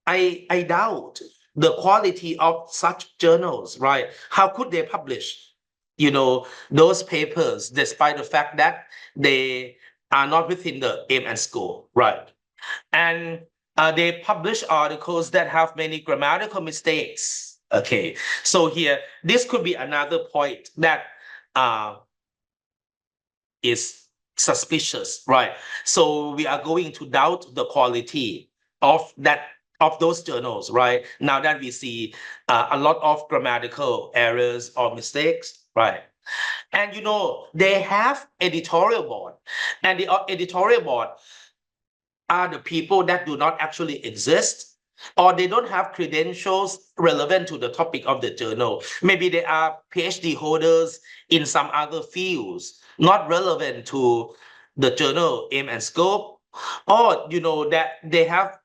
I doubt the quality of such journals, right? How could they publish, those papers despite the fact that they are not within the aim and scope, right? And they publish articles that have many grammatical mistakes. Okay, so here, this could be another point that is suspicious, right? So we are going to doubt the quality of those journals, right? Now that we see a lot of grammatical errors or mistakes, right? And they have editorial board, and the editorial board are the people that do not actually exist, or they don't have credentials relevant to the topic of the journal. Maybe they are PhD holders in some other fields, not relevant to the journal aim and scope, or that they have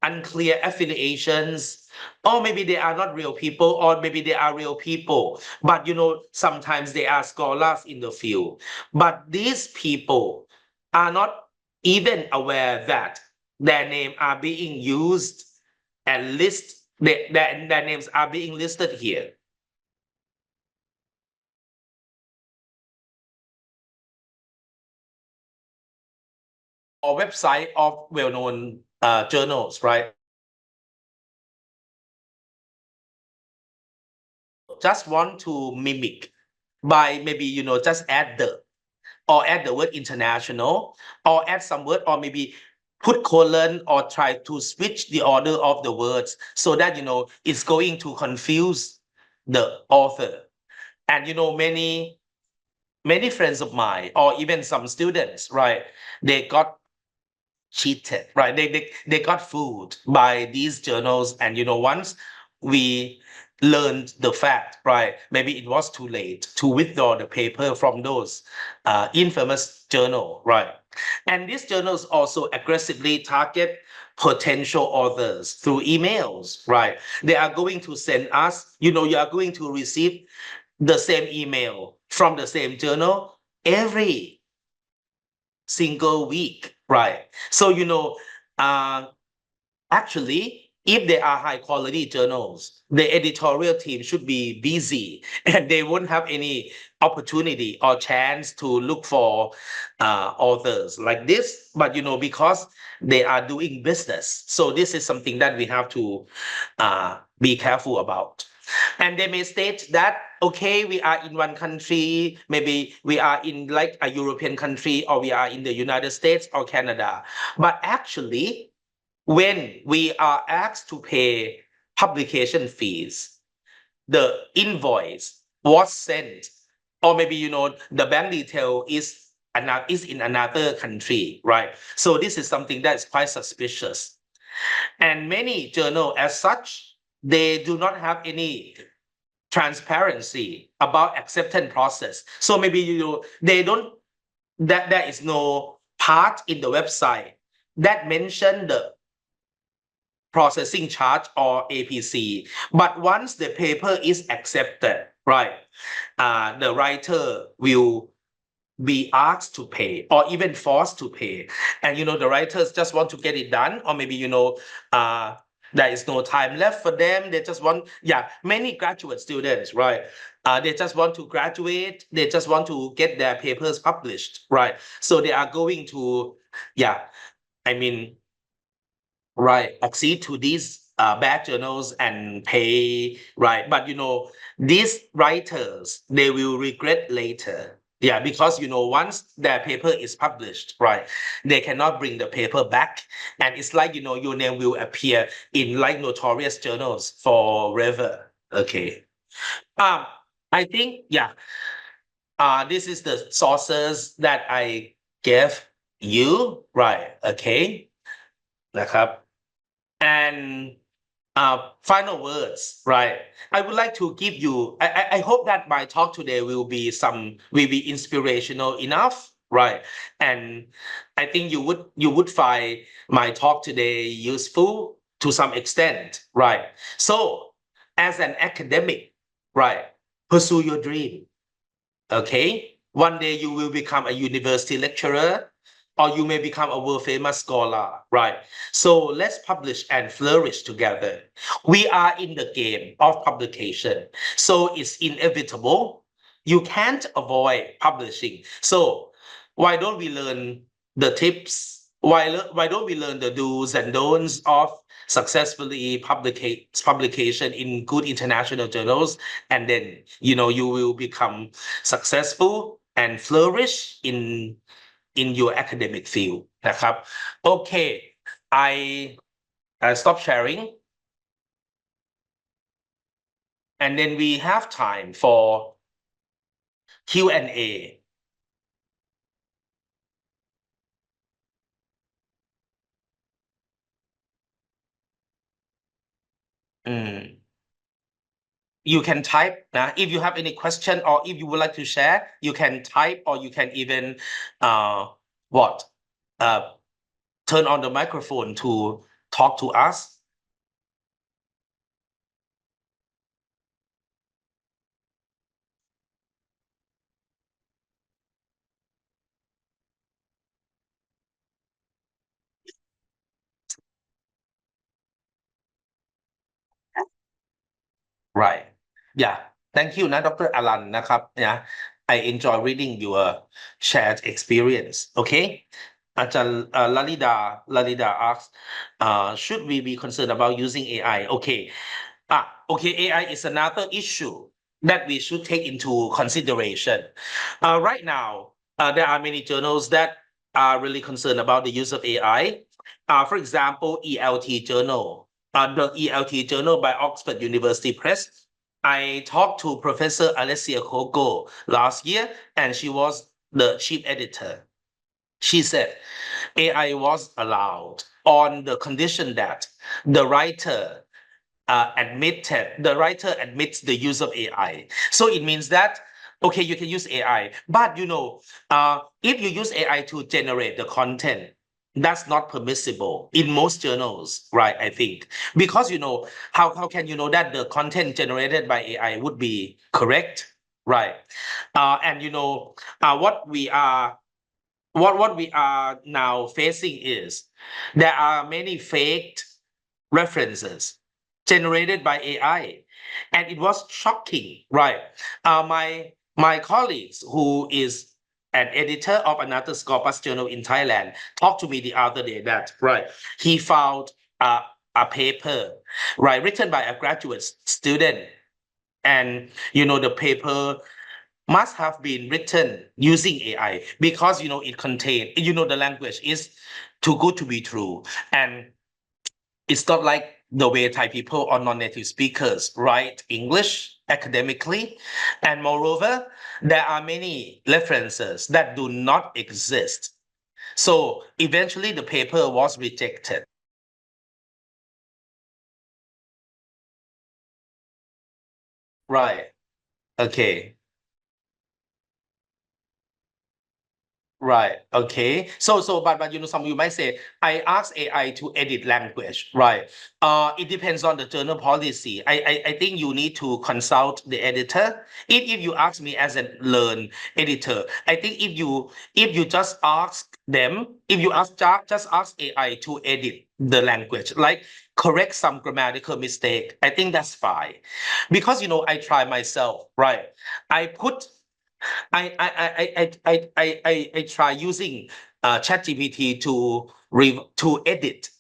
unclear affiliations, or maybe they are not real people, or maybe they are real people, but sometimes they are scholars in the field. But these people are not even aware that their name are being used and their names are being listed here. Or website of well-known journals, right? Just want to mimic by maybe just add the or add the word international, or add some word, or maybe put colon, or try to switch the order of the words so that, it's going to confuse the author. And, many friends of mine, or even some students, right, they got cheated, right? They got fooled by these journals. And, once we learned the fact, right, maybe it was too late to withdraw the paper from those infamous journal, right? And these journals also aggressively target potential authors through emails, right? They are going to send us, you are going to receive the same email from the same journal every single week, right? So, actually, if they are high quality journals, the editorial team should be busy and they won't have any opportunity or chance to look for authors like this. But, because they are doing business. So this is something that we have to be careful about. And they may state that, okay, we are in one country, maybe we are in like a European country, or we are in the United States or Canada. But actually, when we are asked to pay publication fees, the invoice was sent, or maybe, the bank detail is in another country, right? So this is something that's quite suspicious. And many journals as such, they do not have any transparency about acceptance process. So maybe, they don't, that there is no part in the website that mention the processing charge or APC. But once the paper is accepted, right, the writer will be asked to pay or even forced to pay. And, the writers just want to get it done, or maybe, there is no time left for them. They just want, many graduate students, right? They just want to graduate. They just want to get their papers published, right? So they are going to, accede to these bad journals and pay, right? But, these writers, they will regret later. Yeah, because, once their paper is published, right, they cannot bring the paper back. And it's like, your name will appear in like notorious journals forever. Okay. I think, this is the sources that I gave you, right? Okay.นะครับ. And final words, right? I would like to give you, I hope that my talk today will be inspirational enough, right? And I think you would find my talk today useful to some extent, right? So as an academic, right, pursue your dream, okay? One day you will become a university lecturer, or you may become a world famous scholar, right? So let's publish and flourish together. We are in the game of publication, so it's inevitable. You can't avoid publishing. So why don't we learn the tips? Why don't we learn the do's and don'ts of successfully publication in good international journals? And then, you will become successful and flourish in your academic field นะครับ Okay, I stop sharing, and then we have time for Q&A. You can type if you have any question, or if you would like to share, you can type, or you can even turn on the microphone to talk to us. Right. Yeah. Thank you, Dr. Alan นะครับ I enjoy reading your shared experience. Okay. Lalida asks, should we be concerned about using AI? Okay. Okay. AI is another issue that we should take into consideration. Right now, there are many journals that are really concerned about the use of AI. For example, ELT journal, the ELT journal by Oxford University Press. I talked to Professor Alessia Kogo last year, and she was the chief editor. She said AI was allowed on the condition that the writer the writer admits the use of AI. So it means that, okay, you can use AI, but if you use AI to generate the content, that's not permissible in most journals, right? I think because how can you know that the content generated by AI would be correct, right? And what we are now facing is there are many fake references generated by AI, and it was shocking, right? My colleagues who is an editor of another Scopus journal in Thailand talked to me the other day that he found a paper written by a graduate student, and the paper must have been written using AI because it contained the language is too good to be true, and it's not like the way Thai people or non-native speakers write English academically. And moreover, there are many references that do not exist. So eventually the paper was rejected. Right. Okay. Right. Okay. But some of you might say, I asked AI to edit language. Right. It depends on the journal policy. I think you need to consult the editor. If you ask me as a learn editor, I think if you just ask them, if you just ask AI to edit the language, like correct some grammatical mistake, I think that's fine. Because I try myself, right? I put I try using ChatGPT to edit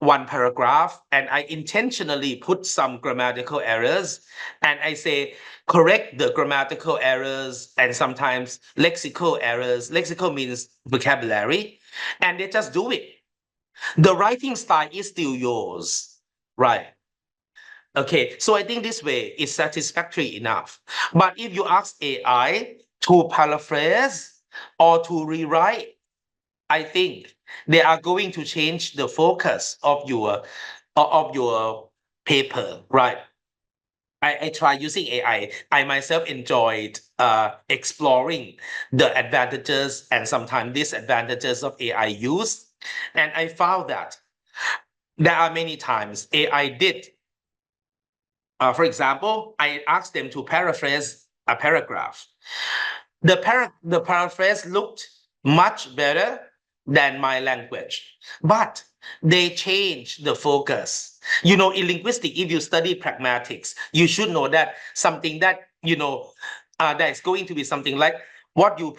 one paragraph, and I intentionally put some grammatical errors, and I say correct the grammatical errors and sometimes lexical errors. Lexical means vocabulary, and they just do it. The writing style is still yours, right? Okay, so I think this way is satisfactory enough. But if you ask AI to paraphrase or to rewrite, I think they are going to change the focus of your paper, right? I try using AI. I myself enjoyed exploring the advantages and sometimes disadvantages of AI use. And I found that there are many times AI did. For example, I asked them to paraphrase a paragraph. The paraphrase looked much better than my language, but they changed the focus. In linguistics, if you study pragmatics, you should know that something that that is going to be something like what you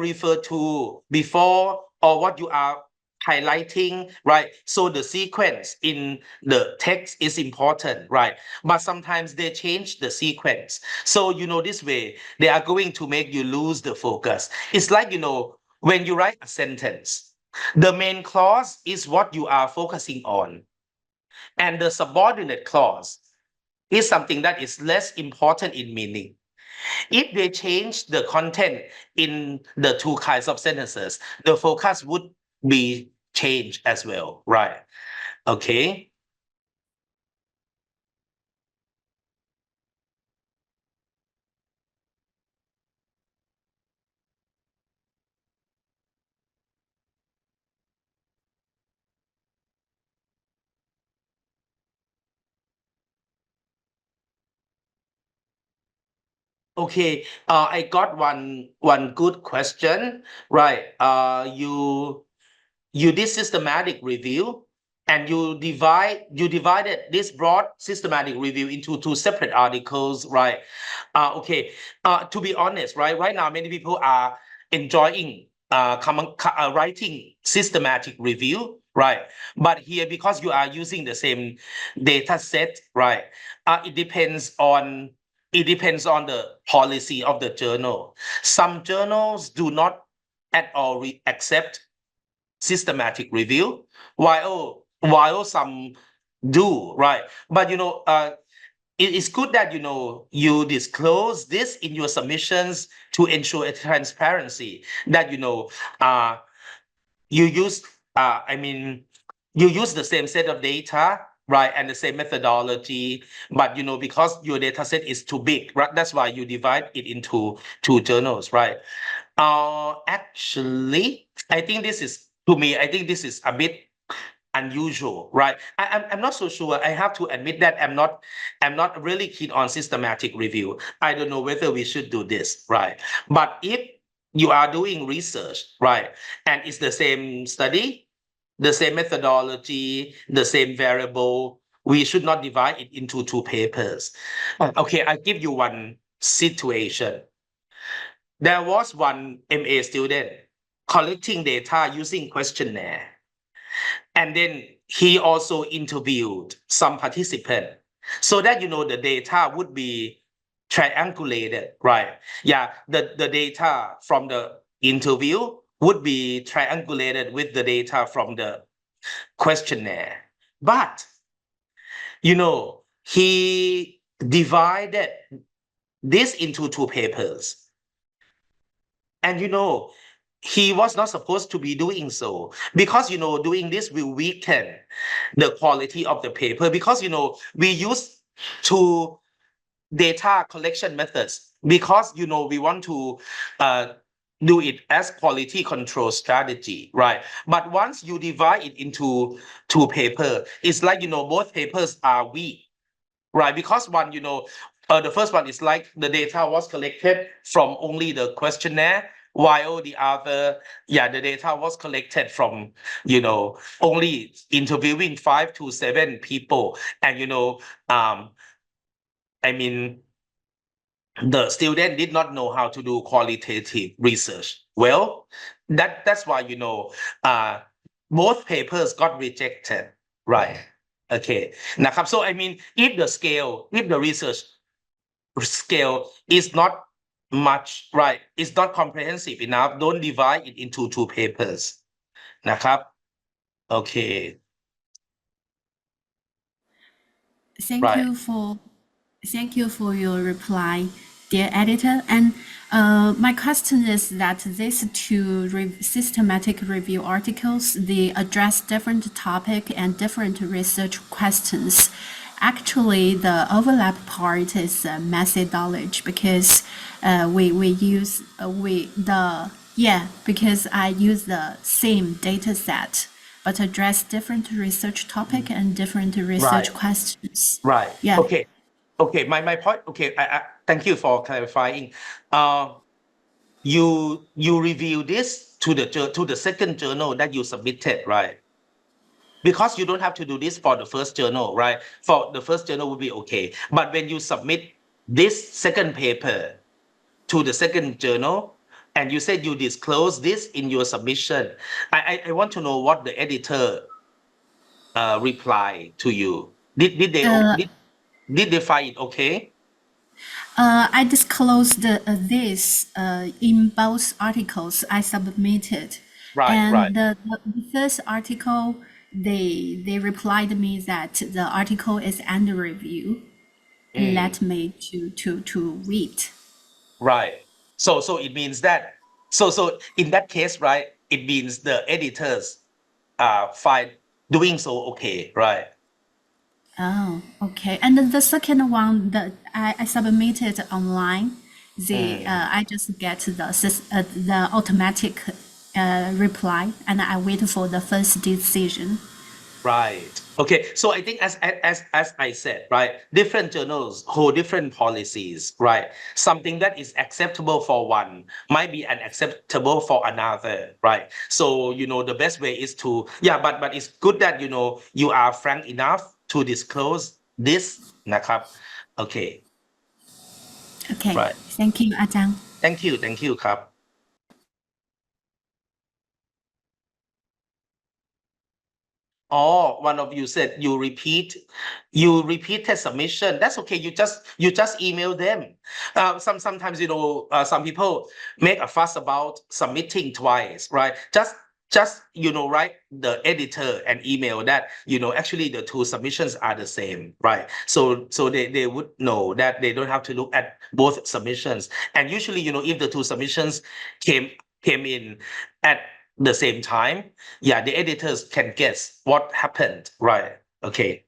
refer to before or what you are highlighting, right? So the sequence in the text is important, right? But sometimes they change the sequence. So this way they are going to make you lose the focus. It's like when you write a sentence, the main clause is what you are focusing on, and the subordinate clause is something that is less important in meaning. If they change the content in the two kinds of sentences, the focus would be changed as well, right? Okay. Okay, I got one good question, right? You did systematic review, and you divided this broad systematic review into two separate articles, right? Okay. To be honest, right now many people are enjoying writing systematic review, right? But here, because you are using the same data set, right? It depends on it depends on the policy of the journal. Some journals do not at all accept systematic review, while some do, right? But it is good that you disclose this in your submissions to ensure a transparency that you use you use the same set of data, right, and the same methodology, but because your data set is too big, right, that's why you divide it into two journals, right? Actually, I think this is a bit unusual, right? I'm not so sure. I have to admit that I'm not really keen on systematic review. I don't know whether we should do this, right? But if you are doing research, right, and it's the same study, the same methodology, the same variable, we should not divide it into two papers. Okay, I'll give you one situation. There was one MA student collecting data using questionnaire. And then he also interviewed some participant so that the data would be triangulated, right? Yeah, the data from the interview would be triangulated with the data from the questionnaire. But he divided this into two papers. And he was not supposed to be doing so because doing this will weaken the quality of the paper because we use two data collection methods because we want to do it as quality control strategy, right? But once you divide it into two papers, it's like both papers are weak, right? Because one the first one is like the data was collected from only the questionnaire, while the other, the data was collected from, only interviewing 5 to 7 people. And, the student did not know how to do qualitative research. Well, that's why, both papers got rejected, right? Okay. Now, so if the research scale is not much, right? It's not comprehensive enough. Don't divide it into two papers. Okay. Thank Right. you for your reply, dear editor. And my question is that these two systematic review articles, they address different topic and different research questions. Actually, the overlap part is methodology because because I use the same data set but address different research topic and different research questions. Right. Yeah. Okay. My point. Okay. I thank you for clarifying. You review this to the second journal that you submitted, right? Because you don't have to do this for the first journal, right? For the first journal will be okay. But when you submit this second paper to the second journal, and you said you disclose this in your submission, I want to know what the editor reply to you. Did they find it okay? I disclosed this in both articles I submitted. Right, and right. The first article, they replied me that the article is under review. Let me to read. Right. So it means that so in that case, right, it means the editors find doing so okay, right? Oh, okay. And then the second one that I submitted online, I just get the automatic reply, and I wait for the first decision. Right. Okay. So I think as I said, right, different journals hold different policies, right? Something that is acceptable for one might be unacceptable for another, right? So the best way is to but it's good that you are frank enough to disclose this, nakap. Okay. Okay. Right. Thank you, อาจารย์ Thank you ครับ โ Oh, one of you said you repeated submission. That's okay. You just email them. Sometimes some people make a fuss about submitting twice, right? Just write the editor and email that actually the two submissions are the same, right? So they would know that they don't have to look at both submissions. And usually if the two submissions came in at the same time, yeah, the editors can guess what happened, right? Okay.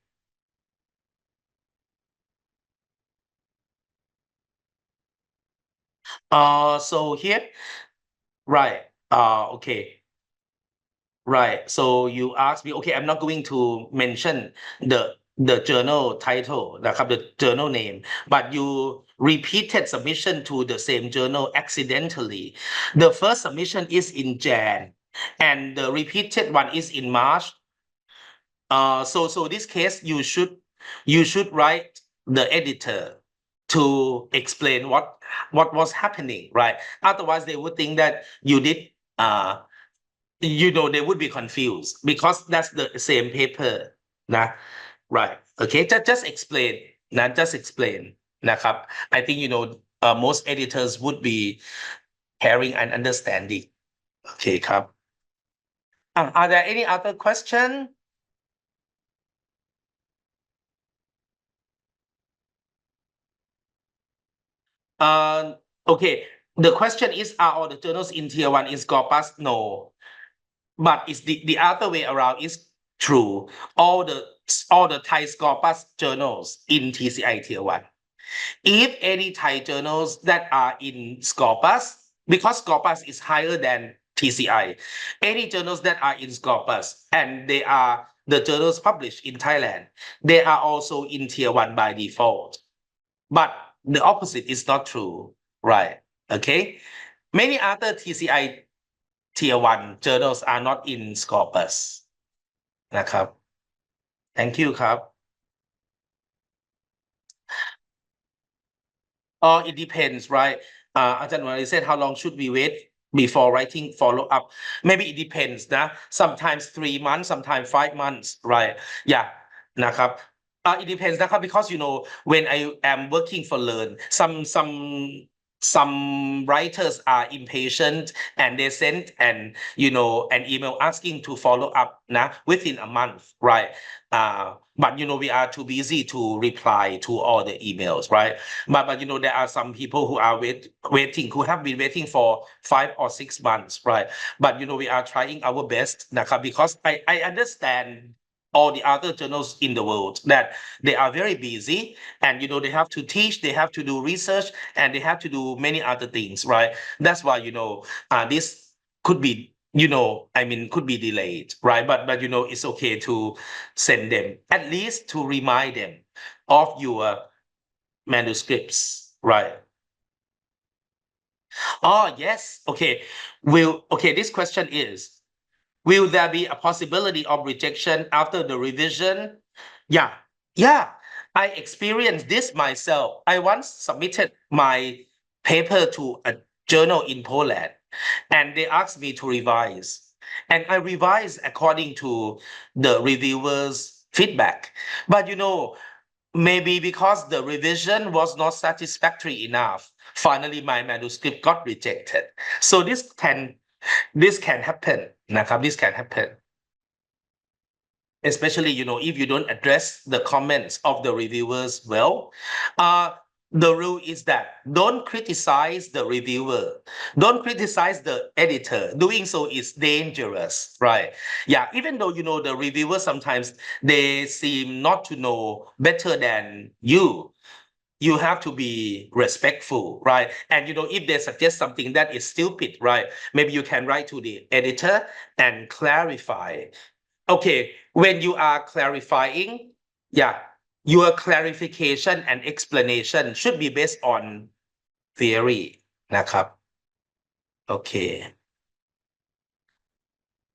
So here, right. Okay. Right. So you asked me, okay, I'm not going to mention the journal title, the journal name, but you repeated submission to the same journal accidentally. The first submission is in Jan, and the repeated one is in March. So this case, you should write the editor to explain what was happening, right? Otherwise, they would think that you did they would be confused because that's the same paper, right? Okay, just explain, just explain,นะครับ. I think most editors would be hearing and understanding. Okay, ครับ Are there any other question? Okay, the question is, are all the journals in tier 1 in SCOPUS? No, but it's the other way around is true. All the Thai SCOPUS journals in TCI tier 1. If any Thai journals that are in SCOPUS, because SCOPUS is higher than TCI, any journals that are in SCOPUS and they are the journals published in Thailand, they are also in tier 1 by default. But the opposite is not true, right? Okay. Many other TCI tier 1 journals are not in SCOPUS. นะครับ Thank you ครับ It depends, right? Ajahn Wali said, how long should we wait before writing follow-up? Maybe it depends, sometimes 3 months, sometimes 5 months, right? Yeah, นะครับ It depends, because when I am working for Learn, some writers are impatient and they send an email asking to follow up within a month, right? But we are too busy to reply to all the emails, right? But there are some people who are waiting, who have been waiting for 5 or 6 months, right? But we are trying our best, because I understand all the other journals in the world that they are very busy, and they have to teach, they have to do research, and they have to do many other things, right? That's why this could be could be delayed, right? But it's okay to send them, at least to remind them of your manuscripts, right? Oh yes, okay. This question is, will there be a possibility of rejection after the revision? Yeah. I experienced this myself. I once submitted my paper to a journal in Poland, and they asked me to revise. And I revised according to the reviewer's feedback. But maybe because the revision was not satisfactory enough, finally my manuscript got rejected. So this can happen, นะครับ this can happen, especially if you don't address the comments of the reviewers well. The rule is that don't criticize the reviewer, don't criticize the editor. Doing so is dangerous, right? Yeah, even though the reviewer sometimes they seem not to know better than you have to be respectful, right? And if they suggest something that is stupid, right, maybe you can write to the editor and clarify. Okay, when you are clarifying, your clarification and explanation should be based on theory, นะครับ Okay.